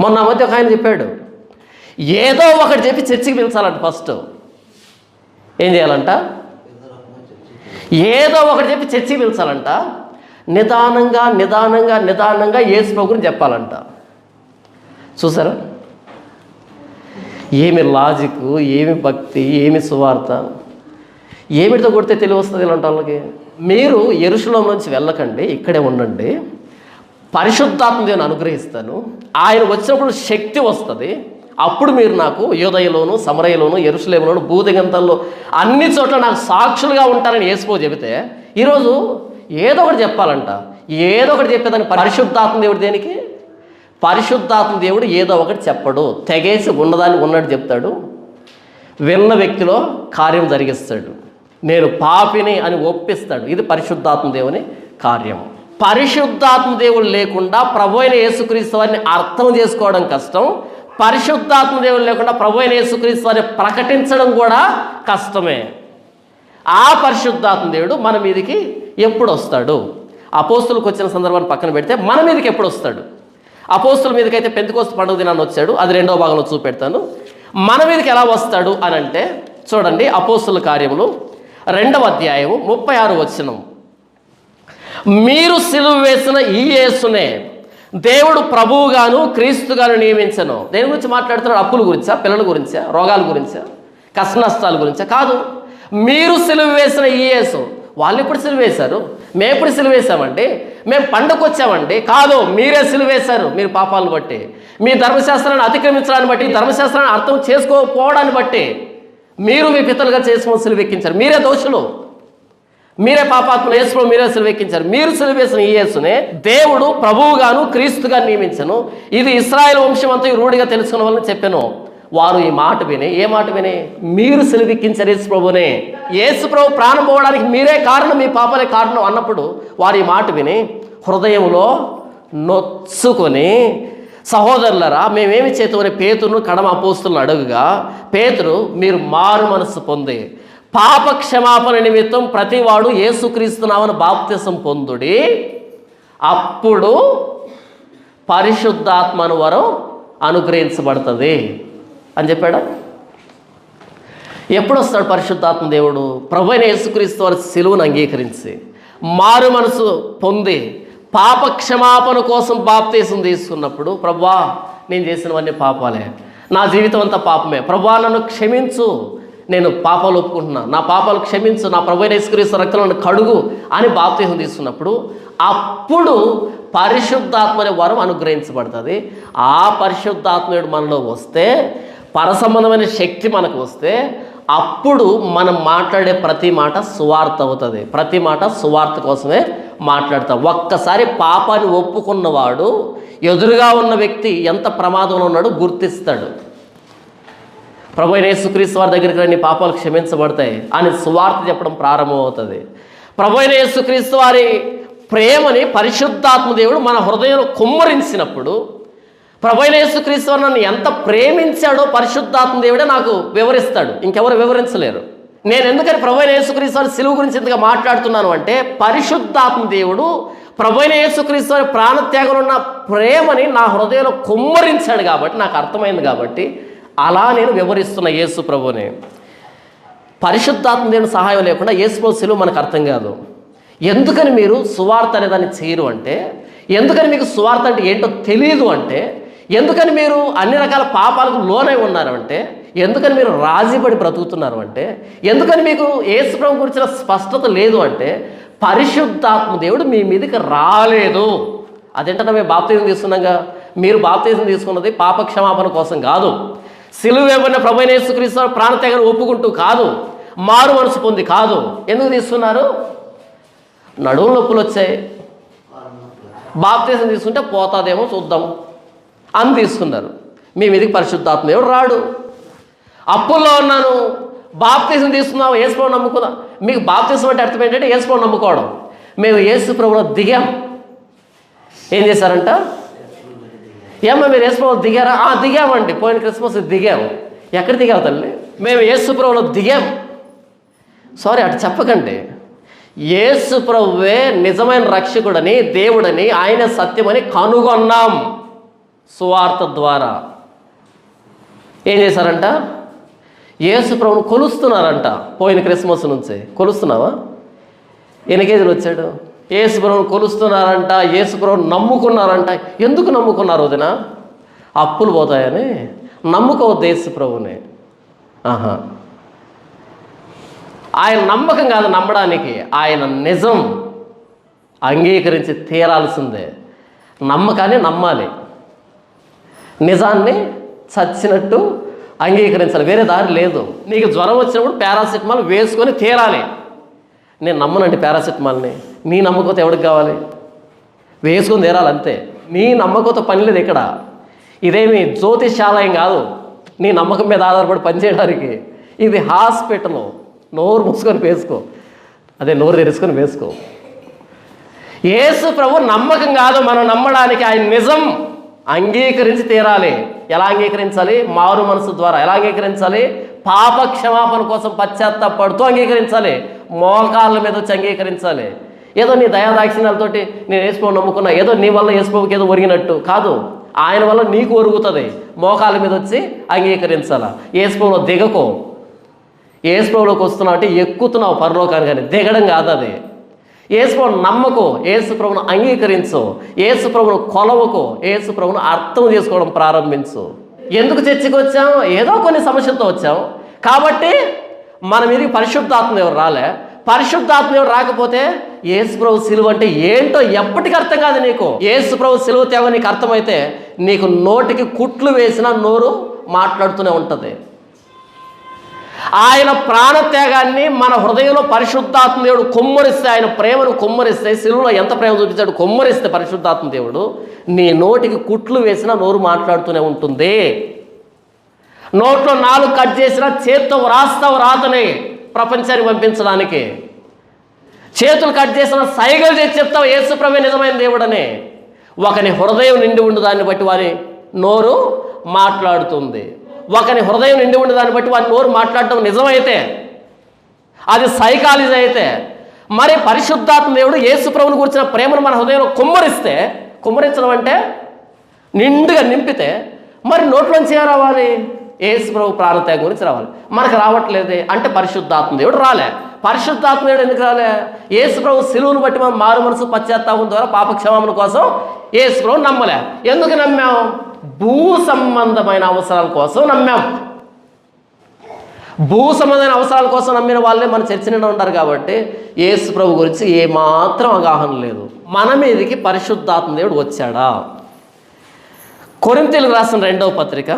మొన్న మధ్య ఒక ఆయన చెప్పాడు, ఏదో ఒకటి చెప్పి చర్చికి పిలిచాలంట. ఫస్ట్ ఏం చేయాలంట? ఏదో ఒకటి చెప్పి చర్చికి పిలిచాలంట. నిదానంగా నిదానంగా నిదానంగా యేసు ప్రభు గురించి చెప్పాలంట. చూసారా? ఏమి లాజిక్, ఏమి భక్తి, ఏమి సువార్త, ఏమిటితో కొడితే తెలివి వస్తుంది ఇలాంటి వాళ్ళకి. మీరు యెరూషలేము నుంచి వెళ్ళకండి, ఇక్కడే ఉండండి, పరిశుద్ధాత్మ దేవుని అనుగ్రహిస్తాను, ఆయన వచ్చినప్పుడు శక్తి వస్తుంది, అప్పుడు మీరు నాకు యూదయలోను, సమరయలోను, యెరూషలేములోను, భూదిగంతాల్లో అన్ని చోట్ల నాకు సాక్షులుగా ఉంటారని యేసు చెబితే, ఈరోజు ఏదో ఒకటి చెప్పాలంట. ఏదో ఒకటి చెప్పేదానికి పరిశుద్ధాత్మ దేవుడు దేనికి? పరిశుద్ధాత్మ దేవుడు ఏదో ఒకటి చెప్పడు, తెగేసి ఉన్నదాన్ని ఉన్నట్టు చెప్తాడు, విన్న వ్యక్తిలో కార్యం జరిగిస్తాడు, నేను పాపిని అని ఒప్పిస్తాడు. ఇది పరిశుద్ధాత్మ దేవుని కార్యం. పరిశుద్ధాత్మ దేవుడు లేకుండా ప్రభు అయిన యేసుక్రీస్తు వారిని అర్థం చేసుకోవడం కష్టం. పరిశుద్ధాత్మ దేవుడు లేకుండా ప్రభు అయిన యేసుక్రీస్తు వారిని ప్రకటించడం కూడా కష్టమే. ఆ పరిశుద్ధాత్మ దేవుడు మన మీదకి ఎప్పుడు వస్తాడు? అపోస్తులకు వచ్చిన సందర్భాన్ని పక్కన పెడితే మన మీదకి ఎప్పుడు వస్తాడు? అపోస్తుల మీదకైతే పెంతెకోస్తు పండుగ దినాన్ని వచ్చాడు, అది 2వ భాగంలో చూపెడతాను. మన మీదకి ఎలా వస్తాడు అని అంటే చూడండి, అపోస్తుల కార్యములు 2వ అధ్యాయము 36వ వచనం. మీరు సిలువ వేసిన ఈ యేసునే దేవుడు ప్రభువుగాను క్రీస్తుగాను నియమించను. దేని గురించి మాట్లాడుతున్నాడు? అప్పుల గురించా, పిల్లల గురించా, రోగాల గురించా, కష్ట నష్టాల గురించా? కాదు. మీరు సిలువ వేసిన ఈ యేసు. వాళ్ళు ఎప్పుడు సిలువ వేశారు? మేము ఎప్పుడు సిలువ వేసామండి? మేము పండుగ వచ్చామండి? కాదు, మీరే సిలువ వేశారు. మీరు పాపాలను బట్టి, మీ ధర్మశాస్త్రాన్ని అతిక్రమించడాన్ని బట్టి, ధర్మశాస్త్రాన్ని అర్థం చేసుకోకపోవడాన్ని బట్టి మీరు మీ పితలుగా చేసుకొని సిలువ ఎక్కించారు. మీరే దోషులు, మీరే పాపాత్మలు. యేసులో మీరే సిలువ ఎక్కించారు. మీరు సిలువ వేసిన ఈ యేసునే దేవుడు ప్రభువుగాను క్రీస్తుగా నియమించను. ఇది ఇశ్రాయేలు వంశం అంతా రూఢిగా తెలుసుకున్న వాళ్ళని చెప్పాను. వారు ఈ మాట విని, ఏ మాట విని? మీరు సిలువెక్కించారు యేసు ప్రభునే, యేసు ప్రభు ప్రాణం పోవడానికి మీరే కారణం, మీ పాపలే కారణం అన్నప్పుడు వారు ఈ మాట విని హృదయంలో నొచ్చుకొని, సహోదరులరా మేమేమి చేతుమని పేతురును కడమ అపోస్తులను అడుగుగా, పేతురు మీరు మారు మనస్సు పొంది పాప క్షమాపణ నిమిత్తం ప్రతివాడు యేసుక్రీస్తు నామమున బాప్తిసం పొందుడి, అప్పుడు పరిశుద్ధాత్మను వరం అనుగ్రహించబడుతుంది అని చెప్పాడు. ఎప్పుడు వస్తాడు పరిశుద్ధాత్మ దేవుడు? ప్రభు అయిన యేసుక్రీస్తు వారి సిలువను అంగీకరించి మారు మనసు పొంది పాప క్షమాపణ కోసం బాప్తీసం తీసుకున్నప్పుడు, ప్రభువా నేను చేసినవన్నీ పాపాలే, నా జీవితం అంతా పాపమే, ప్రభువా నన్ను క్షమించు, నేను పాపాలు ఒప్పుకుంటున్నా, నా పాపాలు క్షమించు, నా ప్రభు అయిన యేసుక్రీస్తు రక్తంలో కడుగు అని బాప్తీసం తీసుకున్నప్పుడు అప్పుడు పరిశుద్ధాత్మని వరం అనుగ్రహించబడుతుంది. ఆ పరిశుద్ధాత్మయుడు మనలో వస్తే, పరసంబంధమైన శక్తి మనకు వస్తే, అప్పుడు మనం మాట్లాడే ప్రతి మాట సువార్త అవుతుంది. ప్రతి మాట సువార్త కోసమే మాట్లాడతాం. ఒక్కసారి పాపాన్ని ఒప్పుకున్నవాడు ఎదురుగా ఉన్న వ్యక్తి ఎంత ప్రమాదంలో ఉన్నాడో గుర్తిస్తాడు. ప్రభు అయిన యేసుక్రీస్తు వారి దగ్గరికి రండి, పాపాలు క్షమించబడతాయి అని సువార్త చెప్పడం ప్రారంభమవుతుంది. ప్రభు అయిన యేసుక్రీస్తు వారి ప్రేమని పరిశుద్ధాత్మ దేవుడు మన హృదయంలో కుమ్మరించినప్పుడు, ప్రభు అయిన యేసుక్రీస్తు వారు నన్ను ఎంత ప్రేమించాడో పరిశుద్ధాత్మ దేవుడే నాకు వివరిస్తాడు, ఇంకెవరు వివరించలేరు. నేను ఎందుకని ప్రభు అయిన యేసుక్రీస్తు వారి సిలువ గురించి ఇంతగా మాట్లాడుతున్నాను అంటే, పరిశుద్ధాత్మ దేవుడు ప్రభు అయిన యేసుక్రీస్తు వారి ప్రాణత్యాగంలో ఉన్న ప్రేమని నా హృదయంలో కుమ్మరించాడు కాబట్టి, నాకు అర్థమైంది కాబట్టి అలా నేను వివరిస్తున్న యేసు ప్రభుని. పరిశుద్ధాత్మ దేవుని సహాయం లేకుండా యేసు ప్రభు సిలువ మనకు అర్థం కాదు. ఎందుకని మీరు సువార్త అనే దాన్ని చేయరు అంటే, ఎందుకని మీకు సువార్త అంటే ఏంటో తెలియదు అంటే, ఎందుకని మీరు అన్ని రకాల పాపాలకు లోనై ఉన్నారు అంటే, ఎందుకని మీరు రాజీపడి బ్రతుకుతున్నారు అంటే, ఎందుకని మీకు యేసు ప్రభు గురించిన స్పష్టత లేదు అంటే, పరిశుద్ధాత్మ దేవుడు మీ మీదకి రాలేదు. అదేంటన్నా మేము బాప్తీసం తీసుకున్నాగా, మీరు బాప్తీసం తీసుకున్నది పాప క్షమాపణ కోసం కాదు, సిలువ వేయబడిన ప్రభు అయిన యేసుక్రీస్తు ప్రాణత్యాగాన్ని ఒప్పుకుంటూ కాదు, మారు మనసు పొంది కాదు. ఎందుకు తీసుకున్నారు? నడుము నొప్పులు వచ్చాయి, బాప్తీసం తీసుకుంటే పోతాదేమో చూద్దాం అని తీసుకున్నారు. మీ మీదకి పరిశుద్ధాత్మ దేవుడు రాడు. అప్పుల్లో ఉన్నాను, బాప్తీసం తీసుకున్నాము, యేసు ప్రభువుని నమ్ముకున్నా. మీకు బాప్తీసం అంటే అర్థం ఏంటంటే యేసు ప్రభువుని నమ్ముకోవడం. మేము యేసు ప్రభువులో దిగాం. ఏం చేశారంట? ఏమో మీరు యేసు ప్రభువులో దిగారా? దిగామండి, పోయిన క్రిస్మస్ దిగాము. ఎక్కడ దిగావు తల్లి? మేము యేసు ప్రభువులో దిగాం. సారీ, అటు చెప్పకండి. యేసు ప్రభువే నిజమైన రక్షకుడని, దేవుడని, ఆయన సత్యమని కనుగొన్నాం. సువార్త ద్వారా ఏం చేశారంట? యేసు ప్రభువును కొలుస్తున్నారంట. పోయిన క్రిస్మస్ నుంచి కొలుస్తున్నావా? ఎన్ని కేజీలు వచ్చాడు? యేసు ప్రభువును కొలుస్తున్నారంట, యేసు ప్రభువును నమ్ముకున్నారంట. ఎందుకు నమ్ముకున్నారు వదిన? అప్పులు పోతాయని నమ్ముకోవద్దు యేసు ప్రభువుని. ఆయన నమ్మకం కాదు నమ్మడానికి, ఆయన నిజం అంగీకరించి తీరాల్సిందే. నమ్మకాన్ని నమ్మాలి, నిజాన్ని చచ్చినట్టు అంగీకరించాలి, వేరే దారి లేదు. నీకు జ్వరం వచ్చినప్పుడు పారాసిటమాల్ వేసుకొని తీరాలి. నేను నమ్మనండి పారాసిటమాల్ని. నీ నమ్మకంతో ఎవరికి కావాలి? వేసుకొని తీరాలి అంతే. నీ నమ్మకంతో పని లేదు ఇక్కడ. ఇదేమి జ్యోతిషాలయం కాదు నీ నమ్మకం మీద ఆధారపడి పనిచేయడానికి. ఇది హాస్పిటల్. నోరు మూసుకొని వేసుకో, అదే నోరు తెరుచుకొని వేసుకో. యేసు ప్రభు నమ్మకం కాదు మనం నమ్మడానికి, ఆయన నిజం అంగీకరించి తీరాలి. ఎలా అంగీకరించాలి? మారు మనసు ద్వారా. ఎలా అంగీకరించాలి? పాప క్షమాపణ కోసం పశ్చాత్తాపడుతూ అంగీకరించాలి. మోకాళ్ళ మీద వచ్చి అంగీకరించాలి. ఏదో నీ దయాదాక్షిణ్యాలతోటి నేను యేసుప్రభు నమ్ముకున్నా, ఏదో నీ వల్ల యేసుప్రభుకి ఏదో ఒరిగినట్టు కాదు, ఆయన వల్ల నీకు ఒరుగుతుంది. మోకాళ్ళ మీద వచ్చి అంగీకరించాలా. యేసుప్రభులో దిగకో. యేసుప్రభులోకి వస్తున్నావు అంటే ఎక్కుతున్నావు పరలోకానికి, కానీ దిగడం కాదు అది. యేసుప్రభును నమ్మకు, యేసుప్రభును అంగీకరించు, యేసుప్రభును కొలవకు, యేసుప్రభును అర్థం చేసుకోవడం ప్రారంభించు. ఎందుకు చర్చకి వచ్చాం? ఏదో కొన్ని సమస్యలతో వచ్చాం కాబట్టి మన మీదకి పరిశుద్ధాత్మ ఎవరు రాలే. పరిశుద్ధాత్మ ఎవరు రాకపోతే యేసుప్రభు సిలువ అంటే ఏంటో ఎప్పటికీ అర్థం కాదు నీకు. యేసుప్రభు సిలువ తేవ నీకు అర్థమైతే నీకు నోటికి కుట్లు వేసినా నోరు మాట్లాడుతూనే ఉంటుంది. ఆయన ప్రాణత్యాగాన్ని మన హృదయంలో పరిశుద్ధాత్మ దేవుడు కుమ్మరిస్తే, ఆయన ప్రేమను కుమ్మరిస్తే, సిలువలో ఎంత ప్రేమ చూపించాడు కుమ్మరిస్తే పరిశుద్ధాత్మ దేవుడు, నీ నోటికి కుట్లు వేసినా నోరు మాట్లాడుతూనే ఉంటుంది. నోట్లో 4 కట్ చేసినా చేత్తో వ్రాస్తావు రాతని ప్రపంచానికి పంపించడానికి. చేతులు కట్ చేసిన సైగలు చేసి చెప్తావు యేసుప్రభువే నిజమైన దేవుడని. ఒకని హృదయం నిండి ఉండి దాన్ని బట్టి వారి నోరు మాట్లాడుతుంది. ఒకని హృదయం నిండి ఉండి దాన్ని బట్టి వారి నోరు మాట్లాడటం నిజమైతే, అది సైకాలజీ అయితే, మరి పరిశుద్ధాత్మ దేవుడు యేసుప్రభుని గురించిన ప్రేమను మన హృదయంలో కుమ్మరిస్తే, కుమ్మరించడం అంటే నిండుగా నింపితే, మరి నోట్లోంచి ఏం రావాలి? యేసుప్రభు ప్రాణత్యాగం గురించి రావాలి. మనకు రావట్లేదే అంటే పరిశుద్ధాత్మ దేవుడు రాలే. పరిశుద్ధాత్మ దేవుడు ఎందుకు రాలే? యేసుప్రభు సిలువను బట్టి మనం మారు మనసు పశ్చాత్తాపం ద్వారా పాపక్షమాపణ కోసం యేసుప్రభు నమ్మలే. ఎందుకు నమ్మాం? భూ సంబంధమైన అవసరాల కోసం నమ్మాం. భూ సంబంధమైన అవసరాల కోసం నమ్మిన వాళ్ళే మన చర్చ నిండా ఉంటారు కాబట్టి యేసుప్రభు గురించి ఏమాత్రం అవగాహన లేదు. మన మీదకి పరిశుద్ధాత్మ దేవుడు వచ్చాడా? కొరింథీయులకు రాసిన 2వ పత్రిక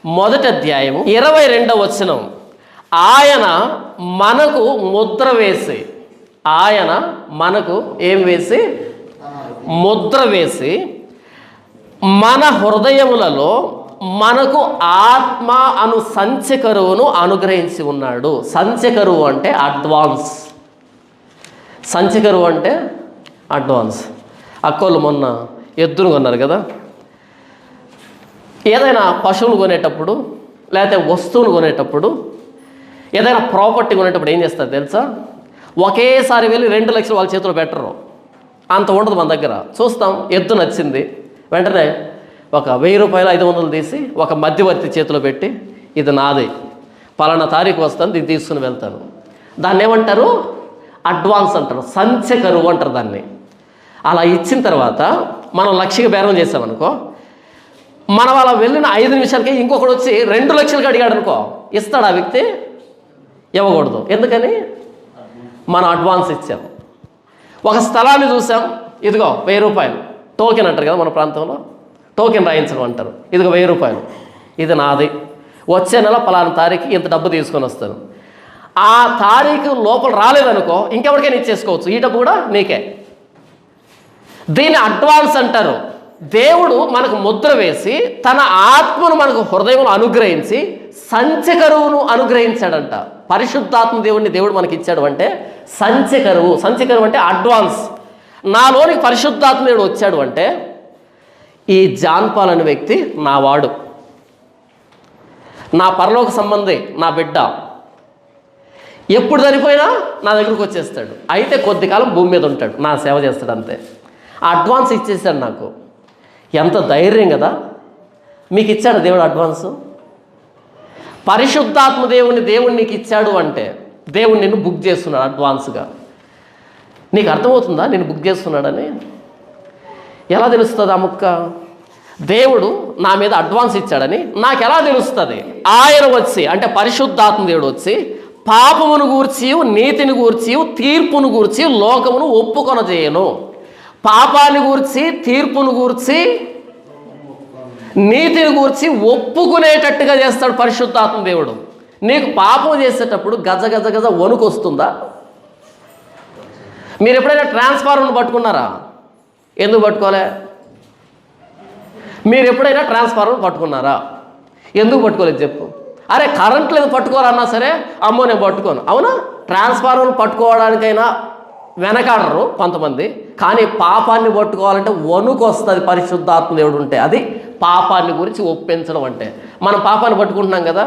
1వ అధ్యాయము 22వ వచనం, ఆయన మనకు ముద్ర వేసి, ఆయన మనకు ఏం వేసి? ముద్ర వేసి మన హృదయములలో మనకు ఆత్మ అను సంచకరువును అనుగ్రహించి ఉన్నాడు. సంచకరువు అంటే అడ్వాన్స్. సంచకరువు అంటే అడ్వాన్స్. అక్కోళ్ళు మొన్న ఎద్దును కొన్నారు కదా. ఏదైనా పశువులు కొనేటప్పుడు, లేకపోతే వస్తువులు కొనేటప్పుడు, ఏదైనా ప్రాపర్టీ కొనేటప్పుడు ఏం చేస్తారు తెలుసా? ఒకేసారి వెళ్ళి 2 లక్షలు వాళ్ళ చేతిలో పెట్టరు. అంత ఉండదు మన దగ్గర. చూస్తాం, ఎద్దు నచ్చింది, వెంటనే ఒక 1000 రూపాయలు 500 తీసి ఒక మధ్యవర్తి చేతిలో పెట్టి, ఇది నాది, పలానా తారీఖు వస్తాను, దీన్ని తీసుకుని వెళ్తాను. దాన్ని ఏమంటారు? అడ్వాన్స్ అంటారు, సంచకరువు అంటారు దాన్ని. అలా ఇచ్చిన తర్వాత మనం 1,00,000కి బేరం చేసామనుకో, మనం అలా వెళ్ళిన 5 నిమిషాలకి ఇంకొకటి వచ్చి 2 లక్షలకి అడిగాడు అనుకో, ఇస్తాడు ఆ వ్యక్తి? ఇవ్వకూడదు. ఎందుకని? మనం అడ్వాన్స్ ఇచ్చాం. ఒక స్థలాన్ని చూసాం, ఇదిగో 1000 రూపాయలు టోకెన్ అంటారు కదా మన ప్రాంతంలో, టోకెన్ రాయించడం అంటారు. ఇదిగో 1000 రూపాయలు, ఇది నాది, వచ్చే నెల పలానా తారీఖు ఇంత డబ్బు తీసుకొని వస్తాను. ఆ తారీఖు లోపల రాలేదనుకో ఇంకెవరికైనా ఇచ్చేసుకోవచ్చు, ఈ డబ్బు కూడా నీకే. దీన్ని అడ్వాన్స్ అంటారు. దేవుడు మనకు ముద్ర వేసి తన ఆత్మను మనకు హృదయంలో అనుగ్రహించి సంచకరువును అనుగ్రహించాడంట. పరిశుద్ధాత్మ దేవుడిని దేవుడు మనకి ఇచ్చాడు అంటే సంచకరువు. సంచకరువు అంటే అడ్వాన్స్. నాలోనికి పరిశుద్ధాత్మ దేవుడు వచ్చాడు అంటే ఈ జాన్పాల్ అనే వ్యక్తి నా వాడు, నా పరలోక సంబంధి, నా బిడ్డ, ఎప్పుడు చనిపోయినా నా దగ్గరకు వచ్చేస్తాడు. అయితే కొద్ది కాలం భూమి మీద ఉంటాడు, నా సేవ చేస్తాడు అంతే. అడ్వాన్స్ ఇచ్చేసాడు నాకు. ఎంత ధైర్యం కదా! మీకు ఇచ్చాడు దేవుడు అడ్వాన్సు? పరిశుద్ధాత్మ దేవుడు నీకు ఇచ్చాడు అంటే దేవుడు నిన్ను బుక్ చేస్తున్నాడు అడ్వాన్స్గా. నీకు అర్థమవుతుందా నేను బుక్ చేస్తున్నాడని? ఎలా తెలుస్తుంది ఆ ముక్క? దేవుడు నా మీద అడ్వాన్స్ ఇచ్చాడని నాకు ఎలా తెలుస్తుంది? ఆయన వచ్చి, అంటే పరిశుద్ధాత్మ దేవుడు వచ్చి పాపమును గూర్చి, నీతిని గూర్చి, తీర్పును గూర్చి లోకమును ఒప్పుకొనజేయను. పాపాన్ని గూర్చి, తీర్పును గూర్చి, నీతిని గూర్చి ఒప్పుకునేటట్టుగా చేస్తాడు పరిశుద్ధాత్మ దేవుడు. నీకు పాపం చేసేటప్పుడు గజ గజ గజ వణుకు వస్తుందా? మీరు ఎప్పుడైనా ట్రాన్స్ఫార్మర్ను పట్టుకున్నారా? ఎందుకు పట్టుకోలే? మీరు ఎప్పుడైనా ట్రాన్స్ఫార్మర్ పట్టుకున్నారా? ఎందుకు పట్టుకోలేదు చెప్పు? అరే కరెంట్ లేదు పట్టుకోవాలన్నా సరే, అమ్మో నేను పట్టుకోను. అవునా? ట్రాన్స్ఫార్మర్ పట్టుకోవడానికైనా వెనకాడరు కొంతమంది, కానీ పాపాన్ని పట్టుకోవాలంటే వణుకు వస్తుంది పరిశుద్ధాత్మ దేవుడు ఉంటే. అది పాపాన్ని గురించి ఒప్పించడం అంటే. మనం పాపాన్ని పట్టుకుంటున్నాం కదా,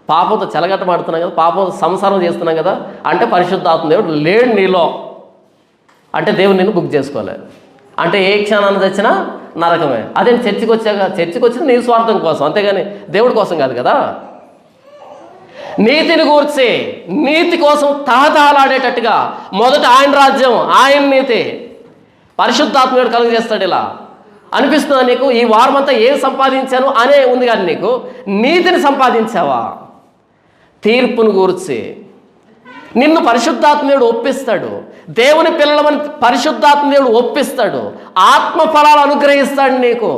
పాపంతో చెలగట్టమాడుతున్నాం కదా, పాపంతో సంసారం చేస్తున్నాం కదా, అంటే పరిశుద్ధాత్మ దేవుడు లేడు నీలో, అంటే దేవుడు నిన్ను బుక్ చేసుకోలేదు. అంటే ఏ క్షణాన్ని తెచ్చినా నరకమే. అదే చర్చికి వచ్చిన నీ స్వార్థం కోసం, అంతేగాని దేవుడి కోసం కాదు కదా. నీతిని గూర్చి, నీతి కోసం తహతహలాడేటట్టుగా మొదట ఆయన రాజ్యం, ఆయన నీతి, పరిశుద్ధాత్మ కలుగజేస్తాడు. ఇలా అనిపిస్తుందా నీకు? ఈ వారం అంతా ఏం సంపాదించాను అనే ఉంది, కానీ నీకు నీతిని సంపాదించావా? తీర్పును గూర్చి నిన్ను పరిశుద్ధాత్మేయుడు ఒప్పిస్తాడు. దేవుని పిల్లలమని పరిశుద్ధాత్మేయుడు ఒప్పిస్తాడు. ఆత్మ ఫలాలు అనుగ్రహిస్తాడు నీకు.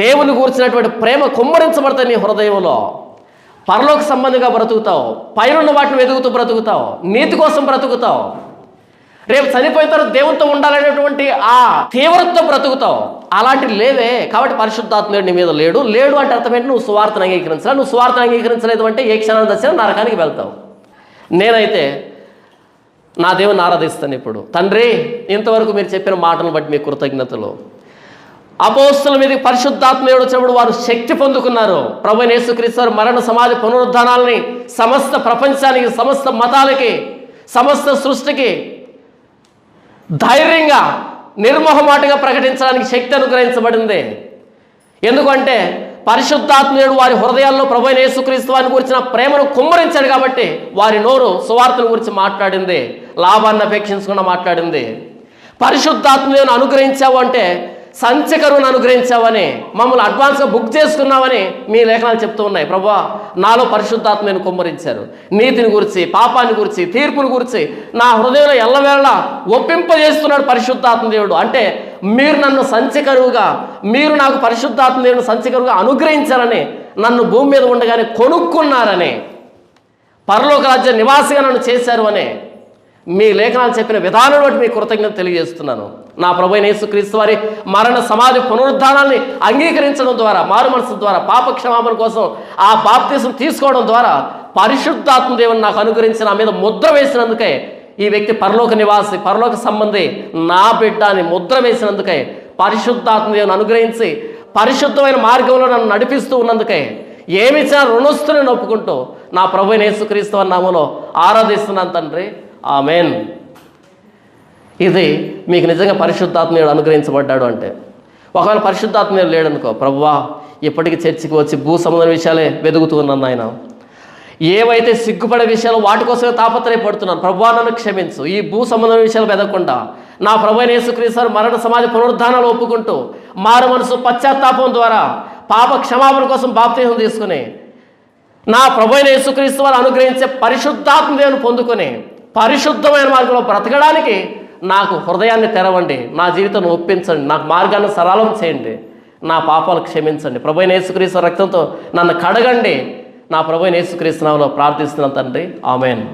దేవుని గురించినటువంటి ప్రేమ కుమ్మరించబడతాయి నీ హృదయంలో. పరలోక సంబంధిగా బ్రతుకుతావు, పైనున్న వాటిని వెతుకుతూ బ్రతుకుతావు, నీతి కోసం బ్రతుకుతావు. రేపు చనిపోయిన తర్వాత దేవునితో ఉండాలనేటువంటి ఆ తీవ్రతతో బ్రతుకుతావు. అలాంటివి లేవే. కాబట్టి పరిశుద్ధాత్మ నీ మీద లేడు అంటే అర్థమేంటి? నువ్వు సువార్తను అంగీకరించాలి. నువ్వు సువార్తను అంగీకరించలేదు అంటే ఏ క్షణాన్ని తెచ్చినా నరకానికి వెళ్తావు. నేనైతే నా దేవుని ఆరాధిస్తాను ఇప్పుడు. తండ్రి, ఇంతవరకు మీరు చెప్పిన మాటలను బట్టి మీ కృతజ్ఞతలు. అపోస్తుల మీదకి పరిశుద్ధాత్మ వచ్చినప్పుడు వారు శక్తి పొందుకున్నారు. ప్రభువైన యేసుక్రీస్తు వారు మరణ సమాధి పునరుద్ధానాలని సమస్త ప్రపంచానికి, సమస్త మతాలకి, సమస్త సృష్టికి ధైర్యంగా నిర్మోహమాటగా ప్రకటించడానికి శక్తి అనుగ్రహించబడింది. ఎందుకంటే పరిశుద్ధాత్మేయుడు వారి హృదయాల్లో ప్రభువైన యేసుక్రీస్తు వారిని గురించిన ప్రేమను కుమ్మరించాడు. కాబట్టి వారి నోరు సువార్తను గురించి మాట్లాడింది, లాభాన్ని అపేక్షించకుండా మాట్లాడింది. పరిశుద్ధాత్మేయుని అనుగ్రహించావు అంటే సంచకరువును అనుగ్రహించావని, మమ్మల్ని అడ్వాన్స్గా బుక్ చేసుకున్నావని మీ లేఖనాలు చెప్తూ ఉన్నాయి. ప్రభువా, నాలో పరిశుద్ధాత్మను కుమ్మరించారు. నీతిని గురించి, పాపాన్ని గురించి, తీర్పుని గురించి నా హృదయంలో ఎల్లవేళ ఒప్పింపజేస్తున్నాడు పరిశుద్ధాత్మ దేవుడు. అంటే మీరు నన్ను సంచకరువుగా, మీరు నాకు పరిశుద్ధాత్మ దేవుని సంచకరువుగా అనుగ్రహించారని, నన్ను భూమి మీద ఉండగానే కొనుక్కున్నారని, పరలోక రాజ్య నివాసిగా నన్ను చేశారు అని మీ లేఖనాలు చెప్పిన విధానం బట్టి మీ కృతజ్ఞత తెలియజేస్తున్నాను. నా ప్రభువైన యేసుక్రీస్తు వారి మరణ సమాధి పునరుద్ధానాన్ని అంగీకరించడం ద్వారా, మారు మనసు ద్వారా, పాప క్షమాపణ కోసం ఆ బాప్తిసం తీసుకోవడం ద్వారా పరిశుద్ధాత్మ దేవుని నాకు అనుగ్రహించి నా మీద ముద్ర వేసినందుకే ఈ వ్యక్తి పరలోక నివాసి, పరలోక సంబంధి, నా బిడ్డ అని ముద్ర వేసినందుకే, పరిశుద్ధాత్మ దేవుని అనుగ్రహించి పరిశుద్ధమైన మార్గంలో నన్ను నడిపిస్తూ ఉన్నందుకే ఏమిచ్చినా రుణస్తుని ఒప్పుకుంటూ నా ప్రభువైన యేసుక్రీస్తు వారి నామములో ఆరాధిస్తున్నాను తండ్రి. ఆమేన్. ఇది మీకు నిజంగా పరిశుద్ధాత్మీయుడు అనుగ్రహించబడ్డాడు అంటే. ఒకవేళ పరిశుద్ధాత్మీయుడు లేడనుకో, ప్రభువా ఇప్పటికీ చర్చికి వచ్చి భూ సంబంధం విషయాలే వెతుకుతూ ఉన్నాను నాయన, ఏవైతే సిగ్గుపడే విషయాలు వాటి కోసమే తాపత్రయపడుతున్నాను, ప్రభువా నన్ను క్షమించు. ఈ భూ సంబంధం విషయాలు వెదకుండా నా ప్రభువైన యేసుక్రీస్తు మరణ సమాధి పునరుద్ధానాలు ఒప్పుకుంటూ మారు మనసు పశ్చాత్తాపం ద్వారా పాప క్షమాపణ కోసం బాప్తిసం తీసుకుని నా ప్రభువైన యేసుక్రీస్తు వారు అనుగ్రహించే పరిశుద్ధాత్మ దేవుని పొందుకొని పరిశుద్ధమైన మార్గంలో బ్రతకడానికి నాకు హృదయాన్ని తెరవండి, నా జీవితాన్ని ఒప్పించండి, నాకు మార్గాన్ని సరళం చేయండి, నా పాపాలు క్షమించండి, ప్రభువైన యేసుక్రీస్తు రక్తంతో నన్ను కడగండి. నా ప్రభువైన యేసుక్రీస్తు నామములో ప్రార్థిస్తున్నాను తండ్రి. ఆమేన్.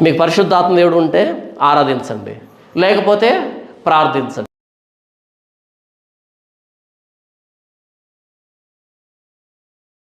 మీకు పరిశుద్ధాత్మ దేవుడు ఉంటే ఆరాధించండి, లేకపోతే ప్రార్థించండి.